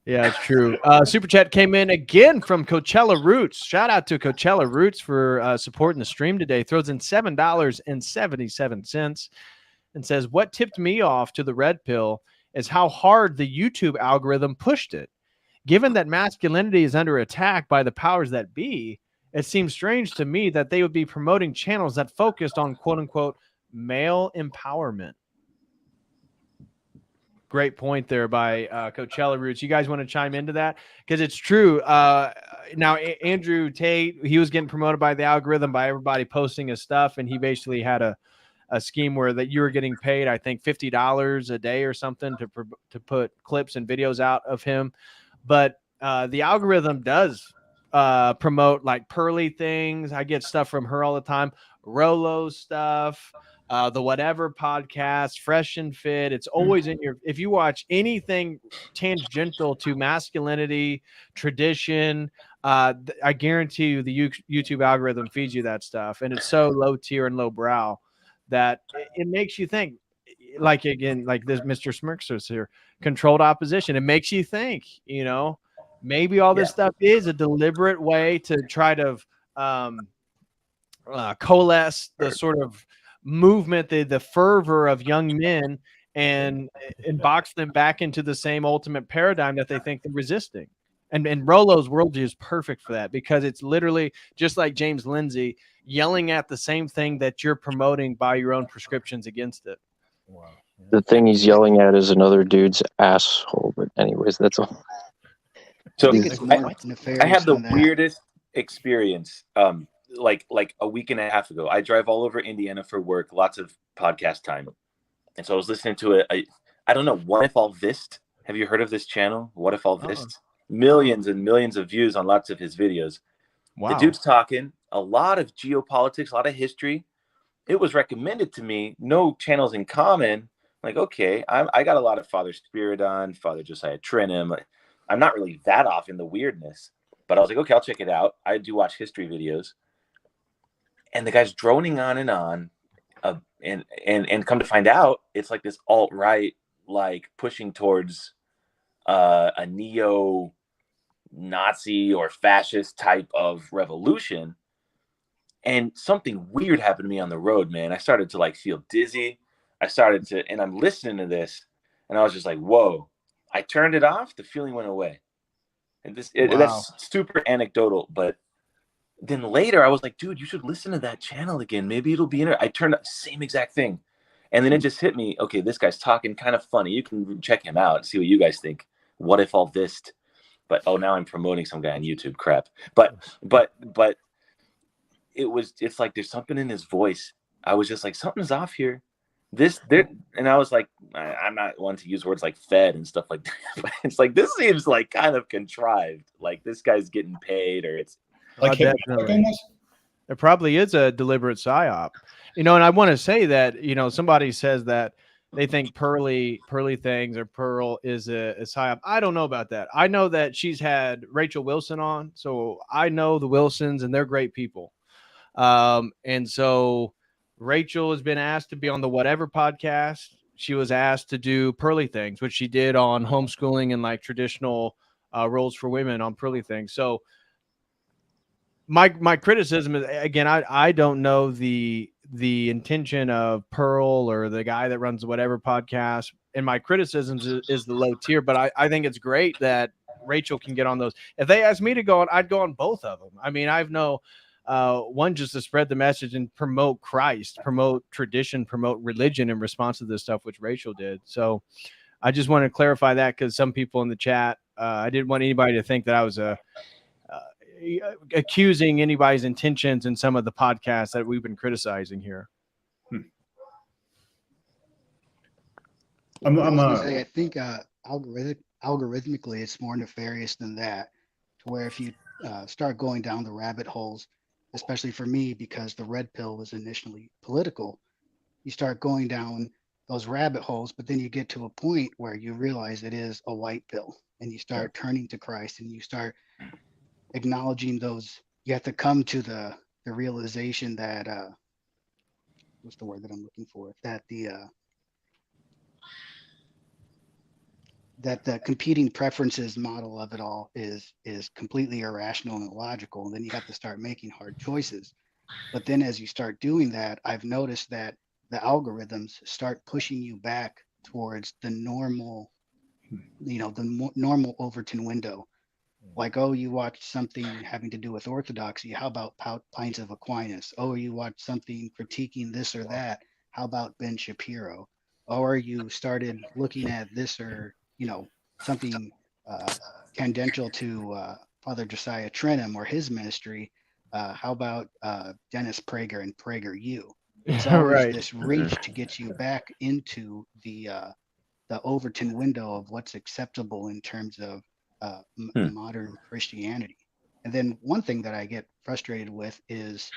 Yeah, it's true. Super chat came in again from Coachella Roots. Shout out to Coachella Roots for supporting the stream today. Throws in $7.77 and says, "What tipped me off to the red pill is how hard the YouTube algorithm pushed it. Given that masculinity is under attack by the powers that be, it seems strange to me that they would be promoting channels that focused on quote unquote male empowerment." Great point there by Coachella Roots. You guys want to chime into that? Because it's true. Now, Andrew Tate, he was getting promoted by the algorithm by everybody posting his stuff, and he basically had a scheme where that you were getting paid, I think, $50 a day or something to put clips and videos out of him. But the algorithm does promote like Pearly things. I get stuff from her all the time. Rolo's stuff. The Whatever podcast, Fresh and Fit. It's always in your, if you watch anything tangential to masculinity, tradition, I guarantee you the YouTube algorithm feeds you that stuff. And it's so low tier and low brow that it makes you think, like, again, like this Mr. Smirkster's here, controlled opposition. It makes you think, maybe all this stuff is a deliberate way to try to coalesce the sort of movement, the fervor of young men, and box them back into the same ultimate paradigm that they think they're resisting. And Rolo's worldview is perfect for that, because it's literally just like James Lindsay yelling at the same thing that you're promoting by your own prescriptions against it. Wow. The thing he's yelling at is another dude's asshole. But anyways, that's all. So I think it's more I nefarious had the than that. weirdest experience. Like a week and a half ago, I drive all over Indiana for work, lots of podcast time, and so I was listening to I don't know, What If All This? Have you heard of this channel? What If All This? Millions and millions of views on lots of his videos. Wow. The dude's talking a lot of geopolitics, a lot of history. It was recommended to me. No channels in common. Like, okay, I got a lot of Father Spiridon, Father Josiah Trenum. I'm not really that off in the weirdness, but I was like, okay, I'll check it out. I do watch history videos. And the guy's droning on, and come to find out, it's like this alt-right, like pushing towards a neo-Nazi or fascist type of revolution. And something weird happened to me on the road, man. I started to like feel dizzy. And I'm listening to this, and I was just like, whoa. I turned it off. The feeling went away. And that's super anecdotal, but then later I was like, dude, you should listen to that channel again. Maybe it'll be I turned up the same exact thing. And then it just hit me. Okay, this guy's talking kind of funny. You can check him out and see what you guys think. What if all this? But now I'm promoting some guy on YouTube. Crap. But it's like there's something in his voice. I was just like, something's off here. And I was like, I'm not one to use words like fed and stuff like that. But it's like, this seems like kind of contrived. Like this guy's getting paid, or it's like definitely. It probably is a deliberate psyop, and I want to say that, somebody says that they think Pearly things or Pearl is a psyop. I don't know about that. I know that she's had Rachel Wilson on, so I know the Wilsons, and they're great people. And so Rachel has been asked to be on the Whatever podcast. She was asked to do Pearly things, which she did on homeschooling and like traditional roles for women on Pearly things. So my criticism is, again, I don't know the intention of Pearl or the guy that runs the Whatever podcast, and my criticisms is the low tier. But I think it's great that Rachel can get on those. If they asked me to go on, I'd go on both of them. I mean, I've one, just to spread the message and promote Christ, promote tradition, promote religion in response to this stuff, which Rachel did. So I just want to clarify that, because some people in the chat, I didn't want anybody to think that I was accusing anybody's intentions in some of the podcasts that we've been criticizing here. I think algorithmically it's more nefarious than that, to where if you start going down the rabbit holes, especially for me, because the red pill was initially political, you start going down those rabbit holes, but then you get to a point where you realize it is a white pill, and you start turning to Christ, and you start acknowledging those. You have to come to the realization that what's the word that I'm looking for? That the competing preferences model of it all is completely irrational and illogical, and then you have to start making hard choices. But then as you start doing that, I've noticed that the algorithms start pushing you back towards the normal, normal Overton window. Like, oh, you watch something having to do with orthodoxy. How about Pints of Aquinas? Oh, you watch something critiquing this or that. How about Ben Shapiro? Or you started looking at this or, something tangential to Father Josiah Trenum or his ministry. How about Dennis Prager and PragerU? It's always Right. this reach to get you back into the Overton window of what's acceptable in terms of modern Christianity. And then one thing that I get frustrated with is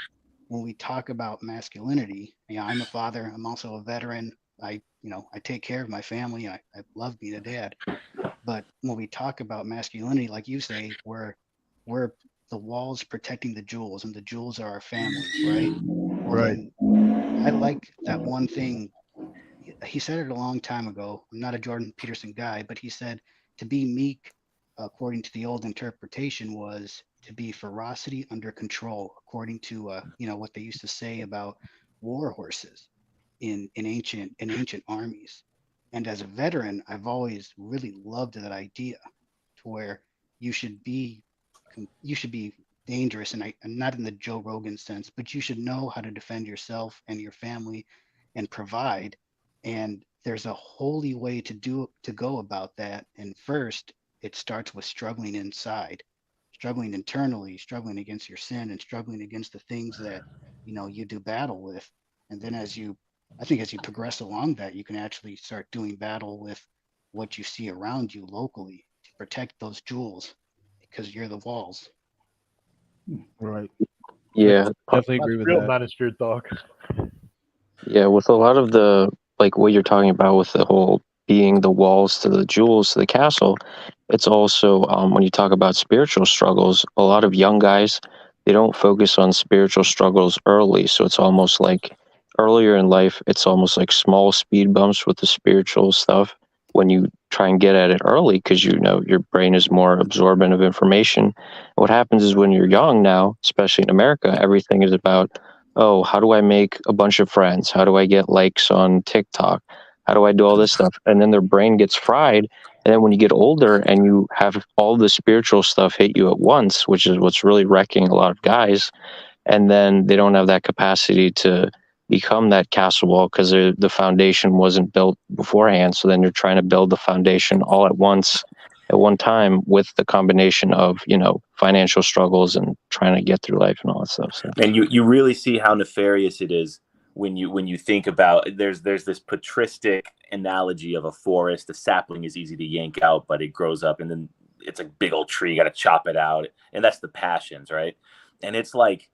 when we talk about masculinity. I'm a father. I'm also a veteran. I take care of my family. I love being a dad. But when we talk about masculinity, like you say, we're the walls protecting the jewels, and the jewels are our families, right? Well, Right. then I like that one thing. He said it a long time ago. I'm not a Jordan Peterson guy, but he said to be meek, according to the old interpretation, was to be ferocity under control, according to what they used to say about war horses in ancient armies. And as a veteran, I've always really loved that idea, to where you should be dangerous, and not in the Joe Rogan sense, but you should know how to defend yourself and your family and provide. And there's a holy way to go about that. And first, it starts with struggling inside, struggling internally, struggling against your sin, and struggling against the things that you do battle with. And then I think as you progress along that, you can actually start doing battle with what you see around you locally to protect those jewels, because you're the walls. Right. Yeah. Definitely agree with Real that. manosphere talk. Yeah, with a lot of the like what you're talking about with the whole being the walls to the jewels to the castle, it's also when you talk about spiritual struggles, a lot of young guys, they don't focus on spiritual struggles early. So it's almost like earlier in life, it's almost like small speed bumps with the spiritual stuff when you try and get at it early, because your brain is more absorbent of information. What happens is when you're young now, especially in America, everything is about, oh, how do I make a bunch of friends? How do I get likes on TikTok? How do I do all this stuff? And then their brain gets fried. And then when you get older and you have all the spiritual stuff hit you at once, which is what's really wrecking a lot of guys, and then they don't have that capacity to become that castle wall because the foundation wasn't built beforehand. So then you're trying to build the foundation all at once, at one time, with the combination of financial struggles and trying to get through life and all that stuff. So. And you really see how nefarious it is when you think about there's this patristic analogy of a forest. A sapling is easy to yank out, but it grows up and then it's a big old tree. You got to chop it out, and that's the passions, right? And it's like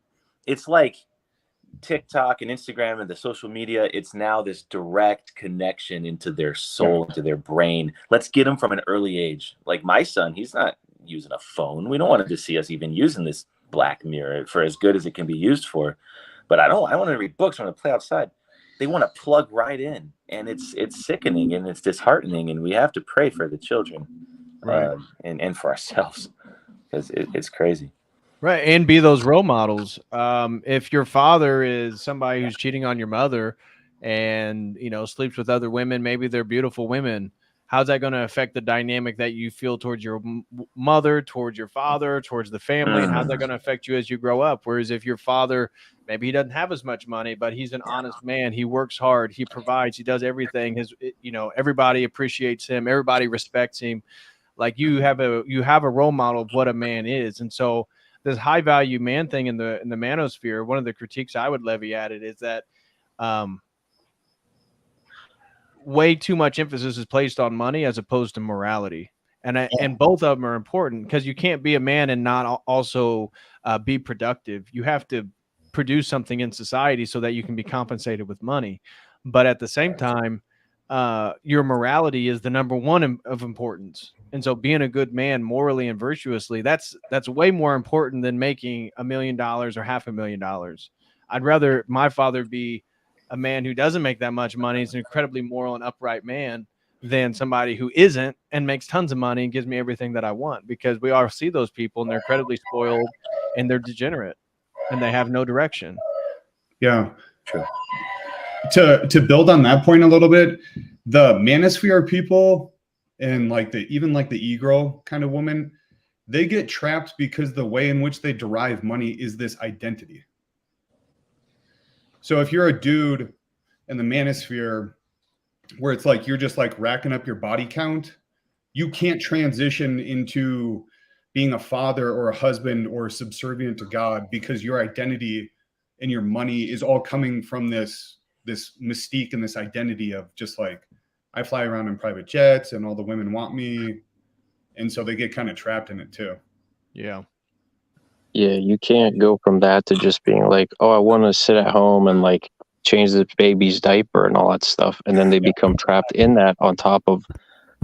TikTok and Instagram and the social media. It's now this direct connection into their soul, into their brain. Let's get them from an early age. Like my son, he's not using a phone. We don't want him to see us even using this Black Mirror for as good as it can be used for. But I want to read books. I want to play outside. They want to plug right in, and it's sickening and it's disheartening. And we have to pray for the children, Right. and for ourselves, because it's crazy. Right. And be those role models. If your father is somebody who's cheating on your mother and, sleeps with other women, maybe they're beautiful women. How's that going to affect the dynamic that you feel towards your mother, towards your father, towards the family? And how's that going to affect you as you grow up? Whereas if your father, maybe he doesn't have as much money, but he's an honest man. He works hard. He provides. He does everything. Everybody appreciates him. Everybody respects him. Like you have a role model of what a man is. And so this high value man thing in the manosphere, one of the critiques I would levy at it is that way too much emphasis is placed on money as opposed to morality. And both of them are important, because you can't be a man and not also be productive. You have to produce something in society so that you can be compensated with money. But at the same time, your morality is the number one of importance. And so being a good man morally and virtuously, that's way more important than making $1 million or $500,000. I'd rather my father be a man who doesn't make that much money is an incredibly moral and upright man than somebody who isn't and makes tons of money and gives me everything that I want, because we all see those people and they're incredibly spoiled and they're degenerate and they have no direction. Yeah. True. To build on that point a little bit, the manosphere people and like the e-girl kind of woman, they get trapped because the way in which they derive money is this identity. So if you're a dude in the manosphere where it's like you're just like racking up your body count, you can't transition into being a father or a husband or subservient to God, because your identity and your money is all coming from this mystique and this identity of just like, I fly around in private jets and all the women want me. And so they get kind of trapped in it too. Yeah. Yeah, you can't go from that to just being like, oh, I want to sit at home and like change this baby's diaper and all that stuff. And then they become trapped in that on top of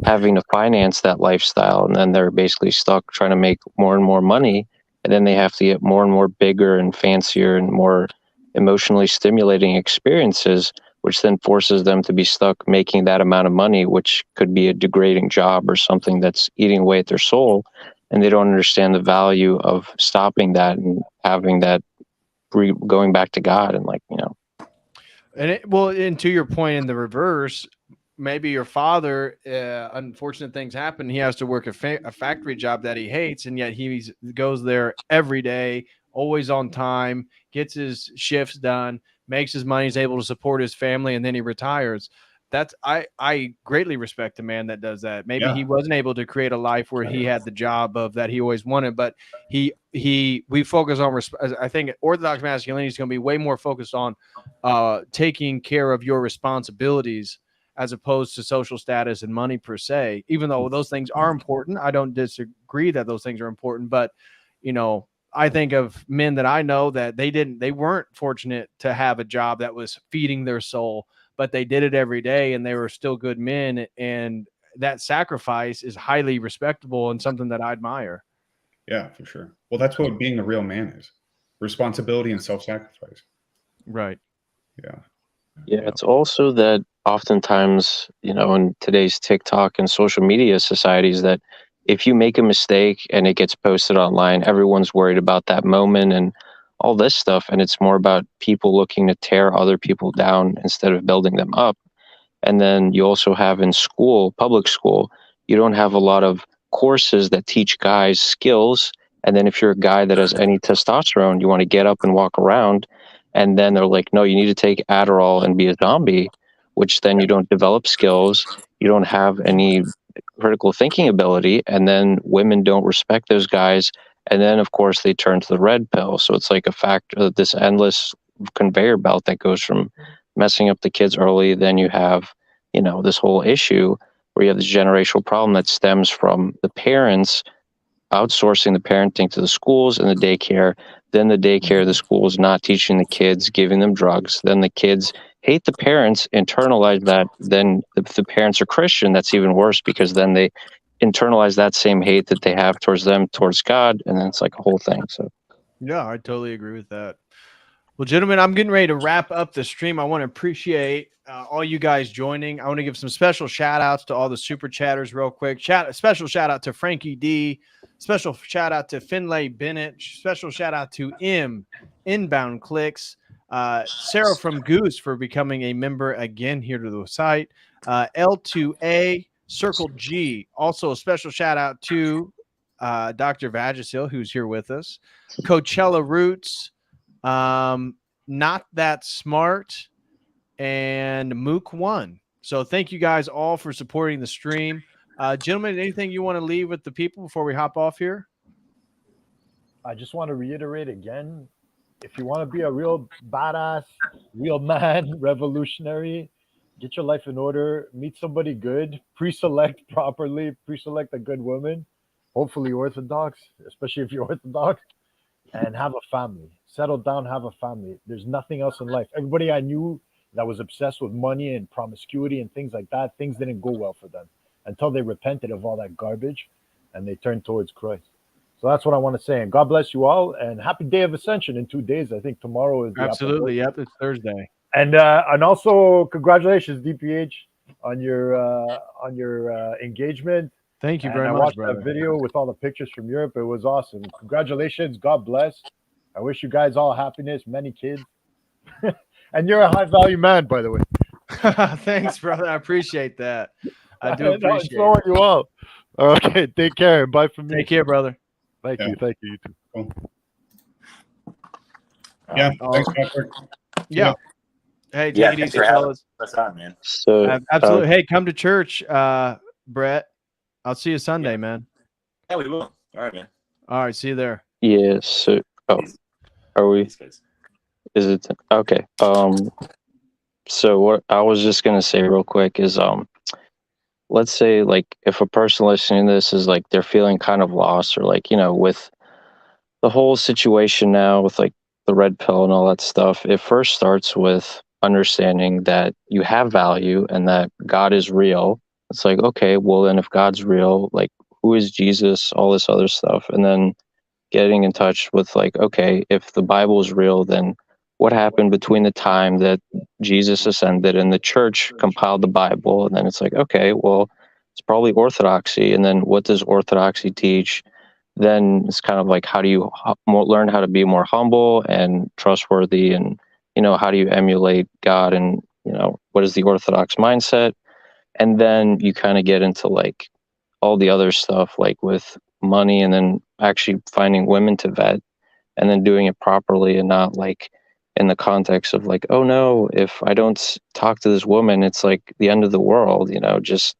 having to finance that lifestyle. And then they're basically stuck trying to make more and more money. And then they have to get more and more bigger and fancier and more emotionally stimulating experiences, which then forces them to be stuck making that amount of money, which could be a degrading job or something that's eating away at their soul. And they don't understand the value of stopping that and having that going back to God and like, you know. And to your point in the reverse, maybe your father, unfortunate things happen. He has to work a factory job that he hates, and yet he goes there every day, always on time, gets his shifts done, makes his money, is able to support his family, and then he retires. That's I greatly respect a man that does that. Maybe he wasn't able to create a life where he had the job of that he always wanted, but we focus on. I think Orthodox masculinity is going to be way more focused on taking care of your responsibilities as opposed to social status and money per se. Even though those things are important, I don't disagree that those things are important. But you know, I think of men that I know that they weren't fortunate to have a job that was feeding their soul, but they did it every day and they were still good men. And that sacrifice is highly respectable and something that I admire. Yeah, for sure. Well, that's what being a real man is: responsibility and self-sacrifice. Right. Yeah. Yeah. It's also that oftentimes, you know, in today's TikTok and social media societies, that if you make a mistake and it gets posted online, everyone's worried about that moment and all this stuff. And it's more about people looking to tear other people down instead of building them up. And then you also have in school, public school, you don't have a lot of courses that teach guys skills. And then if you're a guy that has any testosterone, you want to get up and walk around. And then they're like, no, you need to take Adderall and be a zombie, which then you don't develop skills. You don't have any critical thinking ability. And then women don't respect those guys. And then, of course, they turn to the red pill. So it's like a factor, this endless conveyor belt that goes from messing up the kids early. Then you have, you know, this whole issue where you have this generational problem that stems from the parents outsourcing the parenting to the schools and the daycare. Then the daycare, the schools not teaching the kids, giving them drugs. Then the kids hate the parents, internalize that. Then if the parents are Christian, that's even worse, because then they internalize that same hate that they have towards them, towards God. And then it's like a whole thing. So yeah, I totally agree with that. Well, gentlemen, I'm getting ready to wrap up the stream. I want to appreciate all you guys joining. I want to give some special shout outs to all the super chatters real quick. Special shout out to Frankie D. Special shout out to Finlay Bennett. Special shout out to Inbound Clicks. Sarah from Goose for becoming a member again here to the site. L2A Circle G. Also a special shout out to Dr. Vagisil, who's here with us. Coachella Roots. Not That Smart, and Mook One. So thank you guys all for supporting the stream. Gentlemen, anything you want to leave with the people before we hop off here? I just want to reiterate again, if you want to be a real badass, real man, revolutionary, get your life in order, meet somebody good, pre-select properly, pre-select a good woman, hopefully Orthodox, especially if you're Orthodox, and have a family. Settle down, have a family. There's nothing else in life. Everybody I knew that was obsessed with money and promiscuity and things like that, things didn't go well for them until they repented of all that garbage and they turned towards Christ. So that's what I want to say. And God bless you all, and happy day of Ascension in 2 days. I think tomorrow is the absolutely. Yep, it's Thursday. And also congratulations, DPH, on your engagement. Thank you And very I much, watched brother. that video with all the pictures from Europe. It was awesome. Congratulations. God bless. I wish you guys all happiness, many kids. And you're a high value man, by the way. Thanks, brother. I appreciate that. I do No, appreciate so are it. you all. Okay, take care. Bye from me. Take care, brother. Thank Yeah. you. Thank you. You too. Cool. Yeah, thanks, Patrick. Yeah. Hey, Yeah, take it thanks easy, for having fellas. us on, man. So Absolutely. Hey, come to church, Brett. I'll see you Sunday, man. Yeah, we will. All right, man. All right, see you there. yeah. So are we? Is it okay? So what I was just gonna say real quick is let's say like if a person listening to this is like they're feeling kind of lost or like with the whole situation now with like the red pill and all that stuff, it first starts with understanding that you have value and that God is real. It's like, okay, well then if God's real, like who is Jesus, all this other stuff, and then getting in touch with like, okay, if the Bible is real, then what happened between the time that Jesus ascended and the church compiled the Bible? And then it's like, okay, well, it's probably orthodoxy. And then what does orthodoxy teach? Then it's kind of like, how do you learn how to be more humble and trustworthy? And, how do you emulate God? And, what is the orthodox mindset? And then you kind of get into like all the other stuff, like with money, and then actually finding women to vet and then doing it properly and not like in the context of like, oh no, if I don't talk to this woman, it's like the end of the world. Just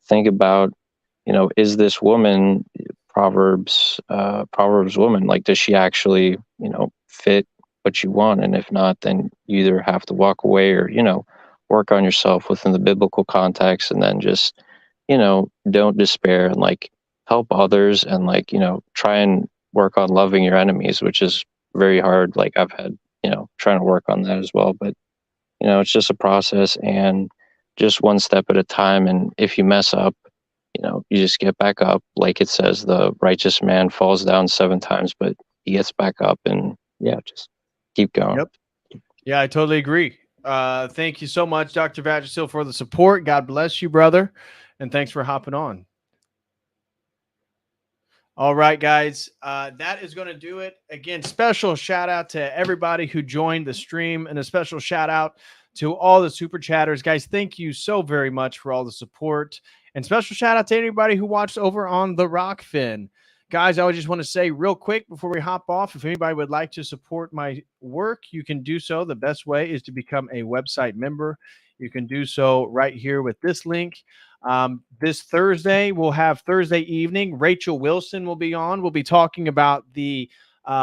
think about, is this woman Proverbs woman, like, does she actually, fit what you want? And if not, then you either have to walk away or, work on yourself within the biblical context, and then just, don't despair and like help others and like, try and work on loving your enemies, which is very hard. Like I've had, trying to work on that as well, but it's just a process and just one step at a time. And if you mess up, you just get back up. Like it says, the righteous man falls down 7 times, but he gets back up, and just keep going. Yep. Yeah, I totally agree. Thank you so much, Dr. Vagisil, for the support. God bless you, brother. And thanks for hopping on. All right, guys, that is going to do it. Again, special shout out to everybody who joined the stream, and a special shout out to all the super chatters. Guys, thank you so very much for all the support, and special shout out to anybody who watched over on the Rockfin. Guys, I just want to say real quick before we hop off, if anybody would like to support my work, you can do so. The best way is to become a website member. You can do so right here with this link. This Thursday, we'll have Thursday evening. Rachel Wilson will be on. We'll be talking about the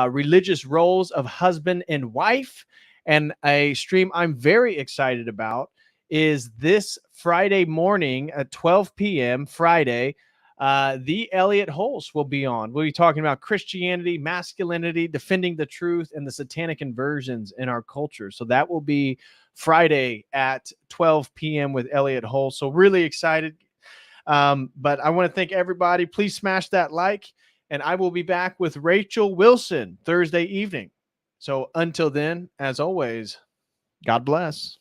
religious roles of husband and wife. And a stream I'm very excited about is this Friday morning at 12 p.m. Friday. The Elliot Holst will be on. We'll be talking about Christianity, masculinity, defending the truth, and the satanic inversions in our culture. So that will be Friday at 12 p.m. with Elliot Holst. So really excited. But I want to thank everybody. Please smash that like, and I will be back with Rachel Wilson Thursday evening. So until then, as always, God bless.